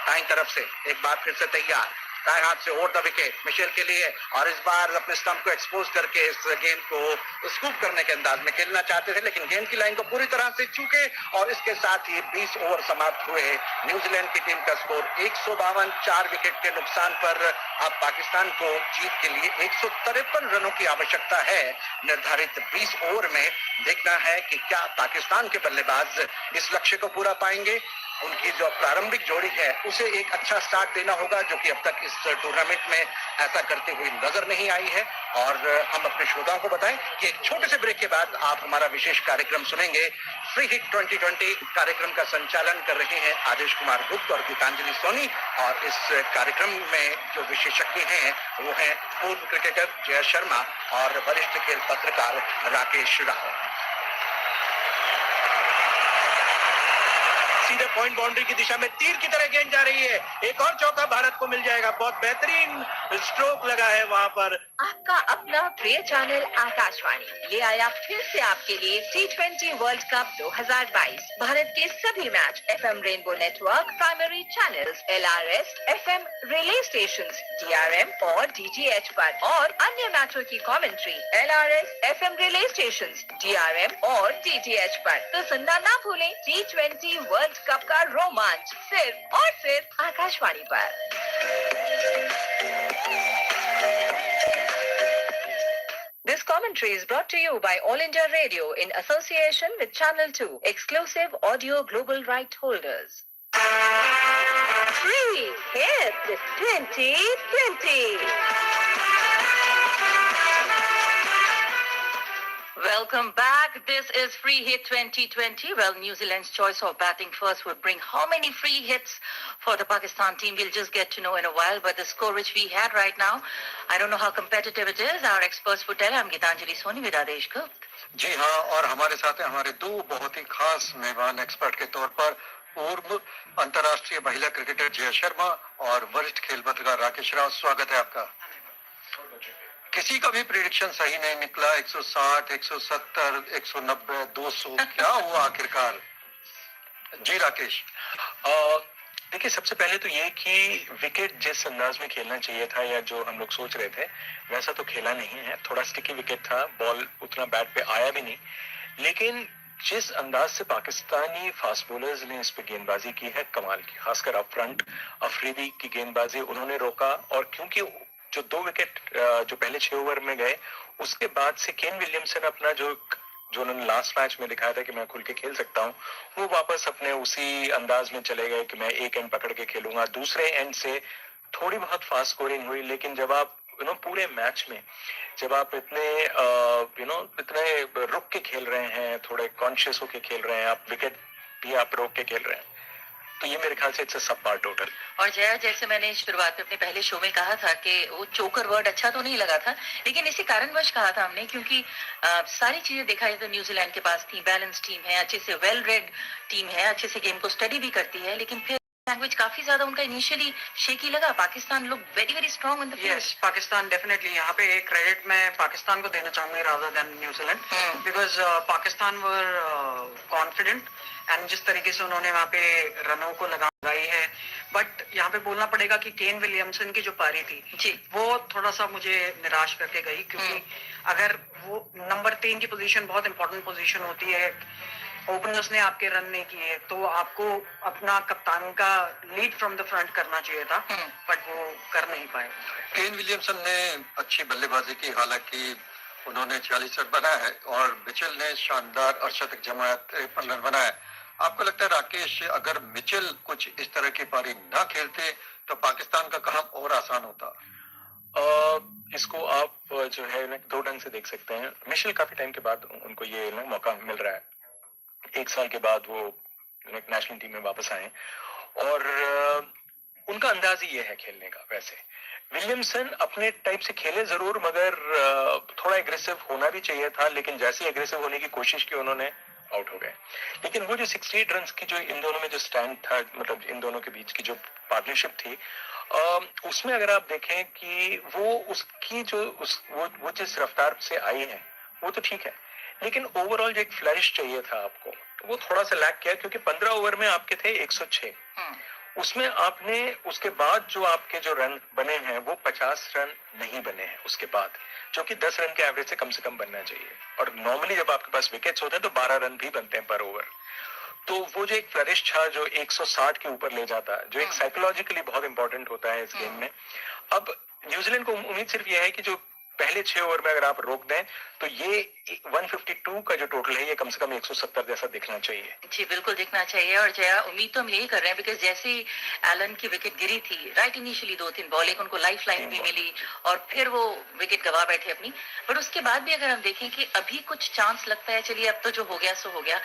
दाईं तरफ से एक बार फिर से तैयार, दाएं हाथ से ओवर द विकेट मिशेल के लिए, और इस बार अपने स्टंप को एक्सपोज करके इस गेंद को स्कूप करने के अंदाज में खेलना चाहते थे, लेकिन गेंद की लाइन को पूरी तरह से चूके, और इसके साथ ही 20 ओवर समाप्त हुए। न्यूजीलैंड की टीम का स्कोर 152 4 विकेट के नुकसान पर। अब पाकिस्तान को जीत के लिए 153 रनों की आवश्यकता है निर्धारित 20 ओवर में। देखना है कि क्या पाकिस्तान के बल्लेबाज इस लक्ष्य को पूरा पाएंगे। उनकी जो प्रारंभिक जोड़ी है उसे एक अच्छा स्टार्ट देना होगा, जो कि अब तक इस टूर्नामेंट में ऐसा करते हुए नजर नहीं आई है। और हम अपने श्रोताओं को बताएं कि एक छोटे से ब्रेक के बाद आप हमारा विशेष कार्यक्रम सुनेंगे। फ्री हिट 2020 कार्यक्रम का संचालन कर रहे हैं आदेश कुमार गुप्त और गीतांजलि सोनी, और इस कार्यक्रम में जो विशेषज्ञ हैं वो हैं पूर्व क्रिकेटर जय शर्मा और वरिष्ठ खेल पत्रकार राकेश राव। सीधे पॉइंट बाउंड्री की दिशा में तीर की तरह गेंद जा रही है। एक और चौका भारत को मिल जाएगा। बहुत बेहतरीन स्ट्रोक लगा है वहां पर। आपका अपना प्रिय चैनल आकाशवाणी ले आया फिर से आपके लिए T20 वर्ल्ड कप 2022। भारत के सभी match FM rainbow network, primary channels, LRS, FM relay stations, DRM और DTH पर, और अन्य मैचों की commentary LRS, FM relay stations, DRM और DTH पर। तो सुनना ना भूलें T20 वर्ल्ड कप का रोमांच सिर्फ और सिर्फ आकाशवाणी पर। This commentary is brought to you by All India Radio in association with Channel 2, exclusive audio global right holders. Free Hit 2020. Welcome back. This is Free Hit 2020. Well, New Zealand's choice of batting first would bring how many free hits for the Pakistan team? We'll just get to know in a while. But the score which we had right now, I don't know how competitive it is. Our experts would tell. I'm Gitanjali Soni with Adesh Gupta. जी हाँ, और हमारे साथ हैं हमारे दो बहुत ही खास मेहमान एक्सपर्ट के तौर पर पूर्व अंतर्राष्ट्रीय महिला क्रिकेटर जय शर्मा और वरिष्ठ खेल पत्रकार राकेश राव। स्वागत है आपका। किसी का भी प्रेडिक्शन सही नहीं निकला। 160, 170, 190, 200 क्या हुआ आखिरकार? जी राकेश। देखिए, सबसे पहले तो ये कि विकेट जिस अंदाज में खेलना चाहिए था या जो हम लोग सोच रहे थे वैसा तो खेला नहीं है। थोड़ा स्टिकी विकेट था, बॉल उतना बैट पे आया भी नहीं। लेकिन जिस अंदाज से पाकिस्तानी फास्ट बॉलर्स ने इस पे गेंदबाजी की है, कमाल की। खासकर अप फ्रंट अफरीदी की गेंदबाजी उन्होंने रोका, और क्योंकि जो 2 विकेट जो पहले 6 ओवर में गए, उसके बाद से केन विलियमसन अपना जो उन्होंने लास्ट मैच में दिखाया था कि मैं खुल के खेल सकता हूँ, वो वापस अपने उसी अंदाज में चले गए कि मैं एक एंड पकड़ के खेलूंगा। दूसरे एंड से थोड़ी बहुत फास्ट स्कोरिंग हुई, लेकिन जब आप पूरे मैच में जब आप इतने इतने रुक के खेल रहे हैं, थोड़े कॉन्शियस होके खेल रहे हैं, आप विकेट भी आप रोक के खेल रहे हैं, तो ये मेरे ख्याल से इट्स अ सब पार्ट टोटल। और जया, जैसे मैंने शुरुआत में अपने पहले शो में कहा था कि वो चोकर वर्ड अच्छा तो नहीं लगा था, लेकिन इसी कारणवश कहा था हमने क्योंकि सारी चीजें देखा जाए तो न्यूजीलैंड के पास थी, बैलेंस टीम है, अच्छे से वेल रेड टीम है, अच्छे से गेम को स्टडी भी करती है, लेकिन फिर लैंग्वेज काफी ज्यादा उनका इनिशियली शेकी लगा। Pakistan look very very strong in the field. Yes, Pakistan definitely. यहाँ पे एक क्रेडिट मैं पाकिस्तान को देना चाहूंगी rather than New Zealand, because Pakistan were confident and जिस तरीके से उन्होंने वहाँ पे रनों को लगाई है। बट यहाँ पे बोलना पड़ेगा कि केन विलियमसन की जो पारी थी जी, वो थोड़ा सा मुझे निराश करके गई, क्योंकि अगर वो नंबर 3 की पोजीशन बहुत इंपॉर्टेंट पोजीशन होती है, ओपनर्स ने आपके रन नहीं किए, तो आपको अपना कप्तान का लीड फ्रॉम द फ्रंट करना चाहिए था, बट वो कर नहीं पाए। केन विलियमसन ने अच्छी बल्लेबाजी की, हालांकि उन्होंने 40 रन बनाए हैं और मिचेल ने शानदार अर्धशतक जमाया, 53 रन बनाए। आपको लगता है राकेश, अगर मिचेल कुछ इस तरह की पारी ना खेलते तो पाकिस्तान का काम और आसान होता? इसको आप जो है ना 2 ढंग से देख सकते हैं। मिचेल काफी टाइम के बाद उनको ये मौका मिल रहा है, 1 साल के बाद वो नेशनल टीम में वापस आए, और उनका अंदाज ही ये है खेलने का। वैसे विलियमसन अपने टाइप से खेले जरूर, मगर थोड़ा एग्रेसिव होना भी चाहिए था, लेकिन जैसे एग्रेसिव होने की कोशिश की उन्होंने आउट हो गए। लेकिन वो जो 68 रन की जो इन दोनों में जो स्टैंड था, मतलब इन दोनों के बीच की जो पार्टनरशिप थी, उसमें अगर आप देखें कि वो उसकी जो वो जिस रफ्तार से आई है वो तो ठीक है, लेकिन ओवरऑल जो एक फ्लरिश चाहिए था आपको, वो थोड़ा सा लैक किया, क्योंकि 15 ओवर में आपके थे 106। उसमें आपने उसके बाद जो आपके जो रन बने हैं वो 50 रन नहीं बने हैं उसके बाद, जो कि 10 रन के एवरेज से कम बनना चाहिए। और नॉर्मली जब आपके पास विकेट्स होते हैं तो 12 रन भी बनते हैं पर ओवर। तो वो जो एक फ्लरिश था जो 160 के ऊपर ले जाता, जो एक साइकोलॉजिकली बहुत इंपॉर्टेंट होता है इस गेम में। अब न्यूजीलैंड को उम्मीद सिर्फ ये है कि जो पहले 6 ओवर में अगर आप रोक दें तो ये 152 का जो टोटल है ये कम से कम 170 जैसा दिखना चाहिए। जी बिल्कुल दिखना चाहिए। और जया, उम्मीद तो हम यही कर रहे हैं, बिकॉज जैसे ही एलन की विकेट गिरी थी, राइट इनिशियली 2-3 बॉल, एक उनको लाइफ लाइन भी मिली और फिर वो विकेट गवा बैठे अपनी। बट उसके बाद भी अगर हम देखें कि अभी कुछ चांस लगता है, चलिए अब तो जो हो गया सो हो गया।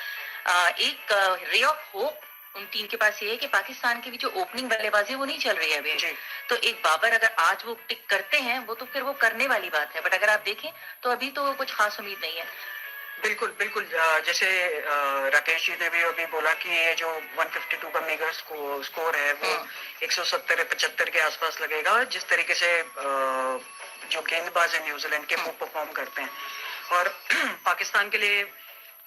एक रे ऑफ होप उन टीम के पास ये है कि पाकिस्तान की भी जो ओपनिंग बल्लेबाजी वो नहीं चल रही है अभी। तो एक बाबर अगर आज वो टिक करते हैं वो तो फिर वो करने वाली बात है। बट अगर आप देखें तो अभी तो कुछ खास उम्मीद नहीं है। बिल्कुल बिल्कुल, जैसे राकेश जी ने भी अभी बोला कि ये जो 152 का मेगा स्कोर है वो 170-75 के आसपास लगेगा, जिस तरीके से जो गेंदबाज है न्यूजीलैंड के वो परफॉर्म करते हैं। और पाकिस्तान के लिए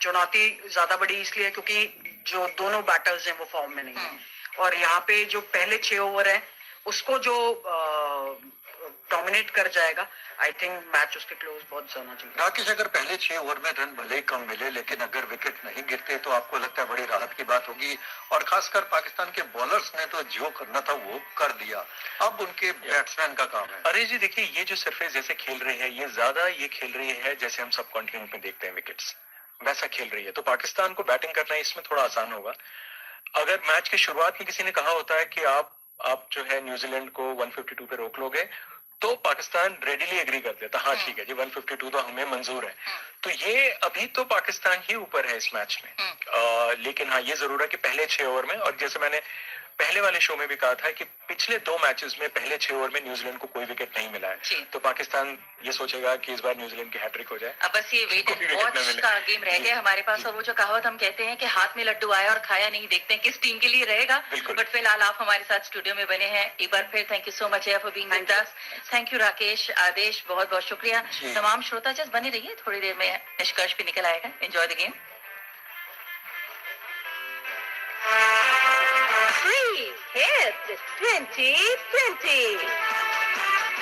चुनौती ज्यादा बड़ी इसलिए क्योंकि जो दोनों बैटर्स हैं वो फॉर्म में नहीं है। और यहाँ पे जो पहले 6 ओवर है उसको जो डोमिनेट कर जाएगा, आई थिंक मैच उसके क्लोज बहुत जाना चाहिए। राकेश, अगर पहले 6 ओवर में रन भले ही कम मिले लेकिन अगर विकेट नहीं गिरते तो आपको लगता है बड़ी राहत की बात होगी। और खासकर पाकिस्तान के बॉलर्स ने तो जो करना था वो कर दिया, अब उनके बैट्समैन का काम है। अरे जी देखिए, ये जो सरफेस जैसे खेल रही है ये ज्यादा ये खेल रही है जैसे हम सब कॉन्टिनेंट में देखते हैं विकेट्स, वैसा खेल रही है। तो पाकिस्तान को बैटिंग करना इसमें थोड़ा आसान होगा। अगर मैच की शुरुआत में किसी ने कहा होता है कि आप जो है न्यूजीलैंड को 152 पे रोक लोगे तो पाकिस्तान रेडिली एग्री कर देता, हाँ ठीक है जी 152 तो हमें मंजूर है। तो ये अभी तो पाकिस्तान ही ऊपर है इस मैच में। लेकिन हाँ ये जरूर है कि पहले 6 ओवर में, और जैसे मैंने पहले वाले शो में भी कहा था कि पिछले 2 मैचेस में पहले 6 ओवर में न्यूजीलैंड को कोई विकेट नहीं मिला है। तो पाकिस्तान ये सोचेगा कि इस बार न्यूजीलैंड की हैट्रिक हो जाए। अब बस ये वेट एंड वॉच का गेम रह गया हमारे पास। और वो जो कहावत हम कहते हैं कि हाथ में लड्डू आया और खाया नहीं, देखते हैं किस टीम के लिए रहेगा। बट फिलहाल आप हमारे साथ स्टूडियो में बने हैं। एक बार फिर thank you so much for being with us. Thank you Rakesh, Adesh, बहुत बहुत शुक्रिया। तमाम श्रोता जस्ट बने रहिए, थोड़ी देर में निष्कर्ष भी निकल आएगा। Enjoy the game. Free Hit 2020।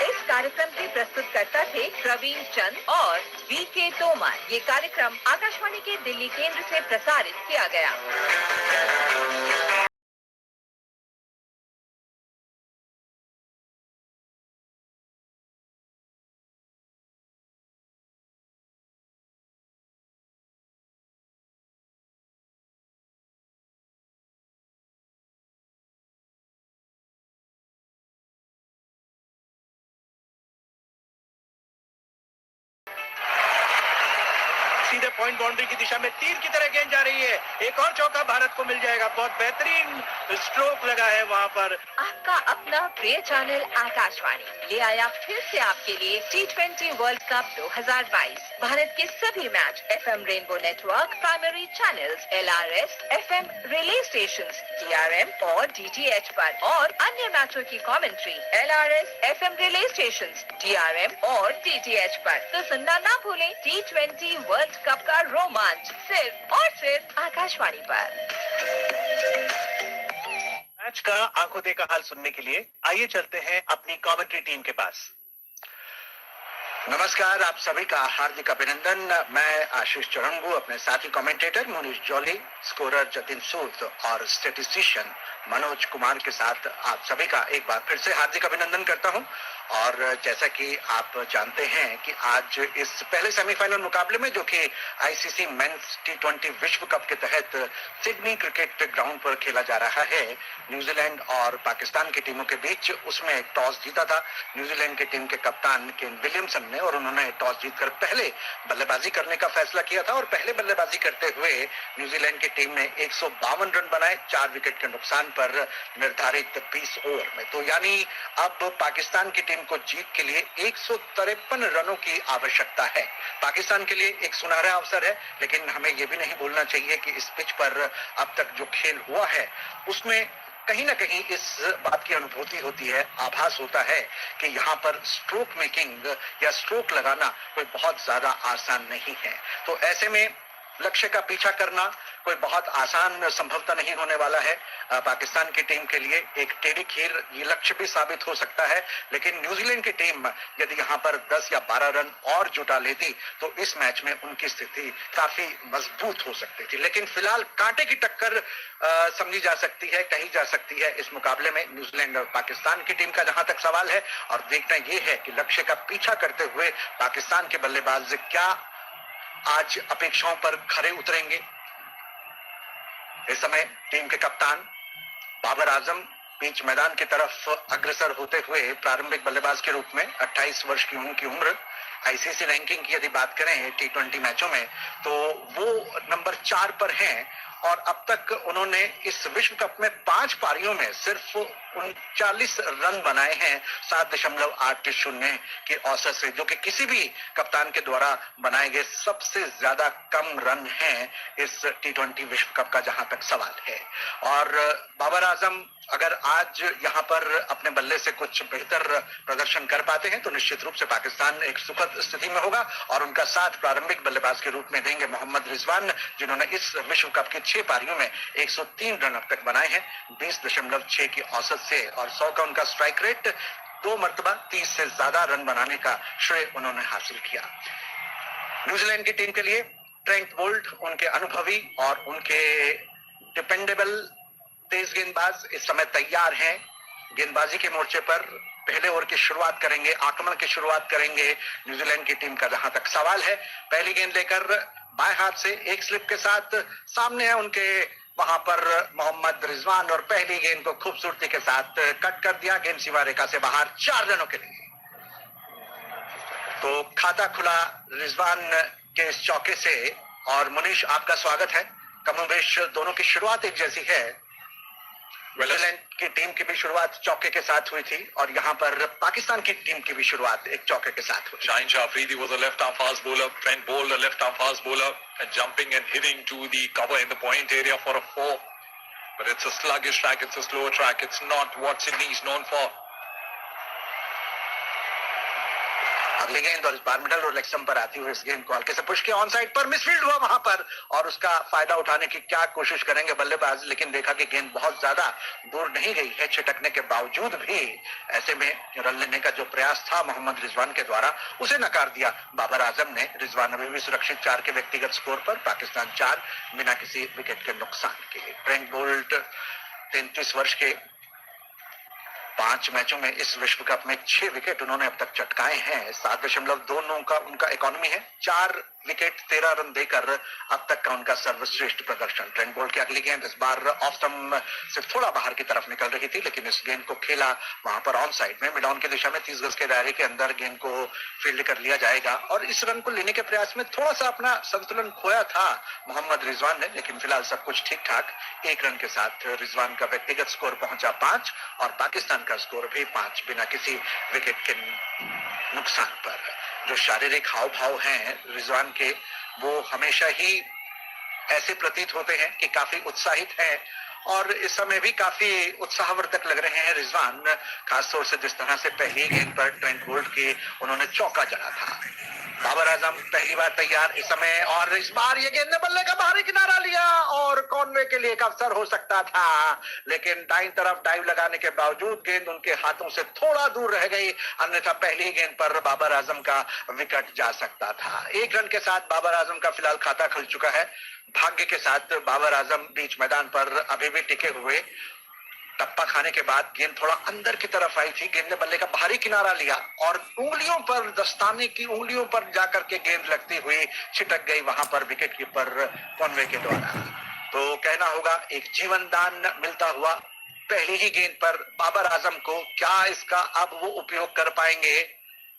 इस कार्यक्रम के प्रस्तुतकर्ता थे प्रवीण चंद और वीके तोमर। ये कार्यक्रम आकाशवाणी के दिल्ली केंद्र से प्रसारित किया गया। सीधे पॉइंट बाउंड्री की दिशा में तीर की तरह गेंद जा रही है। एक और चौका भारत को मिल जाएगा। बहुत बेहतरीन स्ट्रोक लगा है वहां पर। आपका अपना प्रिय चैनल आकाशवाणी ले आया फिर से आपके लिए T20 वर्ल्ड कप 2022। भारत के सभी match FM rainbow network, primary channels, LRS, FM relay stations, DRM और DTH पर, और अन्य मैचों की commentary LRS, FM relay stations, DRM और DTH पर। तो सुनना ना भूलें T20 वर्ल्ड कप का रोमांच सिर्फ और सिर्फ आकाशवाणी पर। मैच का आंखों देखा हाल सुनने के लिए आइए चलते हैं अपनी कमेंट्री टीम के पास। नमस्कार, आप सभी का हार्दिक अभिनंदन। मैं आशीष चौरंगू अपने साथी कमेंटेटर मोनीश जॉली, स्कोरर जतिन सूद और स्टेटिस्टिशियन मनोज कुमार के साथ आप सभी का एक बार फिर से हार्दिक अभिनंदन करता हूं। और जैसा कि आप जानते हैं कि आज इस पहले सेमीफाइनल मुकाबले में जो कि आईसीसी मेंस T20 विश्व कप के तहत सिडनी क्रिकेट ग्राउंड पर खेला जा रहा है, न्यूजीलैंड और पाकिस्तान की टीमों के बीच, उसमें टॉस जीता था न्यूजीलैंड की टीम के कप्तान केन विलियमसन ने, और उन्होंने टॉस जीतकर पहले बल्लेबाजी करने का फैसला किया था। और पहले बल्लेबाजी करते हुए न्यूजीलैंड की टीम ने 152 रन बनाए 4 विकेट के नुकसान पर निर्धारित 20 ओवर में। तो यानी अब पाकिस्तान की टीम को जीत के लिए 153 रनों की आवश्यकता है। पाकिस्तान के लिए एक सुनहरा अवसर है, लेकिन हमें यह भी नहीं भूलना चाहिए कि इस पिच पर अब तक जो खेल हुआ है उसमें कहीं ना कहीं इस बात की अनुभूति होती है, आभास होता है कि यहाँ पर स्ट्रोक मेकिंग या स्ट्रोक लगाना कोई बहुत ज्यादा आसान नहीं है। तो ऐसे में लक्ष्य का पीछा करना कोई बहुत आसान संभवतः नहीं होने वाला है पाकिस्तान की टीम के लिए। एक टेढ़ी खीर ये लक्ष्य भी साबित हो सकता है, लेकिन न्यूजीलैंड की टीम यदि यहाँ पर 10 या 12 रन और जुटा लेती तो इस मैच में उनकी स्थिति काफी मजबूत हो सकती थी। लेकिन फिलहाल कांटे की टक्कर समझी जा सकती है, कही जा सकती है इस मुकाबले में न्यूजीलैंड और पाकिस्तान की टीम का जहां तक सवाल है। और देखना यह है कि लक्ष्य का पीछा करते हुए पाकिस्तान के बल्लेबाज क्या आज अपेक्षाओं पर खरे उतरेंगे। इस समय टीम के कप्तान बाबर आजम बीच मैदान की तरफ अग्रसर होते हुए प्रारंभिक बल्लेबाज के रूप में 28 वर्ष की उनकी उम्र। आईसीसी रैंकिंग की यदि बात करें T20 मैचों में तो वो नंबर 4 पर हैं और अब तक उन्होंने इस विश्व कप में 5 पारियों में सिर्फ 39 रन बनाए हैं 7.80 की औसत से, जो कि किसी भी कप्तान के द्वारा बनाए गए सबसे ज्यादा कम रन हैं इस T20 विश्व कप का जहां तक सवाल है। और बाबर आजम अगर आज यहां पर अपने बल्ले से कुछ बेहतर प्रदर्शन कर पाते हैं तो निश्चित रूप से पाकिस्तान एक सुखद स्थिति में होगा और उनका साथ प्रारंभिक बल्लेबाज के रूप में देंगे मोहम्मद रिजवान, जिन्होंने इस विश्व कप की 6 पारियों में 103 रन अब तक बनाए हैं 20.6 की औसत से, और 100 का उनका स्ट्राइक रेट। 2 मरतबा 30 से ज्यादा रन बनाने का श्रेय उन्होंने हासिल किया। न्यूजीलैंड की टीम के लिए ट्रेंट बोल्ट उनके अनुभवी और उनके डिपेंडेबल तेज गेंदबाज इस समय तैयार हैं। गेंदबाजी के मोर्चे पर पहले ओवर की शुरुआत करेंगे, आक्रमण की शुरुआत करेंगे न्यूजीलैंड की टीम का जहां तक सवाल है। पहली गेंद लेकर बाएं हाथ से एक स्लिप के साथ सामने है उनके वहां पर मोहम्मद रिजवान और पहली गेंद को खूबसूरती के साथ कट कर दिया गेंद सीमा रेखा से बाहर 4 रनों के लिए। तो खाता खुला रिजवान के इस चौके से। और मुनीश आपका स्वागत है। कमोबेश दोनों की शुरुआत एक जैसी है। न्यूजीलैंड की टीम की भी शुरुआत चौके के साथ हुई थी और यहाँ पर पाकिस्तान की टीम की भी शुरुआत एक चौके के साथ हुई। Shaheen Shah Afridi was a left-arm fast bowler. Trent Bolt, a left-arm fast bowler, and jumping and hitting to the cover in the point area for a 4. But it's a sluggish track, it's a slower track. It's not what Sydney is known for. अगली गेंद और इस बार मिडल और लेग स्टंप पर आती हुई इस गेंद को हल्के से पुश किया ऑन साइड पर, मिसफील्ड हुआ वहां पर और उसका फायदा उठाने की क्या कोशिश करेंगे बल्लेबाज, लेकिन देखा कि गेंद बहुत ज्यादा दूर नहीं गई है। छिटकने के बावजूद भी ऐसे में रन लेने का जो प्रयास था मोहम्मद रिजवान के द्वारा उसे नकार दिया बाबर आजम ने। रिजवान अभी भी सुरक्षित 4 के व्यक्तिगत स्कोर पर, पाकिस्तान 4 बिना किसी विकेट के नुकसान के। ट्रेंट बोल्ट 33 वर्ष के 5 मैचों में इस विश्व कप में 6 विकेट उन्होंने अब तक चटकाए हैं। 7.29 का उनका इकोनॉमी है। 4 विकेट 13 रन देकर अब तक का उनका सर्वश्रेष्ठ प्रदर्शन। ट्रेंट बोल्ट की अगली गेंद इस बार ऑफ स्टंप से थोड़ा बाहर की तरफ निकल रही थी, लेकिन इस गेंद को खेला वहां पर ऑन साइड में, मिड ऑन की दिशा में 30 गज के दायरे के अंदर गेंद को फील्ड कर लिया जाएगा। और इस रन को लेने के प्रयास में थोड़ा सा अपना संतुलन खोया था मोहम्मद रिजवान ने, लेकिन फिलहाल सब कुछ ठीक ठाक। 1 रन के साथ रिजवान का व्यक्तिगत स्कोर पहुंचा 5 और पाकिस्तान का स्कोर भी 5 बिना किसी विकेट के नुकसान पर। जो शारीरिक हाव भाव हैं रिजवान के वो हमेशा ही ऐसे प्रतीत होते हैं कि काफी उत्साहित हैं और इस समय भी काफी उत्साहवर्धक लग रहे हैं रिजवान, खासतौर से जिस तरह से पहली गेंद पर ट्रेंट बोल्ट की उन्होंने चौका जड़ा था। बाबर आजम पहली बार तैयार इस समय और इस बार ये गेंद ने बल्ले का बाहरी किनारा लिया और कॉनवे के लिए एक अवसर हो सकता था, लेकिन दाईं तरफ डाइव लगाने के बावजूद गेंद उनके हाथों से थोड़ा दूर रह गई, अन्यथा पहली गेंद पर बाबर आजम का विकेट जा सकता था। 1 रन के साथ बाबर आजम का फिलहाल खाता खुल चुका है। भाग्य के साथ बाबर आजम बीच मैदान पर अभी भी टिके हुए। टप्पा खाने के बाद गेंद थोड़ा अंदर की तरफ आई थी, गेंद ने बल्ले का बाहरी किनारा लिया और उंगलियों पर, दस्ताने की उंगलियों पर जाकर के गेंद लगती हुई छिटक गई वहां पर विकेट कीपर कॉनवे के द्वारा। तो कहना होगा एक जीवन दान मिलता हुआ पहली ही गेंद पर बाबर आजम को। क्या इसका अब वो उपयोग कर पाएंगे?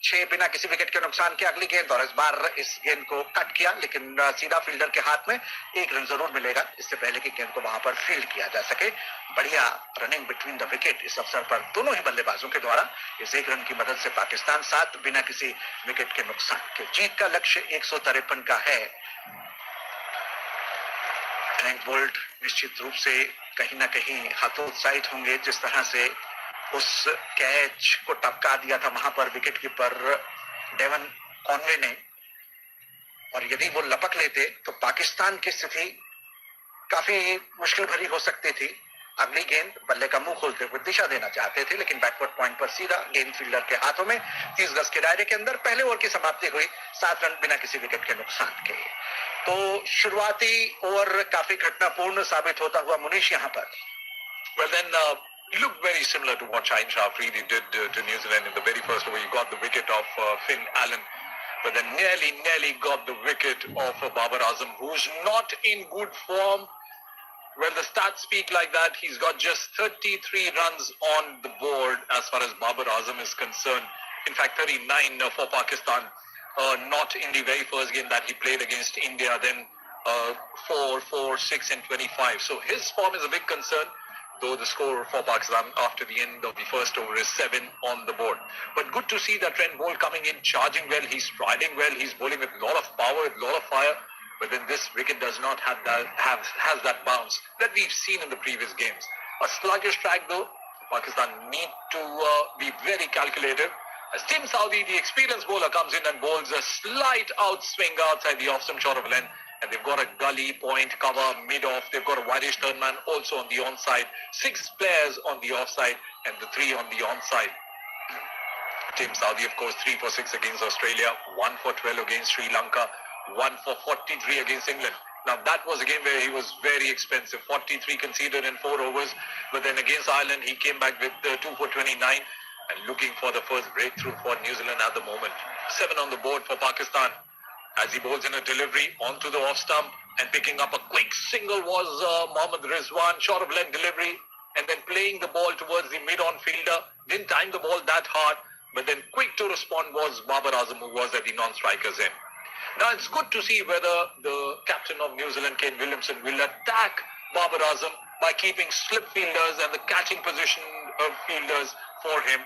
6 बिना किसी विकेट के नुकसान के। अगली गेंद और इस बार इस गेंद को कट किया, लेकिन सीधा फील्डर के हाथ में 1 रन जरूर मिलेगा इससे पहले कि गेंद को वहां पर फील्ड किया जा सके। बढ़िया रनिंग बिटवीन द विकेट इस अवसर पर दोनों ही बल्लेबाजों के द्वारा। इस 1 रन की मदद से पाकिस्तान 7 बिना किसी विकेट के नुकसान के। जीत का लक्ष्य 153 का है। ट्रेंट बोल्ट निश्चित रूप से कहीं ना कहीं हतोत्साहित होंगे जिस तरह से उस कैच को टपका दिया था वहां पर विकेट कीपर डेवन कॉनवे ने। और यदि वो लपक लेते तो पाकिस्तान की स्थिति काफी मुश्किल भरी हो सकती थी। अगली गेंद बल्ले का मुंह खोलते हुए दिशा देना चाहते थे, लेकिन बैकवर्ड पॉइंट पर सीधा गेंद फील्डर के हाथों में 30 गज के दायरे के अंदर पहले ओवर की समाप्ति हुई 7 रन बिना किसी विकेट के नुकसान के। तो शुरुआती ओवर काफी घटनापूर्ण साबित होता हुआ मुनीश यहाँ पर। Well then, it looked very similar to what Shaheen Afridi did to New Zealand in the very first over. He got the wicket of Finn Allen, but then nearly got the wicket of Babar Azam, who's not in good form. Well, the stats speak like that. He's got just 33 runs on the board as far as Babar Azam is concerned. In fact, 39 for Pakistan. Not in the very first game that he played against India. Then 4, 4, 6 and 25. So his form is a big concern. Though the score for Pakistan after the end of the first over is 7 on the board. But good to see that Trent Bolt coming in, charging well. He's striding well. He's bowling with a lot of power, with a lot of fire. But then this wicket does not have that, has that bounce that we've seen in the previous games. A sluggish track though. Pakistan need to be very calculated. As Tim Southee, the experienced bowler, comes in and bowls a slight outswing outside the off-stump short of length. And they've got a gully point cover mid-off. They've got a whitish third man also on the onside. 6 players on the offside and the 3 on the onside. Tim Southee, of course, 3 for 6 against Australia, 1 for 12 against Sri Lanka, 1 for 43 against England. Now that was a game where he was very expensive. 43 conceded in 4 overs. But then against Ireland, he came back with 2 for 29 and looking for the first breakthrough for New Zealand at the moment. 7 on the board for Pakistan. As he bowls in a delivery onto the off stump and picking up a quick single was Mohammad Rizwan, short of leg delivery, and then playing the ball towards the mid-on fielder. Didn't time the ball that hard, but then quick to respond was Babar Azam, who was at the non-strikers end. Now it's good to see whether the captain of New Zealand, Kane Williamson, will attack Babar Azam by keeping slip fielders and the catching position of fielders for him.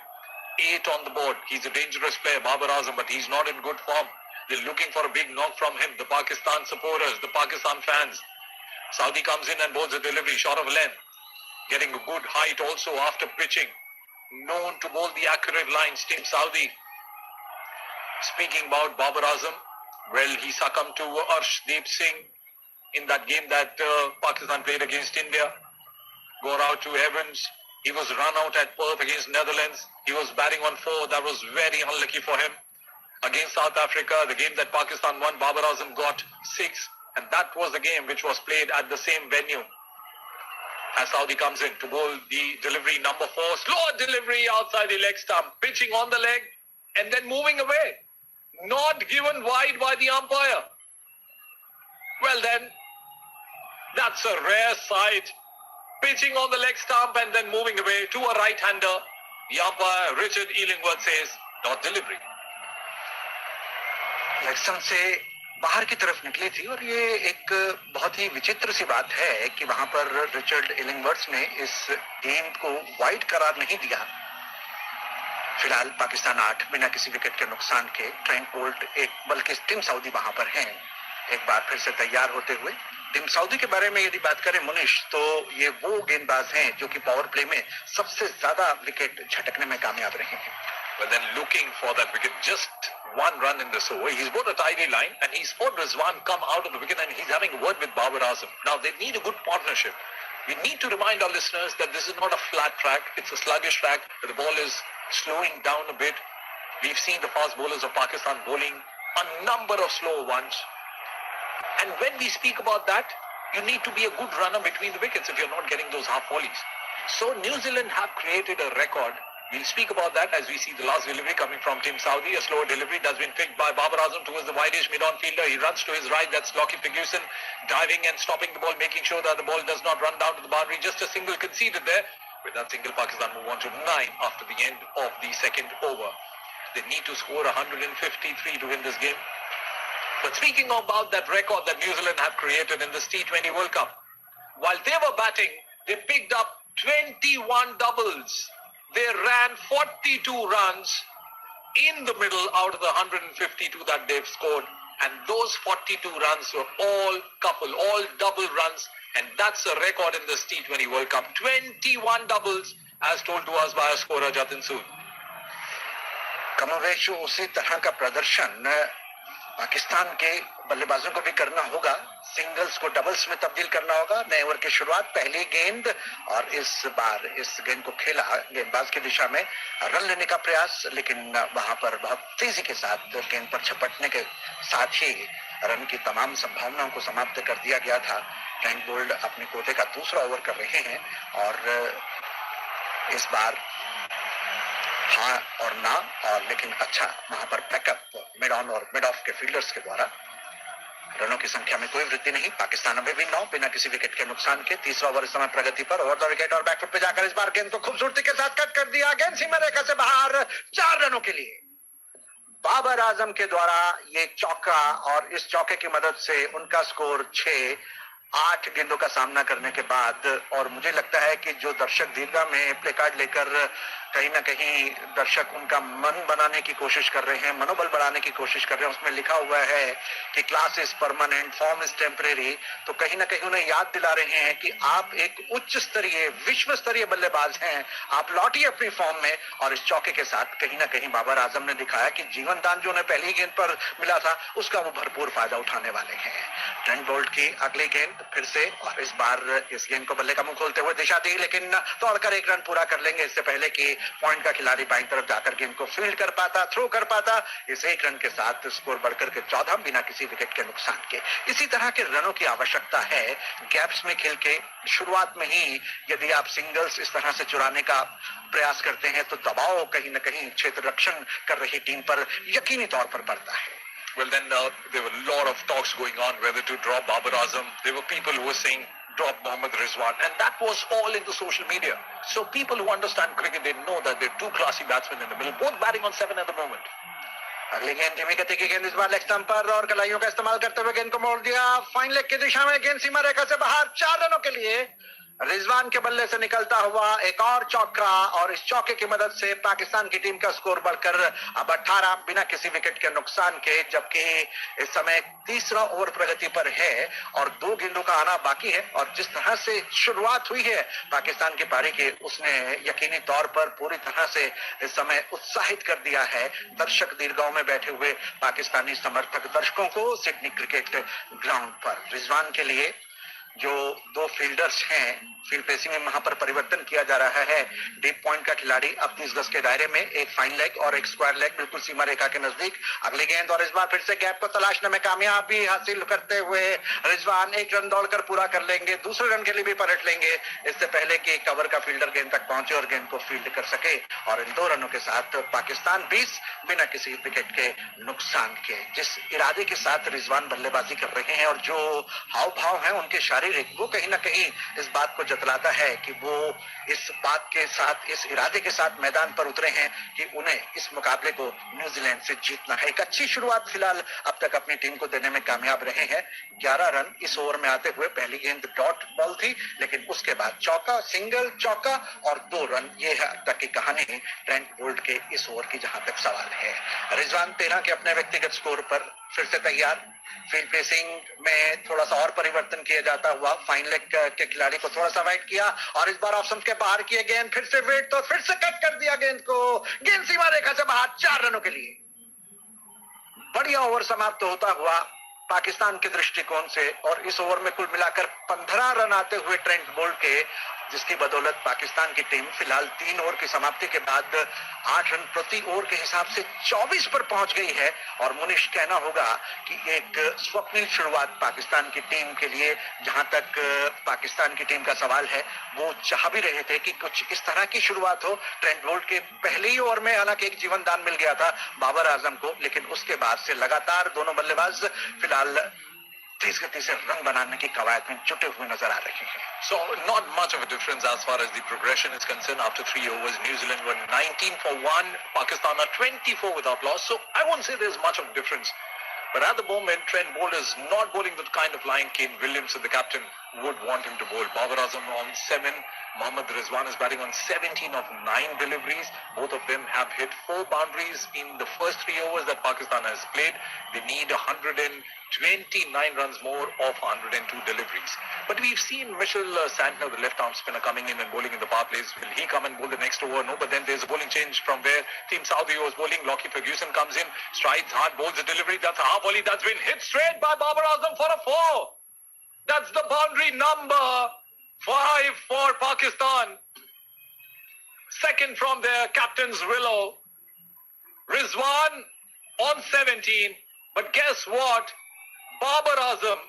8 on the board. He's a dangerous player, Babar Azam, but he's not in good form. They're looking for a big knock from him. The Pakistan supporters, the Pakistan fans. Saudi comes in and bowls a delivery, short of length. Getting a good height also after pitching. Known to bowl the accurate lines, Team Saudi. Speaking about Babar Azam, well, he succumbed to Arshdeep Singh in that game that Pakistan played against India. Got out to Evans. He was run out at Perth against Netherlands. He was batting on 4. That was very unlucky for him. Against South Africa, the game that Pakistan won, Babar Azam got 6. And that was the game which was played at the same venue. As Saudi comes in to bowl the delivery number 4. Slow delivery outside the leg stump. Pitching on the leg and then moving away. Not given wide by the umpire. Well then, that's a rare sight. Pitching on the leg stump and then moving away to a right-hander. The umpire, Richard Illingworth, says, not delivery. Leg stump से बाहर की तरफ निकली थी और ये एक बहुत ही विचित्र सी बात है कि वहां पर रिचर्ड इलिंगवर्थ ने इस गेंद को वाइड करार नहीं दिया। फिलहाल पाकिस्तान 8 बिना किसी विकेट के नुकसान के। ट्रेंट बोल्ट एक बल्कि टिम साउदी वहां पर हैं एक बार फिर से तैयार होते हुए। टिम साउदी के बारे में यदि बात करें मुनीश, तो ये वो गेंदबाज हैं जो कि पावर प्ले में सबसे ज्यादा विकेट झटकने में कामयाब रहे हैं। But then looking for that wicket, just 1 run in this over. He's bowled a tidy line and he's spotted Rizwan come out of the wicket and he's having a word with Babar Azam. Now they need a good partnership. We need to remind our listeners that this is not a flat track. It's a sluggish track. The ball is slowing down a bit. We've seen the fast bowlers of Pakistan bowling a number of slow ones. And when we speak about that, you need to be a good runner between the wickets if you're not getting those half volleys. So New Zealand have created a record. We'll speak about that as we see the last delivery coming from Tim Saudi. A slower delivery that's been picked by Babar Azam towards the wideish mid-on fielder. He runs to his right. That's Lockie Ferguson diving and stopping the ball, making sure that the ball does not run down to the boundary. Just a single conceded there. With that single, Pakistan move on to 9 after the end of the second over. They need to score 153 to win this game. But speaking about that record that New Zealand have created in this T20 World Cup, while they were batting, they picked up 21 doubles. They ran 42 runs in the middle out of the 152 that they've scored. And those 42 runs were all double runs. And that's a record in this T20 World Cup. 21 doubles, as told to us by our scorer Jatin Sood. कमोवेश उसी तरह का प्रदर्शन पाकिस्तान के बल्लेबाजों को भी करना होगा, सिंगल्स को डबल्स में तब्दील करना होगा। नए ओवर की शुरुआत, पहली गेंद, और इस बार इस गेंद को खेला गेंदबाज की दिशा में, रन लेने का प्रयास, लेकिन वहां पर बहुत तेजी के साथ गेंद पर झपटने के साथ ही रन की तमाम संभावनाओं को समाप्त कर दिया गया था। ट्रेंट बोल्ट अपने कोटे का दूसरा ओवर कर रहे हैं और इस बार हाँ और ना, और लेकिन अच्छा वहां पर बैकअप मिड ऑन और मिड ऑफ के फील्डर्स के द्वारा। रनों की संख्या में कोई वृद्धि नहीं, पाकिस्तान अभी भी 9 बिना किसी विकेट के नुकसान के। तीसरा ओवर इस समय प्रगति पर, ओवर द विकेट और बैकफुट पे जाकर इस बार गेंद को खूबसूरती के साथ कट कर दिया, गेंद सीमा रेखा से बाहर, 4 रनों के लिए बाबर आजम के द्वारा ये चौका, और इस चौके की मदद से उनका स्कोर 6-8 गेंदों का सामना करने के बाद। और मुझे लगता है कि जो दर्शक दीर्घा में प्ले कार्ड लेकर कहीं ना कहीं दर्शक उनका मन बनाने की कोशिश कर रहे हैं, मनोबल बढ़ाने की कोशिश कर रहे हैं, उसमें लिखा हुआ है कि class is permanent, form is temporary, तो कहीं ना कहीं उन्हें याद दिला रहे हैं कि आप एक उच्च स्तरीय, विश्व स्तरीय बल्लेबाज हैं, आप लौटिए अपनी फॉर्म में। और इस चौके के साथ कहीं ना कहीं बाबर आजम ने दिखाया कि जीवन दान जो उन्हें पहली गेंद पर मिला था उसका वो भरपूर फायदा उठाने वाले हैं। ट्रेंट बोल्ट की अगली गेंद फिर से, और इस बार इस गेंद को बल्ले का मुंह खोलते हुए दिशा दी, लेकिन दौड़कर 1 रन पूरा कर लेंगे इससे पहले कि पॉइंट का खिलाड़ी बाईं तरफ जाकर गेंद को फील्ड कर पाता, थ्रो कर पाता। इस 1 रन के साथ स्कोर बढ़कर के 14 बिना किसी विकेट के नुकसान के। इसी तरह के रनों की आवश्यकता है गैप्स में खेल के। शुरुआत में ही यदि आप सिंगल्स इस तरह से चुराने का प्रयास करते हैं तो दबाव कहीं ना कहीं क्षेत्र रक्षण कर रही टीम पर यकीनी तौर पर पड़ता है। Well, then there were a lot of talks going on whether to drop Babar Azam. There were people who were saying drop Mohammad Rizwan, and that was all in the social media. So people who understand cricket, they know that there are 2 classy batsmen in the middle, both batting on 7 at the moment. अगली गेंद धीमी गति की गेंद, इस बार लेग स्टंप पर, और कलाइयों का इस्तेमाल करते हुए गेंद को मोड़ दिया फाइन लेग की दिशा में, गेंद सीमा रेखा से बाहर, 4 रनों के लिए। रिजवान के बल्ले से निकलता हुआ एक और चौका, और इस चौके की मदद से पाकिस्तान की टीम का स्कोर बढ़कर अब 18 बिना किसी विकेट के नुकसान के, जबकि इस समय तीसरा ओवर प्रगति पर है और 2 गेंदों का आना बाकी है। और जिस तरह से शुरुआत हुई है पाकिस्तान की पारी की, उसने यकीनी तौर पर पूरी तरह से इस समय उत्साहित कर दिया है दर्शक दीर्घाओं में बैठे हुए पाकिस्तानी समर्थक दर्शकों को सिडनी क्रिकेट ग्राउंड पर। रिजवान के लिए जो 2 फील्डर्स हैं, फील्ड पेसिंग में वहां पर परिवर्तन किया जा रहा है। डीप पॉइंट का खिलाड़ी अब 30 गज के दायरे में, एक फाइन लेग और एक स्क्वायर लेग बिल्कुल सीमा रेखा के नजदीक। अगली गेंद, और इस बार फिर से गैप को तलाशने में कामयाबी हासिल करते हुए रिजवान 1 रन दौड़कर पूरा कर लेंगे, दूसरे रन के लिए भी पलट लेंगे इससे पहले कि कवर का फील्डर गेंद तक पहुंचे और गेंद को फील्ड कर सके। और इन 2 रनों के साथ पाकिस्तान 20 बिना किसी विकेट के नुकसान के। जिस इरादे के साथ रिजवान बल्लेबाजी कर रहे हैं और जो हाव भाव है उनके शारीरिक, वो कहीं ना कहीं इस बात को जतलाता है कि वो इस बात के साथ, इस इरादे के साथ मैदान पर उतरे हैं कि उन्हें इस मुकाबले को न्यूजीलैंड से जीतना है। एक अच्छी शुरुआत फिलहाल अब तक अपनी टीम को देने में कामयाब रहे हैं। 11 रन इस ओवर में आते हुए, पहली गेंद डॉट बॉल थी, लेकिन उसके बाद चौका, सिंगल, चौका और 2 रन, ये है अब तक की कहानी ट्रेंट बोल्ट के इस ओवर की जहां तक सवाल है। रिजवान 13 के अपने व्यक्तिगत स्कोर पर फिर से तैयार। फील्ड पेसिंग में थोड़ा सा और परिवर्तन किया जाता हुआ, फाइन लेग के खिलाड़ी को थोड़ा सा वाइड किया, और इस बार ऑप्शन के बाहर किए गेंद, फिर से वेट, तो फिर से कट कर दिया गेंद को, गेंद सीमा रेखा से बाहर, 4 रनों के लिए। बढ़िया ओवर समाप्त होता हुआ पाकिस्तान के दृष्टिकोण से, और इस ओवर में कुल मिलाकर 15 रन आते हुए ट्रेंट बोल्ट के, जिसकी बदौलत पाकिस्तान की टीम फिलहाल 3 ओवर की समाप्ति के बाद 8 रन प्रति ओवर के हिसाब से 24 पर पहुंच गई है। और मुनिश कहना होगा कि एक स्वप्निल शुरुआत पाकिस्तान की टीम के लिए, जहां तक पाकिस्तान की टीम का सवाल है, वो चाह भी रहे थे कि कुछ इस तरह की शुरुआत हो। ट्रेंट बोल्ट के पहले ही ओवर में हालांकि एक जीवन दान मिल गया था बाबर आजम को, लेकिन उसके बाद से लगातार दोनों बल्लेबाज फिलहाल तेज गति से रन बनाने की कवायद में जुटे हुए नजर आ रहे हैं। So not much of a difference as far as the progression is concerned. After 3 overs, New Zealand were 19 for 1, Pakistan are 24 without loss. So I won't say there's much of a difference. But at the moment, Trent Boult is not bowling the kind of line Kane Williamson, the captain, would want him to bowl. Babar Azam on 7. Mohammad Rizwan is batting on 17 of 9 deliveries. Both of them have hit 4 boundaries in the first 3 overs that Pakistan has played. They need 129 runs more of 102 deliveries. But we've seen Mitchell Santner, the left-arm spinner, coming in and bowling in the power plays. Will he come and bowl the next over? No, but then there's a bowling change from where Team Saudi was bowling. Lockie Ferguson comes in, strides hard, bowls the delivery. That's a half volley that's been hit straight by Babar Azam for a 4. That's the boundary number 5 for Pakistan. Second from their captain's willow. Rizwan on 17. But guess what? Babar Azam,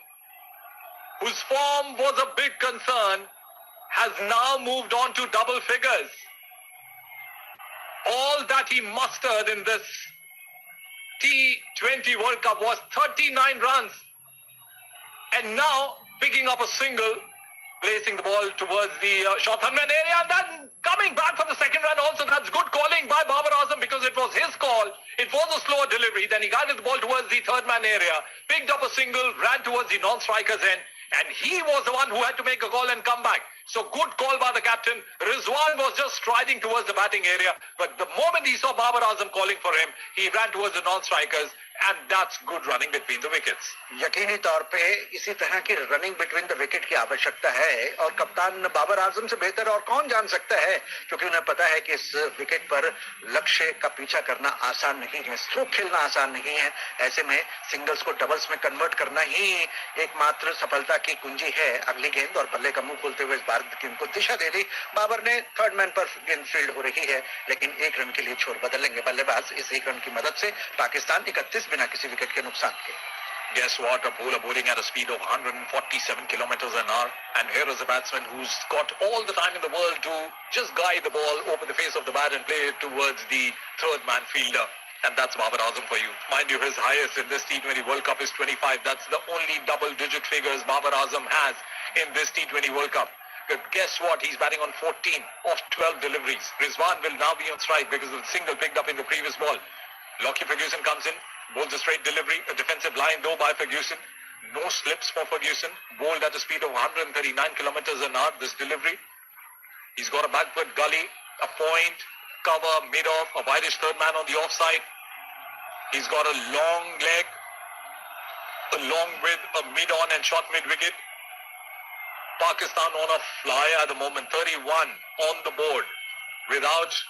whose form was a big concern, has now moved on to double figures. All that he mustered in this T20 World Cup was 39 runs. And now picking up a single, placing the ball towards the short third man area, and then coming back for the second run also. That's good calling by Babar Azam because it was his call. It was a slower delivery. Then he guided the ball towards the third man area, picked up a single, ran towards the non-striker's end, and he was the one who had to make a call and come back. So good call by the captain. Rizwan was just striding towards the batting area, but the moment he saw Babar Azam calling for him, he ran towards the non-strikers, and that's good running between the wickets. यकीनी तौर पे इसी तरह की रनिंग बिटवीन द विकेट की आवश्यकता है और कप्तान बाबर आजम से बेहतर और कौन जान सकता है, क्योंकि उन्हें पता है कि इस विकेट पर लक्ष्य का पीछा करना आसान नहीं है, स्ट्रोक खेलना आसान नहीं है। ऐसे में सिंगल्स को डबल्स में कन्वर्ट करना ही एकमात्र सफलता की कुंजी है। अगली गेंद और बल्ले का मुंह खोलते हुए इस बार गेंद को दिशा दे दी। बाबर ने थर्ड मैन पर गेंद फील्ड हो रही है, लेकिन 1 रन के लिए छोर बदल लेंगे बल्लेबाज। इस 1 रन की मदद से पाकिस्तान 31 बिना किसी विकेट के नुकसान के। Guess what? A bowler bowling at a speed of 147 kilometers an hour, and here is a batsman who's got all the time in the world to just guide the ball over the face of the bat and play it towards the third man fielder. And that's Babar Azam for you. Mind you, his highest in this T20 World Cup is 25. That's the only double-digit figures Babar Azam has in this T20 World Cup. But guess what? He's batting on 14 of 12 deliveries. Rizwan will now be on strike because of the single picked up in the previous ball. Lockie Ferguson comes in, bowls a straight delivery, a defensive line though by Ferguson. No slips for Ferguson. Bowled at a speed of 139 kilometers an hour, this delivery. He's got a backward gully, a point, cover, mid-off, a wideish third man on the offside. He's got a long leg, along with a mid-on and short mid-wicket. Pakistan on a flyer at the moment, 31 on the board, without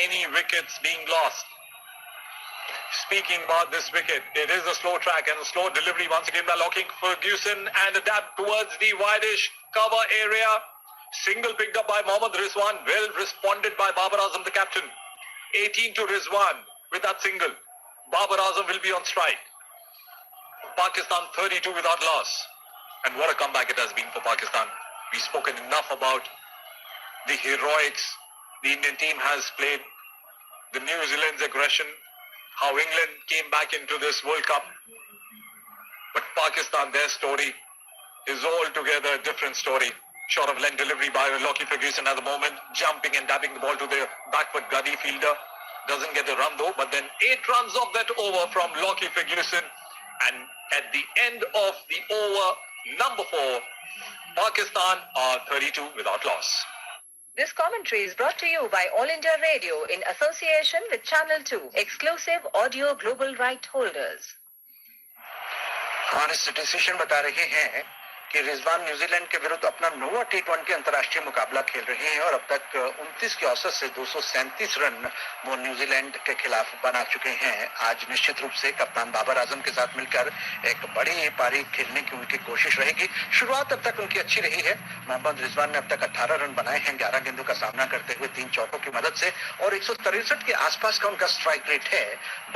any wickets being lost. Speaking about this wicket, it is a slow track and a slow delivery once again by Lockie Ferguson, and a dab towards the wideish cover area. Single picked up by Mohammad Rizwan, well responded by Babar Azam, the captain. 18 to Rizwan with that single. Babar Azam will be on strike. Pakistan 32 without loss. And what a comeback it has been for Pakistan. We've spoken enough about the heroics the Indian team has played, the New Zealand's aggression, how England came back into this World Cup. But Pakistan, their story is altogether a different story. Short of leg delivery by Lockie Ferguson at the moment, jumping and dabbing the ball to the backward gully fielder. Doesn't get a run though, but then 8 runs of that over from Lockie Ferguson. And at the end of the over, number 4, Pakistan are 32 without loss. This commentary is brought to you by All India Radio in association with Channel 2, exclusive audio global right holders. हमारे स्टैटिस्टिशियन बता रहे हैं कि रिजवान न्यूजीलैंड के विरुद्ध अपना 9वां टी20 अंतर्राष्ट्रीय मुकाबला खेल रहे हैं और अब तक 29 की औसत से 237 रन वो न्यूजीलैंड के खिलाफ बना चुके हैं। आज निश्चित रूप से कप्तान बाबर आजम के साथ मिलकर एक बड़ी पारी खेलने की उनकी कोशिश रहेगी। शुरुआत अब तक उनकी अच्छी रही है। मोहम्मद रिजवान ने अब तक 18 रन बनाए हैं 11 गेंदों का सामना करते हुए 3 चौकों की मदद से, और 163 के आसपास का उनका स्ट्राइक रेट है।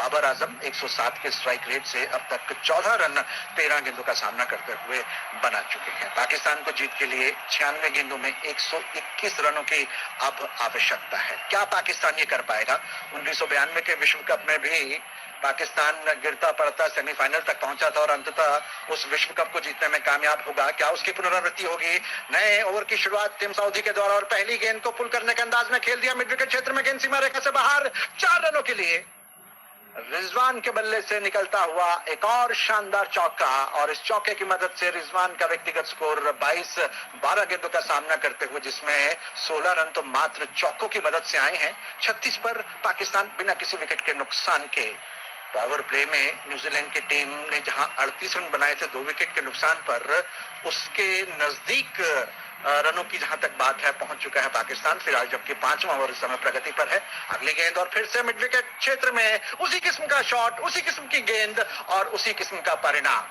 बाबर आजम 107 के स्ट्राइक रेट से अब तक 14 रन 13 गेंदों का सामना करते हुए बना चुके हैं। पाकिस्तान को जीत के लिए 96 गेंदों में 121 रनों की अब आवश्यकता है। क्या पाकिस्तान ये कर पाएगा? 1992 के विश्व कप में भी पाकिस्तान गिरता पड़ता सेमीफाइनल तक पहुंचा था और अंततः उस विश्व कप को जीतने में कामयाब होगा। क्या उसकी पुनरावृत्ति होगी? नए ओवर की शुरुआत टीम सऊदी के द्वारा और पहली गेंद को पुल करने के अंदाज में खेल दिया मिड विकेट क्षेत्र में, गेंद सीमा रेखा से बाहर, 4 रनों के लिए रिजवान के बल्ले से निकलता हुआ एक और शानदार चौका, और इस चौके की मदद से रिजवान का व्यक्तिगत स्कोर 22-12 गेंदों का सामना करते हुए, जिसमें 16 रन तो मात्र चौकों की मदद से आए हैं। 36 पर पाकिस्तान बिना किसी विकेट के नुकसान के पावर प्ले में न्यूजीलैंड की टीम ने जहां 38 रन बनाए थे 2 विकेट के नुकसान पर, उसके नजदीक रनों की जहां तक बात है पहुंच चुका है पाकिस्तान फिलहाल, जबकि 5वां ओवर इस समय प्रगति पर है। अगली गेंद और फिर से मिड विकेट क्षेत्र में उसी किस्म का शॉट, उसी किस्म की गेंद और उसी किस्म का परिणाम।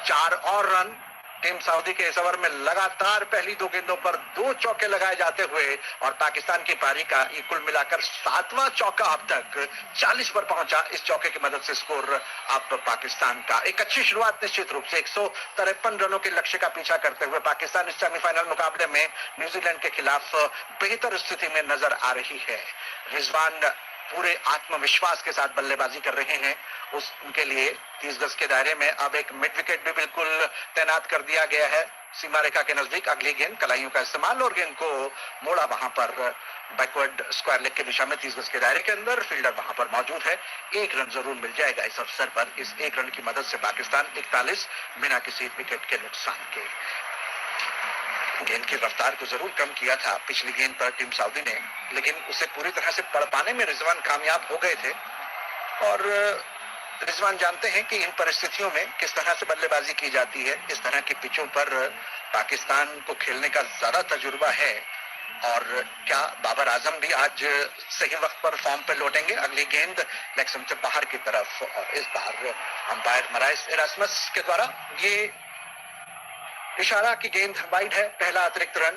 4 और रन। टीम सऊदी के इस ओवर में लगातार पहली 2 गेंदों पर 2 चौके लगाए जाते हुए और पाकिस्तान की पारी का ये कुल मिलाकर 7वां चौका अब तक 40 पर पहुंचा। इस चौके की मदद से स्कोर अब पाकिस्तान का एक अच्छी शुरुआत निश्चित रूप से 153 रनों के लक्ष्य का पीछा करते हुए पाकिस्तान इस सेमीफाइनल मुकाबले में न्यूजीलैंड के खिलाफ बेहतर स्थिति में नजर आ रही है। रिजवान पूरे आत्मविश्वास के साथ बल्लेबाजी कर रहे हैं। उनके लिए 30 गज के दायरे में अब एक मिड विकेट भी बिल्कुल तैनात कर दिया गया है सीमा रेखा के नजदीक। अगली गेंद कलाइयों का इस्तेमाल और गेंद को मोड़ा वहां पर बैकवर्ड स्क्वायर लेग की दिशा में 30 गज के दायरे के अंदर। फील्डर वहां पर मौजूद है। 1 रन जरूर मिल जाएगा इस अवसर पर। इस 1 रन की मदद से पाकिस्तान 41 बिना किसी विकेट के नुकसान के। गेंद की रफ्तार को जरूर कम किया था पिछली गेंद पर टीम सऊदी ने, लेकिन उसे पूरी तरह से पढ़ पाने में रिजवान कामयाब हो गए थे। और रिजवान जानते हैं कि इन परिस्थितियों में किस तरह से बल्लेबाजी की जाती है। इस तरह की पिचों पर पाकिस्तान को खेलने का ज्यादा तजुर्बा है। और क्या बाबर आजम भी आज सही वक्त पर फॉर्म पे लौटेंगे? अगली गेंद लेग स्टंप से बाहर की तरफ और इस बार अंपायर मराइस इरास्मस के द्वारा ये इशारा की गेंद वाइड है। पहला अतिरिक्त रन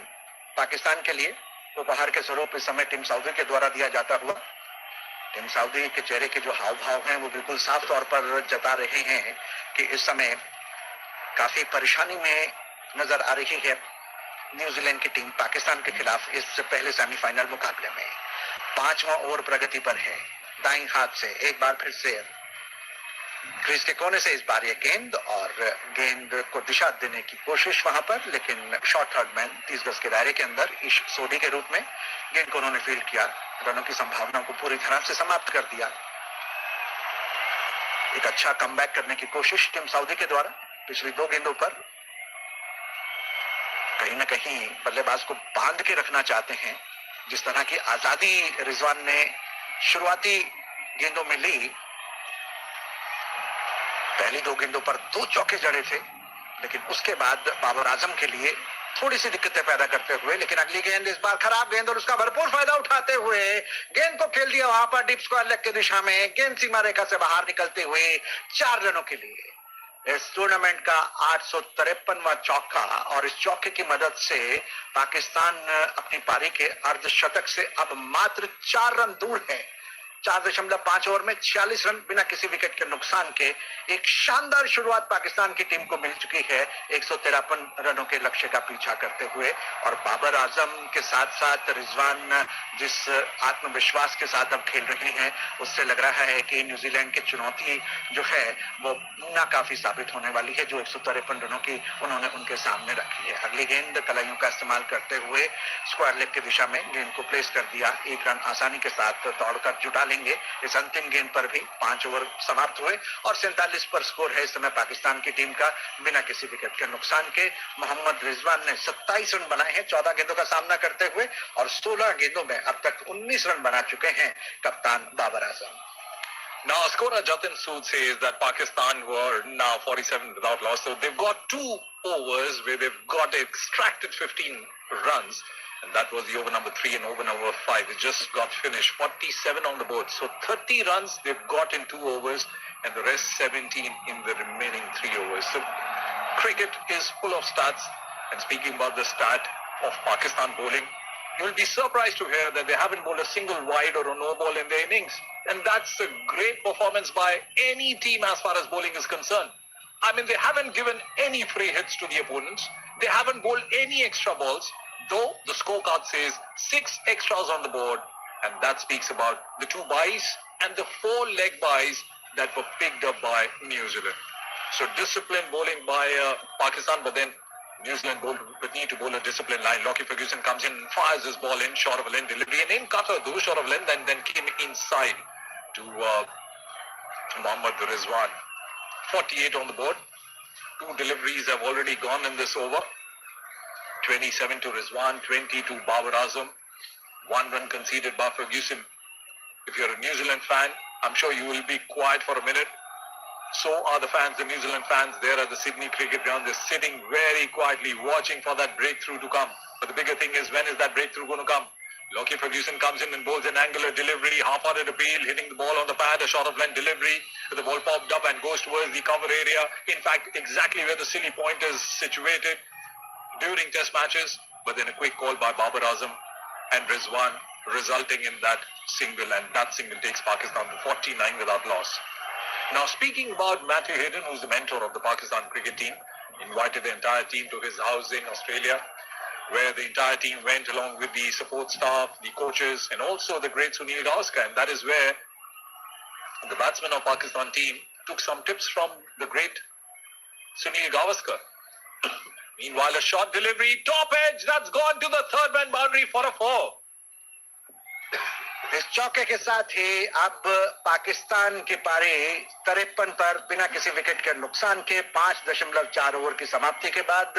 पाकिस्तान के लिए उपहार के स्वरूप इस समय टीम सऊदी के द्वारा दिया जाता हुआ। टीम सऊदी के चेहरे के जो हाव भाव हैं वो बिल्कुल साफ तौर पर जता रहे हैं कि इस समय काफी परेशानी में नजर आ रही है न्यूजीलैंड की टीम पाकिस्तान के खिलाफ इस पहले सेमीफाइनल मुकाबले में। 5वां ओवर प्रगति पर है। दाईं हाथ से एक बार फिर से क्रीज के कोने से इस बार ये गेंद और गेंद को दिशा देने की कोशिश वहां पर, लेकिन शॉर्ट थर्ड मैन 30 गज के दायरे के अंदर इश सोडी के रूप में गेंद को उन्होंने फील्ड किया। रनों की संभावना को पूरी तरह से समाप्त कर दिया। एक अच्छा कमबैक करने की कोशिश टीम सऊदी के द्वारा पिछली 2 गेंदों पर। कहीं ना कहीं बल्लेबाज को बांध के रखना चाहते हैं। जिस तरह की आजादी रिजवान ने शुरुआती गेंदों में ली, पहली 2 गेंदों पर 2 चौके जड़े थे, लेकिन उसके बाद बाबर आजम के लिए थोड़ी सी दिक्कतें पैदा करते हुए, लेकिन अगली गेंद इस बार खराब गेंद और उसका भरपूर फायदा उठाते हुए गेंद को खेल दिया वहां पर डीप स्क्वायर लेग की दिशा में। गेंद सीमा रेखा से बाहर निकलते हुए 4 रनों के लिए इस टूर्नामेंट का 853वां चौका। और इस चौके की मदद से पाकिस्तान अपनी पारी के अर्धशतक से अब मात्र 4 रन दूर है। 4.5 ओवर में 46 रन बिना किसी विकेट के नुकसान के एक शानदार शुरुआत पाकिस्तान की टीम को मिल चुकी है 153 रनों के लक्ष्य का पीछा करते हुए। और बाबर आजम के साथ साथ रिजवान जिस आत्मविश्वास के साथ अब खेल रहे हैं, उससे लग रहा है कि न्यूजीलैंड की चुनौती जो है वो नाकाफी साबित होने वाली है, जो 153 रनों की उन्होंने उनके सामने रखी है। अगली गेंद कलाइयों का इस्तेमाल करते हुए स्क्वायर लेग की दिशा में गेंद को प्लेस कर दिया। 1 रन आसानी के साथ दौड़कर जुटा लेंगे। इस अंतिम गेंद पर भी 5 ओवर समाप्त हुए और 47 पर स्कोर है इस समय पाकिस्तान की टीम का बिना किसी विकेट के नुकसान के। मोहम्मद रिजवान ने 27 रन बनाए हैं 14 गेंदों का सामना करते हुए और 16 गेंदों में अब तक 19 रन बना चुके हैं कप्तान Babar Azam. Now, scorer Jatin Sood says that Pakistan were now 47 without loss. So they've got 2 overs where they've got extracted 15 runs. And that was the over number 3 and over number 5. It just got finished. 47 on the board. So 30 runs they've got in 2 overs and the rest 17 in the remaining 3 overs. So cricket is full of stats. And speaking about the stat of Pakistan bowling, you'll be surprised to hear that they haven't bowled a single wide or a no ball in their innings. And that's a great performance by any team as far as bowling is concerned. I mean, they haven't given any free hits to the opponents. They haven't bowled any extra balls, though the scorecard says 6 extras on the board. And that speaks about the 2 byes and the 4 leg byes that were picked up by New Zealand. So disciplined bowling by Pakistan, but then New Zealand would need to bowl a disciplined line. Lockie Ferguson comes in, fires his ball in, short of a length delivery, and in cutter, though short of length, and then came inside to Mohammad Rizwan. 48 on the board. 2 deliveries have already gone in this over. 27 to Rizwan, 20 to Babar Azam. 1 run conceded by Ferguson. If you're a New Zealand fan, I'm sure you will be quiet for a minute. So are the fans, the New Zealand fans there at the Sydney cricket ground. They're sitting very quietly watching for that breakthrough to come. But the bigger thing is, when is that breakthrough going to come? Lockie Ferguson comes in and bowls an angular delivery, half-hearted appeal, hitting the ball on the pad, a shot of length delivery. The ball popped up and goes towards the cover area. In fact, exactly where the silly point is situated during test matches. But then a quick call by Babar Azam and Rizwan, resulting in that single, and that single takes Pakistan to 49 without loss. Now, speaking about Matthew Hayden, who's the mentor of the Pakistan cricket team, invited the entire team to his house in Australia, where the entire team went along with the support staff, the coaches, and also the great Sunil Gavaskar. And that is where the batsmen of Pakistan team took some tips from the great Sunil Gavaskar. Meanwhile, a short delivery, top edge, that's gone to the third man boundary for a 4. इस चौके के साथ ही अब पाकिस्तान की पारी 53 पर बिना किसी विकेट के नुकसान के 5.4 ओवर की समाप्ति के बाद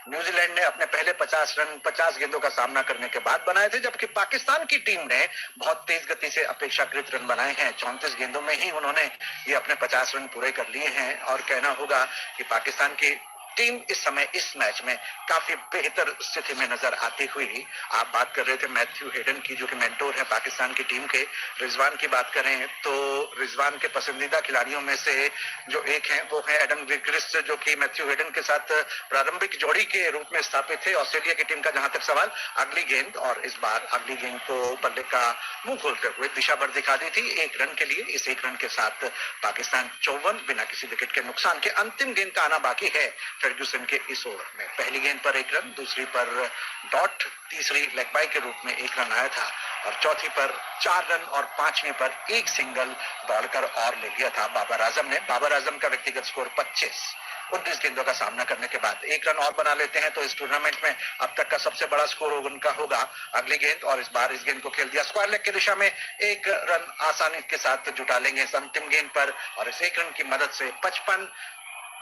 न्यूजीलैंड ने अपने पहले 50 रन 50 गेंदों का सामना करने के बाद बनाए थे, जबकि पाकिस्तान की टीम ने बहुत तेज गति से अपेक्षाकृत रन बनाए हैं। 34 गेंदों में ही उन्होंने ये अपने 50 रन पूरे कर लिए हैं और कहना होगा कि पाकिस्तान की टीम इस समय इस मैच में काफी बेहतर स्थिति में नजर आती हुई। आप बात कर रहे थे मैथ्यू हेडन की, जो कि मेंटोर है पाकिस्तान की टीम के। रिजवान की बात करें तो रिजवान के पसंदीदा खिलाड़ियों में से जो एक हैं वो है एडम गिलक्रिस्ट, जो कि मैथ्यू हेडन के साथ प्रारंभिक जोड़ी के रूप में स्थापित थे ऑस्ट्रेलिया की टीम का। जहां तक सवाल अगली गेंद, और इस बार अगली गेंद को बल्ले का मुंह खोलते हुए दिशा भर दिखा दी थी 1 रन के लिए। इस 1 रन के साथ पाकिस्तान 54 बिना किसी विकेट के नुकसान के। अंतिम गेंद का आना बाकी है फर्ग्यूसन के इस ओवर में। पहली गेंद पर 1 रन, दूसरी पर डॉट, तीसरी लेग बाई के रूप में 1 रन आया था और चौथी पर 4 रन और पांचवी पर 1 सिंगल दौड़कर और ले लिया था बाबर आजम ने। बाबर आजम का व्यक्तिगत स्कोर 25 गेंदों का सामना करने के बाद 1 रन और बना लेते हैं तो इस टूर्नामेंट में अब तक का सबसे बड़ा स्कोर उनका होगा। अगली गेंद, और इस बार इस गेंद को खेल दिया स्क्वायर लेग की दिशा में। 1 रन आसानी के साथ जुटा लेंगे इस अंतिम गेंद पर और इस 1 रन की मदद से 55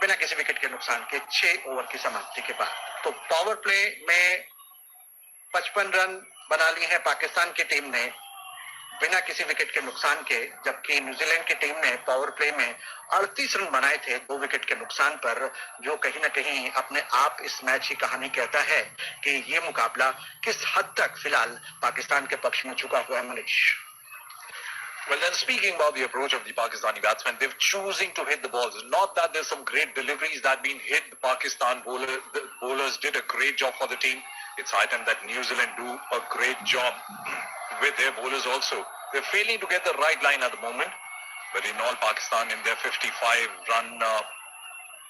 बिना किसी विकेट के नुकसान के 6 ओवर की समाप्ति के बाद। तो पावर प्ले में 55 रन बना लिए हैं पाकिस्तान की टीम ने बिना किसी विकेट के नुकसान के, जबकि न्यूजीलैंड की टीम ने पावर प्ले में 38 रन बनाए थे 2 विकेट के नुकसान पर, जो कहीं ना कहीं अपने आप इस मैच की कहानी कहता है कि ये मुकाबला किस हद तक फिलहाल पाकिस्तान के पक्ष में चुका हुआ है। Manish, Well, then speaking about the approach of the Pakistani batsmen, they're choosing to hit the balls. Not that there's some great deliveries that have been hit. The Pakistan bowlers did a great job for the team. It's high time that New Zealand do a great job with their bowlers also. They're failing to get the right line at the moment. But in all, Pakistan in their 55-run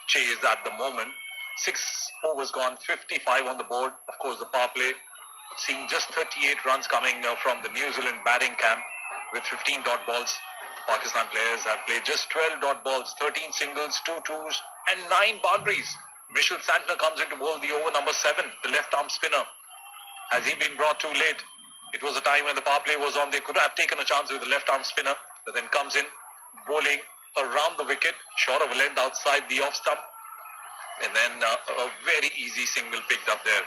chase at the moment. 6 overs gone, 55 on the board. Of course, the power play, seeing just 38 runs coming from the New Zealand batting camp. With 15 dot balls, Pakistan players have played just 12 dot balls, 13 singles, 2 twos and 9 boundaries. Mitchell Santner comes in to bowl the over number 7, the left-arm spinner. Has he been brought too late? It was a time when the power play was on. They could have taken a chance with the left-arm spinner, but then comes in bowling around the wicket, short of a length outside the off stump. And then a very easy single picked up there.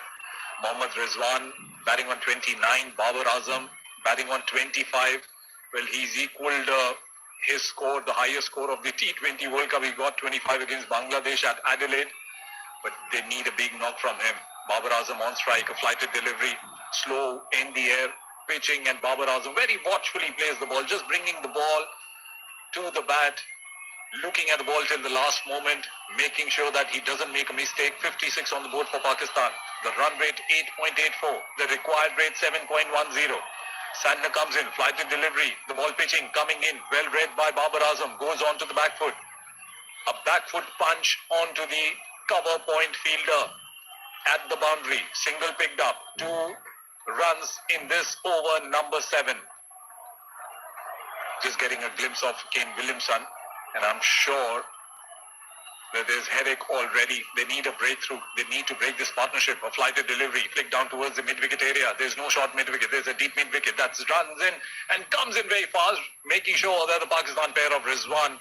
Mohammad Rizwan batting on 29, Babar Azam batting on 25. Well, he's equaled his score, the highest score of the T20 World Cup. He got 25 against Bangladesh at Adelaide. But they need a big knock from him. Babar Azam on strike, a flighted delivery, slow in the air, pitching, and Babar Azam very watchfully plays the ball, just bringing the ball to the bat, looking at the ball till the last moment, making sure that he doesn't make a mistake. 56 on the board for Pakistan. The run rate 8.84. The required rate 7.10. Santner comes in, flighted delivery, the ball pitching, coming in, well read by Babar Azam, goes on to the back foot. A back foot punch onto the cover point fielder at the boundary. Single picked up, 2 runs in this over number 7. Just getting a glimpse of Kane Williamson, and I'm sure that there's headache already. They need a breakthrough. They need to break this partnership. A flighted delivery, flick down towards the mid-wicket area. There's no short mid-wicket. There's a deep mid-wicket that runs in and comes in very fast, making sure that the Pakistan pair of Rizwan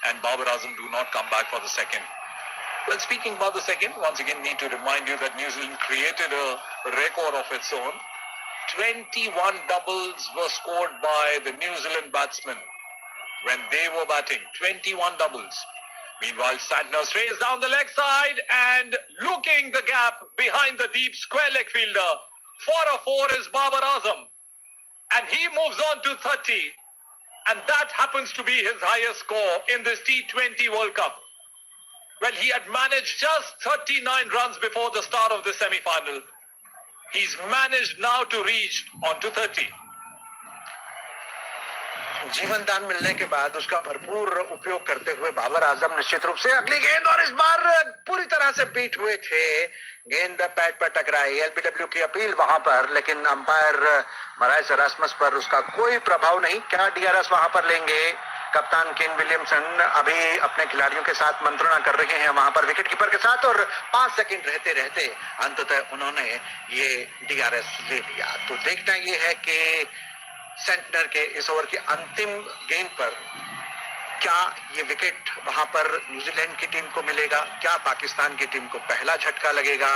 and Babar Azam do not come back for the second. Well, speaking about the second, once again need to remind you that New Zealand created a record of its own. 21 doubles were scored by the New Zealand batsmen. when they were batting. 21 doubles. Meanwhile, Santner strays down the leg side and looking the gap behind the deep square leg fielder. For a 4 is Babar Azam. And he moves on to 30. And that happens to be his highest score in this T20 World Cup. Well, he had managed just 39 runs before the start of the semi-final. He's managed now to reach on to 30. जीवन दान मिलने के बाद उसका भरपूर उपयोग करते हुए बाबर आजम निश्चित रूप से अगली गेंद, और इस बार पूरी तरह से बीट हुए थे, गेंद पैड पर टकराई। एलबीडब्ल्यू की अपील वहां पर, लेकिन अंपायर मराइस एरास्मस पर उसका कोई प्रभाव नहीं। क्या डीआरएस वहां पर लेंगे? कप्तान केन विलियमसन अभी अपने खिलाड़ियों के साथ मंत्रणा कर रहे हैं वहां पर विकेट कीपर के साथ, और 5 सेकंड रहते रहते अंततः उन्होंने ये डीआरएस ले लिया। तो देखना ये है कि सेंटनर के इस ओवर की अंतिम गेंद पर क्या ये विकेट वहां पर न्यूजीलैंड की टीम को मिलेगा, क्या पाकिस्तान की टीम को पहला झटका लगेगा,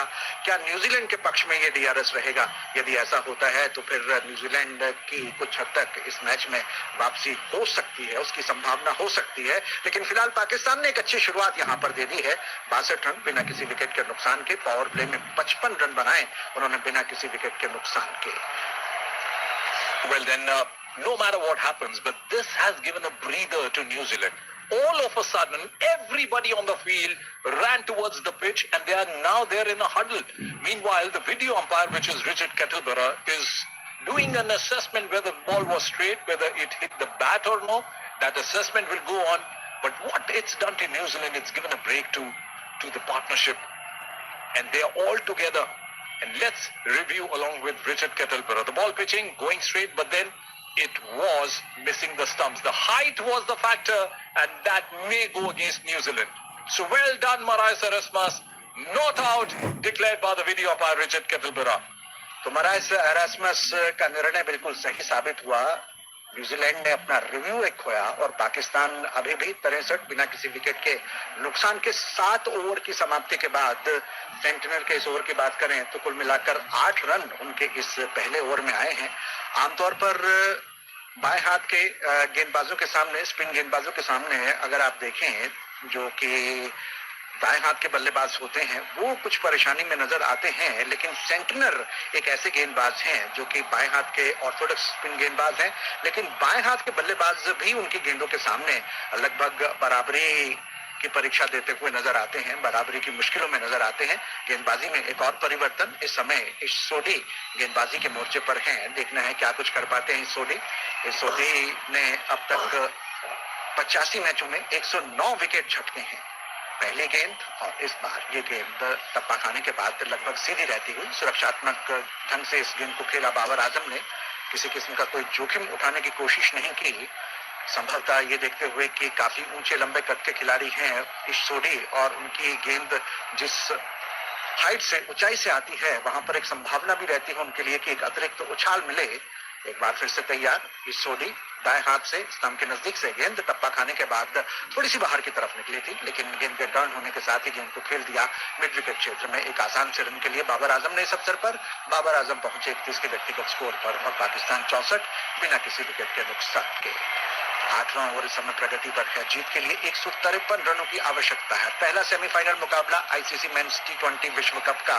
क्या न्यूजीलैंड के पक्ष में ये डीआरएस रहेगा। यदि ऐसा होता है तो फिर न्यूजीलैंड की कुछ हद तक इस मैच में वापसी हो सकती है, उसकी संभावना हो सकती है। लेकिन फिलहाल पाकिस्तान ने एक अच्छी शुरुआत यहां पर दे दी है। 62 रन बिना किसी विकेट के नुकसान के, पावर प्ले में 55 रन बनाए उन्होंने बिना किसी विकेट के नुकसान के। Well then, no matter what happens, but this has given a breather to New Zealand. All of a sudden, everybody on the field ran towards the pitch and they are now there in a huddle. Meanwhile, the video umpire, which is Richard Kettleborough, is doing an assessment whether the ball was straight, whether it hit the bat or no. That assessment will go on. But what it's done to New Zealand, it's given a break to the partnership. And they are all together. And let's review along with Richard Kettleborough. The ball pitching, going straight, but then it was missing the stumps. The height was the factor, and that may go against New Zealand. So well done, Marais Erasmus. Not out, declared by the video umpire Richard Kettleborough. तो मराइस एरास्मस का निर्णय बिल्कुल सही साबित हुआ। न्यूजीलैंड ने अपना रिव्यू एक खोया और पाकिस्तान अभी भी 63 बिना किसी विकेट के नुकसान के 7 ओवर की समाप्ति के बाद, सेंटनर के इस ओवर की बात करें तो कुल मिलाकर 8 रन उनके इस पहले ओवर में आए हैं। आमतौर पर बाएं हाथ के गेंदबाजों के सामने, स्पिन गेंदबाजों के सामने अगर आप देखें, जो कि दाएं हाथ के बल्लेबाज होते हैं, वो कुछ परेशानी में नजर आते हैं। लेकिन सेंटनर एक ऐसे गेंदबाज हैं जो कि बाएं हाथ के ऑर्थोडॉक्स स्पिन गेंदबाज हैं, लेकिन बाएं हाथ के बल्लेबाज भी उनकी गेंदों के सामने लगभग बराबरी की परीक्षा देते हुए नजर आते हैं, बराबरी की मुश्किलों में नजर आते हैं। गेंदबाजी में एक और परिवर्तन, इस समय इस सोडी गेंदबाजी के मोर्चे पर हैं। देखना है क्या कुछ कर पाते हैं इस सोडी। इस सोडी ने अब तक 85 मैचों में 109 विकेट झटके हैं। पहली गेंद और इस बार ये गेंद टप्पा खाने के बाद लगभग सीधी रहती हुई, सुरक्षात्मक ढंग से इस गेंद को खेला बाबर आजम ने। किसी किस्म का कोई जोखिम उठाने की कोशिश नहीं की, संभवतः ये देखते हुए कि काफी ऊंचे लंबे कद के खिलाड़ी हैं इस सोडी, और उनकी गेंद जिस हाइट से, ऊंचाई से आती है, वहां पर एक संभावना भी रहती है उनके लिए कि एक अतिरिक्त उछाल मिले। एक बार फिर से तैयार इस सोडी, दाएं हाथ से स्तंभ के नजदीक से गेंद टप्पा खाने के बाद थोड़ी सी बाहर की तरफ निकली थी, लेकिन गेंद के टर्न होने के साथ ही गेंद को खेल दिया मिड विकेट क्षेत्र में। एक आसान से रन के लिए बाबर आजम ने इस अवसर पर, बाबर आजम पहुंचे 31 के व्यक्तिगत स्कोर पर और पाकिस्तान 64 बिना किसी विकेट के नुकसान के। 8वां ओवर इस समय प्रगति पर है। जीत के लिए 153 रनों की आवश्यकता है। पहला सेमीफाइनल मुकाबला आईसीसी मेंस टी20 विश्व कप का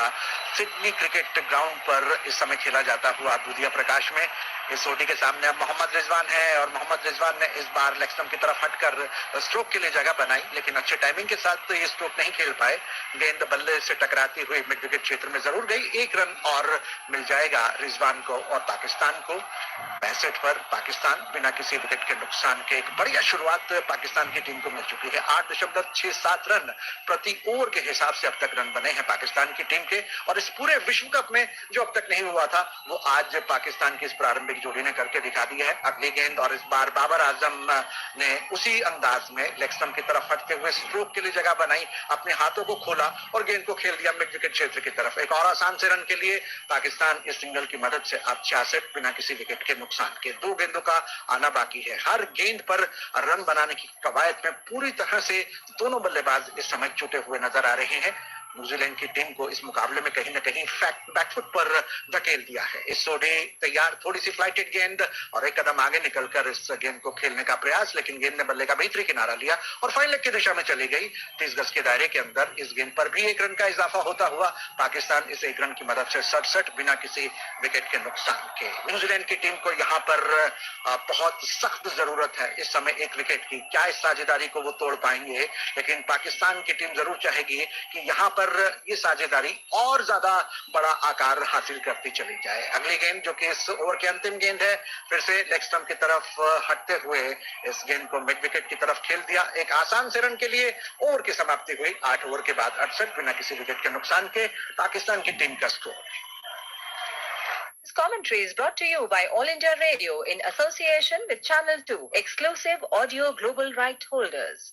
सिडनी क्रिकेट ग्राउंड पर इस समय खेला जाता हुआ दूधिया प्रकाश में। इस सोडी के सामने अब मोहम्मद रिजवान है और मोहम्मद रिजवान ने इस बार लेग स्टंप की तरफ हटकर स्ट्रोक के लिए जगह बनाई, लेकिन अच्छे टाइमिंग के साथ तो ये स्ट्रोक नहीं खेल पाए। गेंद बल्ले से टकराती हुई मिड विकेट क्षेत्र में जरूर गई। 1 रन और मिल जाएगा रिजवान को और पाकिस्तान को। 65 पर पाकिस्तान बिना किसी विकेट के नुकसान के। एक बढ़िया शुरुआत पाकिस्तान की टीम को मिल चुकी है। 8.67 रन प्रति ओवर के हिसाब से अब तक रन बने हैं पाकिस्तान की टीम के, और इस पूरे विश्व कप में जो अब तक नहीं हुआ था वो आज पाकिस्तान की इस प्रारंभिक जोड़ी ने करके दिखा दिया है। अगली गेंद और इस बार बाबर आजम ने उसी अंदाज में लेग स्टंप की तरफ हटते हुए स्ट्रोक के लिए जगह बनाई, अपने हाथों को खोला और गेंद को खेल दिया मिड विकेट क्षेत्र की तरफ। एक और आसान से रन के लिए पाकिस्तान इस सिंगल की मदद से अब 66 बिना किसी विकेट के नुकसान के। 2 गेंदों का आना बाकी है। हर गेंद पर रन बनाने की कवायद में पूरी तरह से दोनों बल्लेबाज इस समय जुटे हुए नजर आ रहे हैं। न्यूजीलैंड की टीम को इस मुकाबले में कहीं ना कहीं बैकफुट पर धकेल दिया है। इस सोडे तैयार, थोड़ी सी फ्लाइटेड गेंद और एक कदम आगे निकलकर इस गेंद को खेलने का प्रयास, लेकिन गेंद ने बल्ले का भीतरी किनारा लिया और फाइन लेग की दिशा में चली गई 30 गज के दायरे के अंदर। इस गेंद पर भी 1 रन का इजाफा होता हुआ पाकिस्तान इस 1 रन की मदद से 67 बिना किसी विकेट के नुकसान के। न्यूजीलैंड की टीम को यहाँ पर बहुत सख्त जरूरत है इस समय 1 विकेट की। क्या इस साझेदारी को वो तोड़ पाएंगे? लेकिन पाकिस्तान की टीम जरूर चाहेगी कि यहाँ पर ये साझेदारी और ज्यादा बड़ा आकार हासिल करती चली जाए। अगली गेंद जो कि इस ओवर की अंतिम गेंद है, फिर से लेग स्टंप की तरफ हटते हुए इस गेंद को मिड विकेट की तरफ खेल दिया। एक आसान से रन के लिए ओवर की समाप्ति हुई। 8 ओवर के बाद 68 बिना किसी विकेट के नुकसान के पाकिस्तान की टीम का score. This commentary is brought to you by All India Radio in association with Channel 2, exclusive audio global right holders.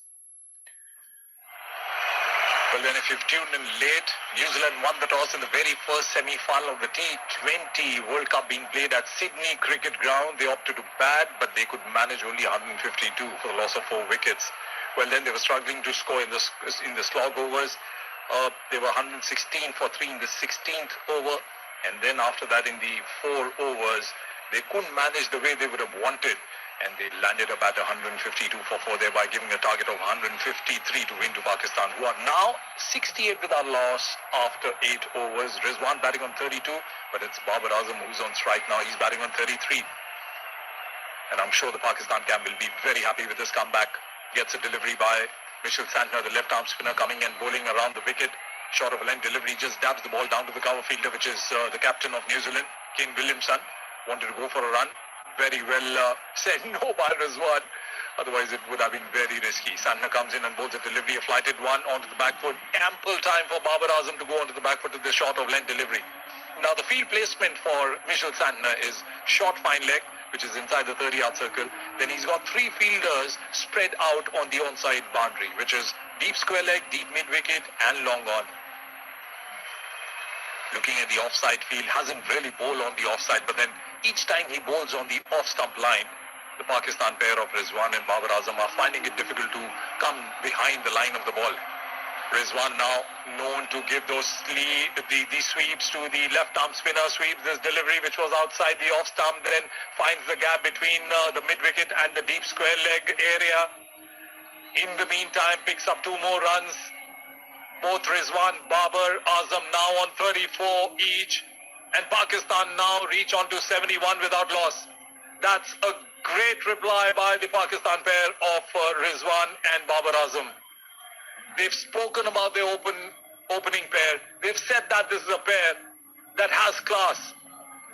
Well, then, if you've tuned in late, New Zealand won the toss in the very first semi-final of the T20 World Cup being played at Sydney Cricket Ground. They opted to bat, but they could manage only 152 for the loss of 4 wickets. Well, then they were struggling to score in the slog overs. They were 116 for 3 in the 16th over. And then after that, in the 4 overs, they couldn't manage the way they would have wanted. And they landed up at 152 for 4, thereby giving a target of 153 to win to Pakistan, who are now 68 without loss after 8 overs. Rizwan batting on 32, but it's Babar Azam who's on strike now. He's batting on 33. And I'm sure the Pakistan camp will be very happy with this comeback. Gets a delivery by Mitchell Santner, the left-arm spinner, coming and bowling around the wicket. Short of a length delivery, just dabs the ball down to the cover fielder, which is the captain of New Zealand, Kane Williamson. Wanted to go for a run. Very well said no by Rizwan. Otherwise, it would have been very risky. Santner comes in and bowls a delivery, a flighted one onto the back foot. Ample time for Babar Azam to go onto the back foot with the short of length delivery. Now, the field placement for Mitchell Santner is short fine leg, which is inside the 30-yard circle. Then he's got 3 fielders spread out on the onside boundary, which is deep square leg, deep mid-wicket and long on. Looking at the offside field, hasn't really bowled on the offside, but then each time he bowls on the off-stump line, the Pakistan pair of Rizwan and Babar Azam are finding it difficult to come behind the line of the ball. Rizwan now known to give those the sweeps to the left-arm spinner, sweeps this delivery which was outside the off-stump, then finds the gap between the mid-wicket and the deep square leg area. In the meantime, picks up 2 more runs. Both Rizwan, Babar Azam now on 34 each, and Pakistan now reach on to 71 without loss. That's a great reply by the Pakistan pair of Rizwan and Babar Azam. They've spoken about their opening pair. They've said that this is a pair that has class,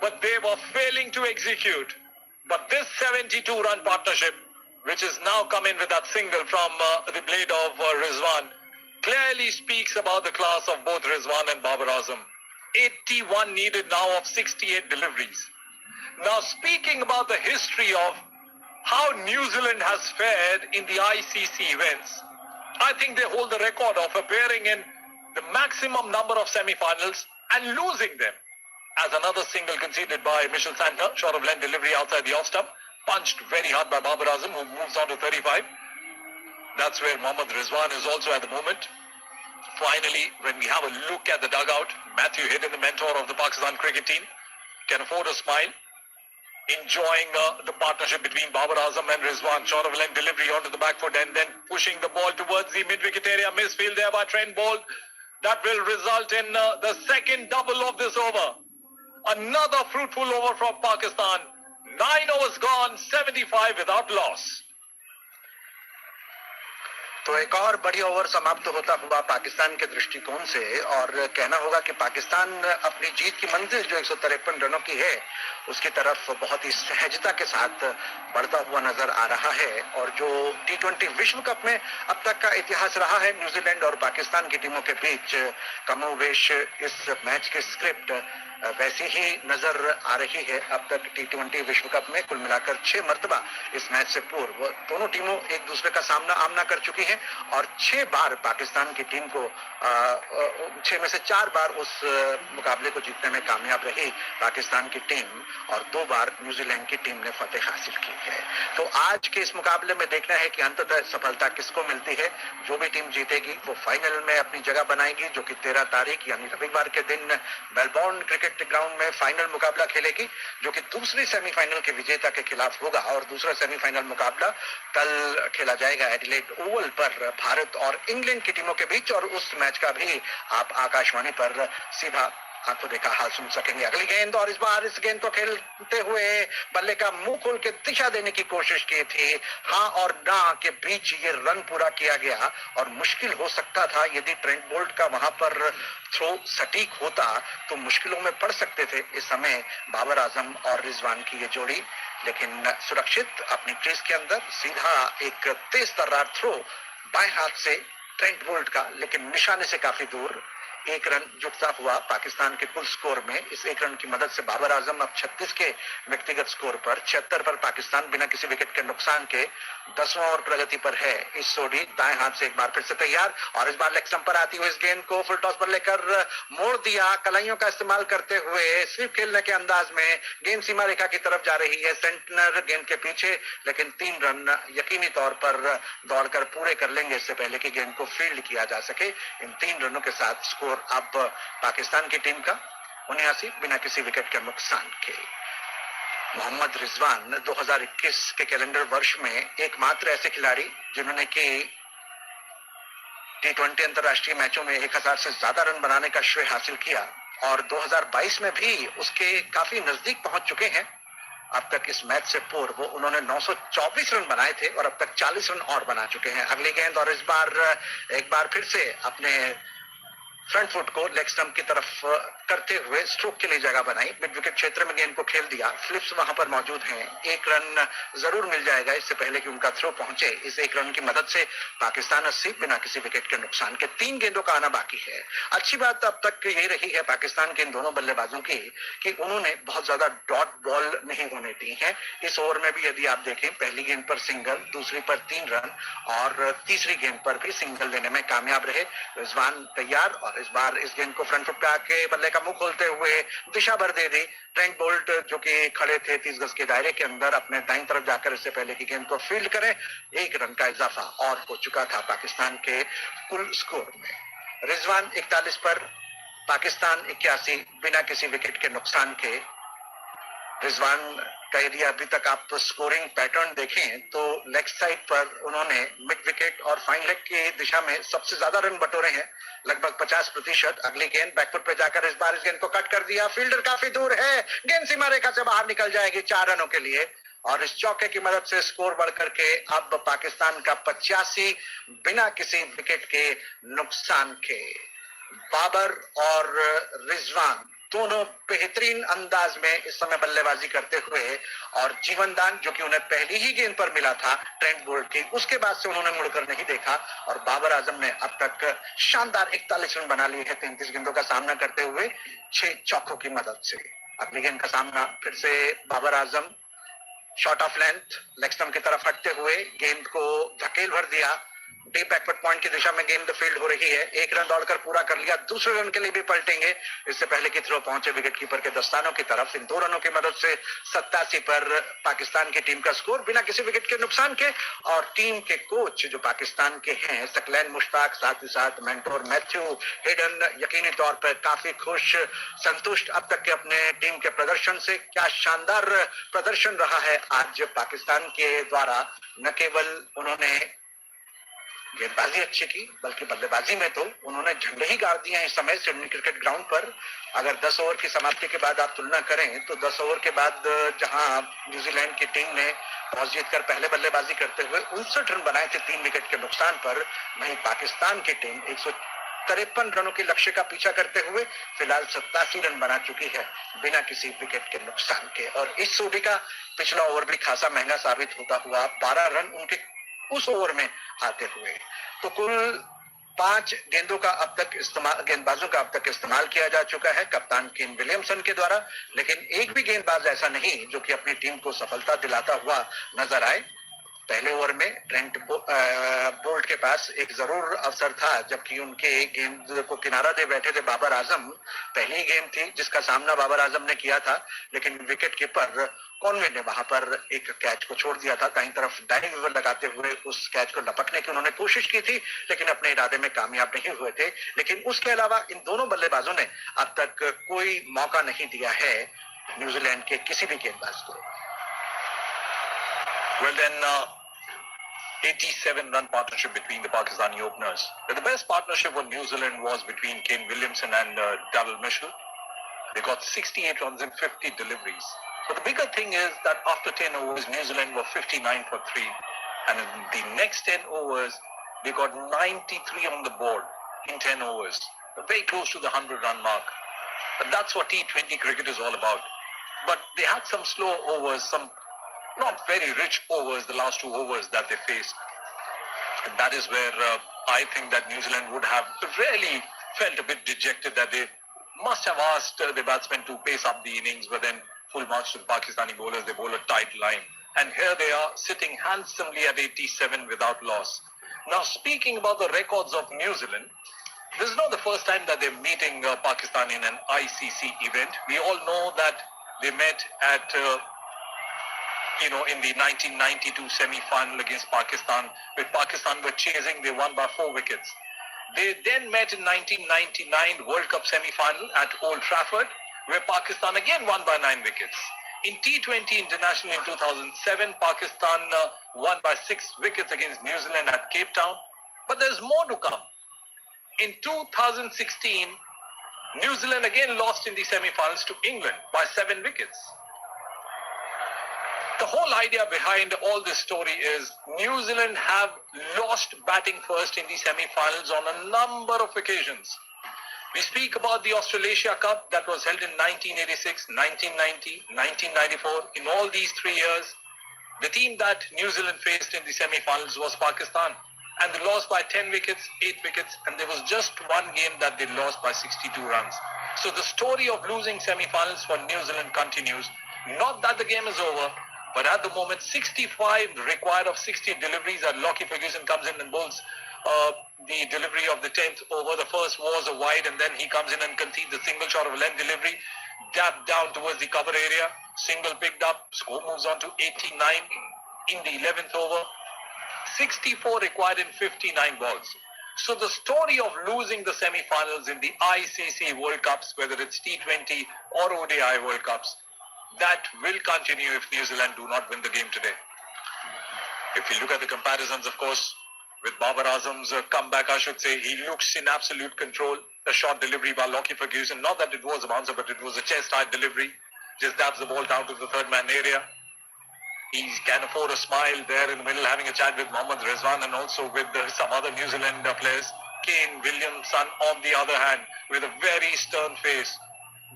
but they were failing to execute. But this 72-run partnership, which has now come in with that single from the blade of Rizwan, clearly speaks about the class of both Rizwan and Babar Azam. 81 needed now of 68 deliveries. Now, speaking about the history of how New Zealand has fared in the ICC events, I think they hold the record of appearing in the maximum number of semi-finals and losing them. As another single conceded by Mitchell Santner, short of length delivery outside the off-stump, punched very hard by Babar Azam, who moves on to 35. That's where Mohammad Rizwan is also at the moment. Finally, when we have a look at the dugout, Matthew Hidden, the mentor of the Pakistan cricket team, can afford a smile, enjoying the partnership between Babar Azam and Rizwan. Short of length delivery onto the back foot and then pushing the ball towards the mid-wicket area. Misfield there by Trent Boult. That will result in the second double of this over. Another fruitful over from Pakistan. 9 overs gone, 75 without loss. तो एक और बड़ी ओवर समाप्त होता हुआ पाकिस्तान के दृष्टिकोण से, और कहना होगा कि पाकिस्तान अपनी जीत की मंजिल जो 153 रनों की है उसकी तरफ बहुत ही सहजता के साथ बढ़ता हुआ नजर आ रहा है। और जो T20 विश्व कप में अब तक का इतिहास रहा है न्यूजीलैंड और पाकिस्तान की टीमों के बीच, कमोवेश इस मैच के स्क्रिप्ट वैसी ही नजर आ रही है अब तक T20 विश्व कप में। कुल मिलाकर 6 मरतबा इस मैच से पूर्व दोनों टीमों एक दूसरे का सामना आमना कर चुकी हैं और 6 बार पाकिस्तान की टीम को 6 में से 4 बार उस मुकाबले को जीतने में कामयाब रही पाकिस्तान की टीम और 2 बार न्यूजीलैंड की टीम ने फतेह हासिल की है। तो आज के इस मुकाबले में देखना है कि अंततः सफलता किसको मिलती है। जो भी टीम जीतेगी वो फाइनल में अपनी जगह बनाएगी, जो कि 13 तारीख यानी रविवार के दिन मेलबोर्न क्रिकेट ग्राउंड में फाइनल मुकाबला खेलेगी, जो कि दूसरी सेमीफाइनल के विजेता के खिलाफ होगा। और दूसरा सेमीफाइनल मुकाबला कल खेला जाएगा एडिलेड ओवल पर भारत और इंग्लैंड की टीमों के बीच और उस मैच का भी आप आकाशवाणी पर सीधा आंखों देखा हाल सुन सकेंगे। अगली गेंद और इस बार इस गेंद को खेलते हुए बल्ले का मुंह खोल के दिशा देने की कोशिश की थी। हाँ और ना के बीच ये रन पूरा किया गया और मुश्किल हो सकता था यदि ट्रेंट बोल्ट का वहां पर थ्रो सटीक होता तो मुश्किलों में पड़ सकते थे इस समय बाबर आजम और रिजवान की ये जोड़ी, लेकिन सुरक्षित अपनी क्रीज के अंदर सीधा एक तेज तर्रार थ्रो बाएं हाथ से ट्रेंट बोल्ट का, लेकिन निशाने से काफी दूर। 1 रन जुटता हुआ पाकिस्तान के कुल स्कोर में इस 1 रन की मदद से बाबर आजम अब 36 के व्यक्तिगत स्कोर पर 76 पर पाकिस्तान बिना किसी विकेट के नुकसान के 10वां ओवर प्रगति पर है। इस जोड़ी दाएं हाथ से एक बार फिर से तैयार और इस बार लेग स्टंप पर आती हुई इस गेंद को फुल टॉस पर लेकर मोड़ दिया। कलाइयों का इस्तेमाल करते हुए स्वीप खेलने के अंदाज में गेंद सीमा रेखा की तरफ जा रही है। सेंटनर गेंद के पीछे, लेकिन 3 रन यकीनी तौर पर दौड़कर पूरे कर लेंगे इससे पहले कि गेंद को फील्ड किया जा सके। इन 3 रनों के साथ स्कोर अब पाकिस्तान की टीम का 79 बिना किसी विकेट के नुकसान के। मोहम्मद रिजवान 2021 के कैलेंडर वर्ष में एकमात्र ऐसे खिलाड़ी जिन्होंने कि T20 अंतरराष्ट्रीय मैचों में 1000 से ज्यादा रन बनाने का श्रेय हासिल किया और 2022 में भी उसके काफी नजदीक पहुंच चुके हैं। अब तक इस मैच से पूर्व उन्होंने 924 रन बनाए थे और अब तक 40 रन और बना चुके हैं। अगली गेंद और इस बार एक बार फिर से अपने फ्रंट फुट को लेग स्टंप की तरफ करते हुए स्ट्रोक के लिए जगह बनाई। मिड विकेट क्षेत्र में गेंद को खेल दिया। फ्लिप्स वहां पर मौजूद हैं। 1 रन जरूर मिल जाएगा इससे पहले कि उनका थ्रो पहुंचे। इस 1 रन की मदद से पाकिस्तान 80 बिना किसी विकेट के नुकसान के 3 गेंदों का आना बाकी है। अच्छी बात अब तक यही रही है पाकिस्तान के इन दोनों बल्लेबाजों की कि उन्होंने बहुत ज्यादा डॉट बॉल नहीं होने दी है। इस ओवर में भी यदि आप देखें, पहली गेंद पर सिंगल, दूसरी पर 3 रन और तीसरी गेंद पर भी सिंगल लेने में कामयाब रहे। रिजवान तैयार और इस बार इस गेंद को फ्रंट फुट पे आके बल्ले का मुंह खोलते हुए दिशा भर दे दी। ट्रेंट बोल्ट जो कि खड़े थे 30 गज के दायरे के अंदर अपने दाईं तरफ जाकर इससे पहले कि गेंद को फील्ड करें, 1 रन का इजाफा और हो चुका था पाकिस्तान के कुल स्कोर में। रिजवान 41 पर, पाकिस्तान 81 बिना किसी विकेट के नुकसान के। रिजवान का यदि अभी तक आप स्कोरिंग पैटर्न देखें तो लेग साइड पर उन्होंने मिड विकेट और फाइन लेग की दिशा में सबसे ज्यादा रन बटोरे हैं, लगभग 50%। अगली गेंद बैकफुट पे जाकर इस बार इस गेंद को कट कर दिया। फील्डर काफी दूर है, गेंद सीमा रेखा से बाहर निकल जाएगी 4 रनों के लिए और इस चौके की मदद से स्कोर बढ़कर के अब पाकिस्तान का 85 बिना किसी विकेट के नुकसान के। बाबर और रिजवान दोनों बेहतरीन अंदाज में इस समय बल्लेबाजी करते हुए और जीवनदान जो कि उन्हें पहली ही गेंद पर मिला था ट्रेंट बोल्ट की, उसके बाद से उन्होंने मुड़कर नहीं देखा और बाबर आजम ने अब तक शानदार 41 रन बना लिए हैं 33 गेंदों का सामना करते हुए 6 चौकों की मदद से। अगली गेंद का सामना फिर से Babar Azam, short of length, leg stump की तरफ हटते हुए गेंद को धकेल भर दिया। डीप बैकवर्ड पॉइंट की दिशा में गेंद फील्ड हो रही है। 1 रन दौड़कर पूरा कर लिया। दूसरे रन के लिए भी पलटेंगे इससे पहले कि थ्रो पहुंचे विकेट कीपर के दस्तानों की तरफ। इन 2 रनों की मदद से 87 पर पाकिस्तान की टीम का स्कोर बिना किसी विकेट के नुकसान के। और टीम के कोच जो पाकिस्तान के हैं सकलैन मुश्ताक, साथ ही साथ मेंटोर मैथ्यू हेडन यकीनी तौर पर काफी खुश, संतुष्ट अब तक के अपने टीम के प्रदर्शन से। क्या शानदार प्रदर्शन रहा है आज पाकिस्तान के द्वारा। न केवल उन्होंने गेंदबाजी अच्छी की बल्कि बल्लेबाजी में तो उन्होंने झंडे ही गाड़ दिए हैं इस समय सिडनी क्रिकेट ग्राउंड पर। अगर 10 ओवर की समाप्ति के बाद आप तुलना करें तो 10 ओवर के बाद जहां न्यूजीलैंड की टीम ने टॉस जीतकर पहले बल्लेबाजी करते हुए 59 रन बनाए थे 3 विकेट के नुकसान पर, वहीं पाकिस्तान की टीम 153 रनों के लक्ष्य का पीछा करते हुए फिलहाल 87 रन बना चुकी है बिना किसी विकेट के नुकसान के। और इस जोड़ी का पिछला ओवर भी खासा महंगा साबित होता हुआ 12 रन उनके उस ओवर में आते हुए। तो कुल 5 गेंदों का अब तक इस्तेमाल, गेंदबाजों का अब तक इस्तेमाल किया जा चुका है कप्तान केन विलियमसन के द्वारा, लेकिन एक भी गेंदबाज ऐसा नहीं जो कि अपनी टीम को सफलता दिलाता हुआ नजर आए। पहले ओवर में ट्रेंट बोल्ट के पास एक जरूर अवसर था, जबकि उनके गेंद को किनारा दे बैठे थे बाबर आजम। पहली गेंद थी जिसका सामना बाबर आजम ने किया था, लेकिन विकेट कीपर कॉनवे ने वहां पर एक कैच को छोड़ दिया था। दाईं तरफ डाइव लगाते हुए उस कैच को लपकने की उन्होंने कोशिश की थी, लेकिन अपने इरादे में कामयाब नहीं हुए थे। लेकिन उसके अलावा इन दोनों बल्लेबाजों ने अब तक कोई मौका नहीं दिया है न्यूजीलैंड के किसी भी गेंदबाज को। Well then, 87-run partnership between the Pakistani openers. But the best partnership for New Zealand was between Kane Williamson and Daryl Mitchell. They got 68 runs and 50 deliveries. But the bigger thing is that after 10 overs, New Zealand were 59 for 3. And in the next 10 overs, they got 93 on the board in 10 overs. Very close to the 100-run mark. But that's what T20 cricket is all about. But they had some slow overs, some not very rich overs, the last 2 overs that they faced. And that is where I think that New Zealand would have really felt a bit dejected, that they must have asked the batsmen to pace up the innings, but then full march to the Pakistani bowlers, they bowl a tight line. And here they are sitting handsomely at 87 without loss. Now, speaking about the records of New Zealand, this is not the first time that they're meeting Pakistan in an ICC event. We all know that they met at in the 1992 semi-final against Pakistan. With Pakistan were chasing, they won by 4 wickets. They then met in 1999 World Cup semi-final at Old Trafford, where Pakistan again won by 9 wickets. In T20 International in 2007, Pakistan won by 6 wickets against New Zealand at Cape Town. But there's more to come. In 2016, New Zealand again lost in the semi-finals to England by 7 wickets. The whole idea behind all this story is New Zealand have lost batting first in the semi-finals on a number of occasions. We speak about the Australasia Cup that was held in 1986, 1990, 1994. In all these 3 years, the team that New Zealand faced in the semi-finals was Pakistan. And they lost by 10 wickets, 8 wickets, and there was just one game that they lost by 62 runs. So the story of losing semi-finals for New Zealand continues. Not that the game is over, but at the moment, 65 required of 60 deliveries, and Lockie Ferguson comes in and bowls the delivery of the 10th over. The first was a wide, and then he comes in and concedes the single shot of length delivery, dabbed down towards the cover area, single picked up, score moves on to 89 in the 11th over. 64 required in 59 balls. So the story of losing the semi-finals in the ICC World Cups, whether it's T20 or ODI World Cups, that will continue if New Zealand do not win the game today. If you look at the comparisons, of course, with Babar Azam's comeback, I should say, he looks in absolute control. The short delivery by Lockie Ferguson, not that it was a bouncer, but it was a chest-high delivery. Just dabs the ball down to the third man area. He can afford a smile there in the middle, having a chat with Mohammad Rizwan and also with some other New Zealand players. Kane Williamson, on the other hand, with a very stern face.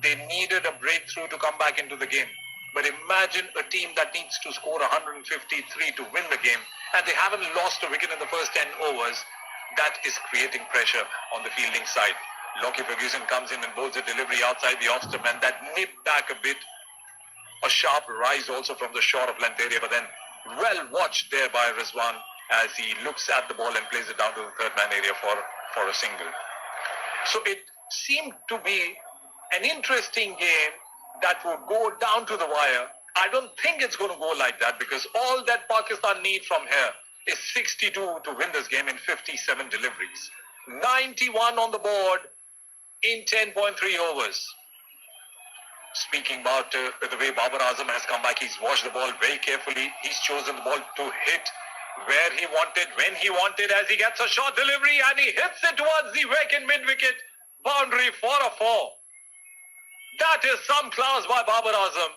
They needed a breakthrough to come back into the game. But imagine a team that needs to score 153 to win the game, and they haven't lost a wicket in the first 10 overs. That is creating pressure on the fielding side. Lockie Ferguson comes in and bowls a delivery outside the off-stump, and that nipped back a bit. A sharp rise also from the short of length area, but then well watched there by Rizwan as he looks at the ball and plays it down to the third man area for a single. So it seemed to be an interesting game that would go down to the wire. I don't think it's going to go like that, because all that Pakistan need from here is 62 to win this game in 57 deliveries. 91 on the board in 10.3 overs. Speaking about the way Babar Azam has come back, he's watched the ball very carefully. He's chosen the ball to hit where he wanted, when he wanted, as he gets a short delivery and he hits it towards the vacant mid-wicket boundary for a 4. That is some class by Babar Azam.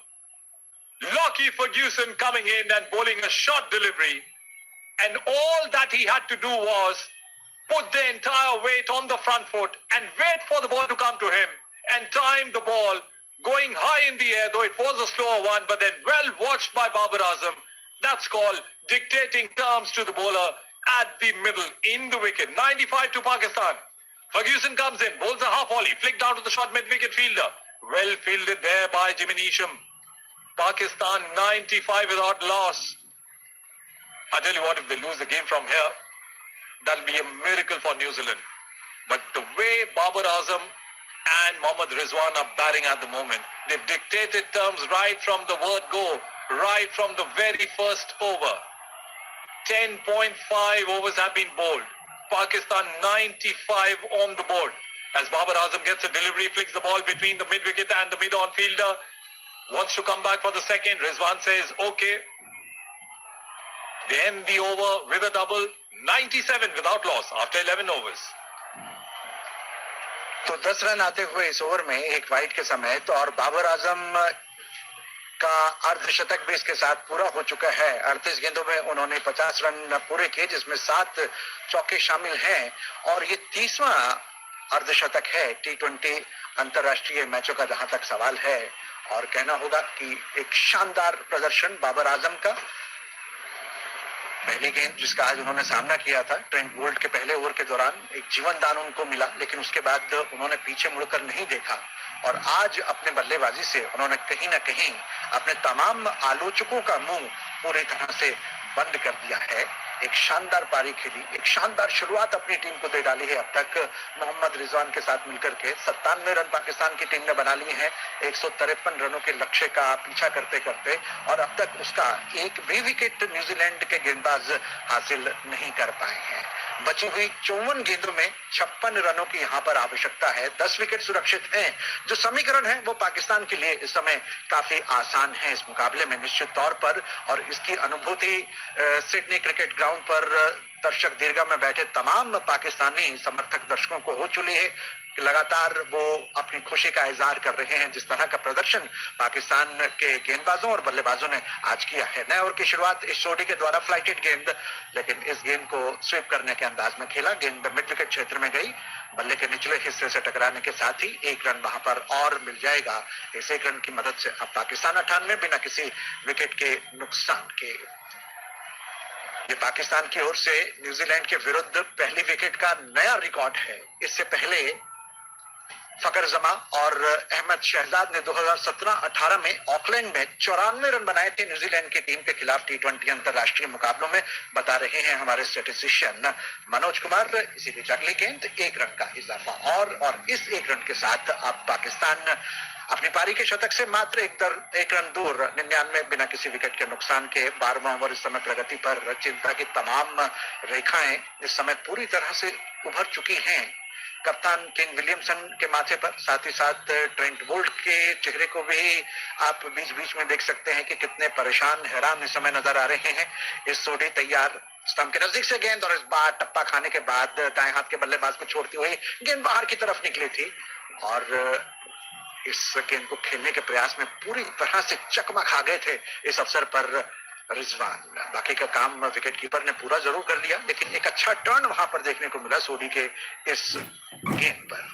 Lockie Ferguson coming in and bowling a short delivery. And all that he had to do was put the entire weight on the front foot and wait for the ball to come to him and time the ball going high in the air, though it was a slower one, but then well watched by Babar Azam. That's called dictating terms to the bowler, at the middle, in the wicket. 95 to Pakistan. Ferguson comes in, bowls a half volley, flicked down to the short mid-wicket fielder. Well fielded there by Jimmy Neesham. Pakistan 95 without loss. I tell you what, if they lose the game from here, that'll be a miracle for New Zealand. But the way Babar Azam and Mohammad Rizwan are batting at the moment, they've dictated terms right from the word go, right from the very first over. 10.5 overs have been bowled. Pakistan 95 on the board. As Babar Azam gets a delivery, flicks the ball between the mid-wicket and the mid-on fielder. Wants to come back for the second. Rizwan says, okay. They end the over with a double. 97 without loss after 11 overs. तो 10 रन आते हुए इस ओवर में एक वाइड के समय तो और बाबर आजम का अर्धशतक भी इसके साथ पूरा हो चुका है। 38 गेंदों में उन्होंने 50 रन पूरे किए, जिसमें 7 चौके शामिल हैं और ये 30वां अर्धशतक है T20 अंतरराष्ट्रीय मैचों का जहां तक सवाल है। और कहना होगा कि एक शानदार प्रदर्शन बाबर आजम का। पहली गेंद जिसका आज उन्होंने सामना किया था ट्रेंट बोल्ट के पहले ओवर के दौरान, एक जीवन दान उनको मिला, लेकिन उसके बाद उन्होंने पीछे मुड़कर नहीं देखा और आज अपने बल्लेबाजी से उन्होंने कहीं ना कहीं अपने तमाम आलोचकों का मुंह पूरी तरह से बंद कर दिया है। एक शानदार पारी खेली, एक शानदार शुरुआत अपनी टीम को दे डाली है। अब तक मोहम्मद रिजवान के साथ मिलकर के 97 रन पाकिस्तान की टीम ने बना लिए हैं 153 रनों के लक्ष्य का पीछा करते करते, और अब तक उसका एक भी विकेट न्यूजीलैंड के गेंदबाज हासिल नहीं कर पाए हैं। बची हुई 54 गेंदों में 56 रनों की यहाँ पर आवश्यकता है। 10 विकेट सुरक्षित हैं। जो समीकरण है वो पाकिस्तान के लिए इस समय काफी आसान है इस मुकाबले में निश्चित तौर पर, और इसकी अनुभूति सिडनी क्रिकेट ग्राउंड पर दर्शक दीर्घा में बैठे तमाम पाकिस्तानी समर्थक दर्शकों को हो चुकी है। लगातार वो अपनी खुशी का इजहार कर रहे हैं जिस तरह का प्रदर्शन पाकिस्तान के गेंदबाजों और बल्लेबाजों ने आज किया है। नए ओवर की शुरुआत इस सोडी के द्वारा फ्लाइटेड गेंद, लेकिन इस गेंद को स्वीप करने के अंदाज में खेला। गेंद मिड विकेट क्षेत्र में गई, बल्ले के निचले हिस्से से टकराने के साथ ही एक रन वहां पर और मिल जाएगा। इस एक रन की मदद से अब पाकिस्तान 98 बिना किसी विकेट के नुकसान के। ये पाकिस्तान की ओर से न्यूजीलैंड के विरुद्ध पहली विकेट का नया रिकॉर्ड है। इससे पहले फकर जमा और अहमद शहजाद ने 2017-18 में ऑकलैंड में 94 रन बनाए थे न्यूजीलैंड की टीम के खिलाफ T20 अंतरराष्ट्रीय मुकाबलों में, बता रहे हैं हमारे स्टैटिस्टिशियन मनोज कुमार। इसी बीच अगली गेंद एक रन का इजाफा और इस एक रन के साथ अब पाकिस्तान अपनी पारी के शतक से मात्र एक रन दूर 99 बिना किसी विकेट के नुकसान के 12वां ओवर इस समय प्रगति पर। चिंता की तमाम रेखाएं इस समय पूरी तरह से उभर चुकी हैं कप्तान केन विलियमसन के माथे पर, साथ ही साथ ट्रेंट बोल्ट के चेहरे को भी आप बीच बीच में देख सकते हैं कि कितने परेशान हैरान इस समय नजर आ रहे हैं। इस सोडी तैयार, स्टंप के नजदीक से गेंद और इस बार टप्पा खाने के बाद दाएं हाथ के बल्लेबाज को छोड़ती हुई गेंद बाहर की तरफ निकली थी और इस गेंद को खेलने के प्रयास में पूरी तरह से चकमा खा गए थे इस अवसर पर रिजवान। बाकी का काम विकेट कीपर ने पूरा जरूर कर लिया, लेकिन एक अच्छा टर्न वहां पर देखने को मिला सोडी के इस गेंद पर।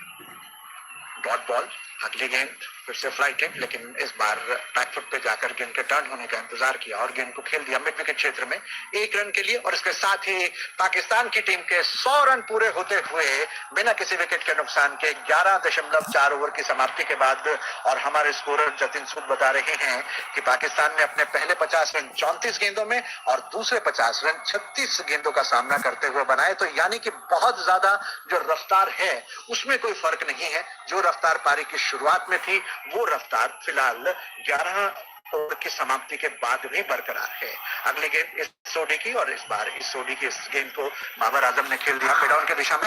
डॉट बॉल, अगली गेंद फिर से फ्लाइटेड, लेकिन इस बार बैकफुट पे जाकर गेंद के टर्न होने का इंतजार किया और गेंद को खेल दिया मिड विकेट क्षेत्र में एक रन के लिए। और इसके साथ ही पाकिस्तान की टीम के 100 रन पूरे होते हुए बिना किसी विकेट के नुकसान के 11.4 ओवर की समाप्ति के बाद, और हमारे स्कोरर जतिन सूद बता रहे हैं कि पाकिस्तान ने अपने पहले 50 रन 34 गेंदों में और दूसरे 50 रन 36 गेंदों का सामना करते हुए बनाए। तो यानी कि बहुत ज्यादा जो रफ्तार है उसमें कोई फर्क नहीं है। जो रफ्तार पारी की शुरुआत में थी वो रफ्तार फिलहाल 11 ओवर की समाप्ति के बाद भी बरकरार है। अगली गेंद इस सोडी की, और इस बार इस सोडी की इस गेंद को बाबर आजम ने खेल दिया मिड ऑन की दिशा में।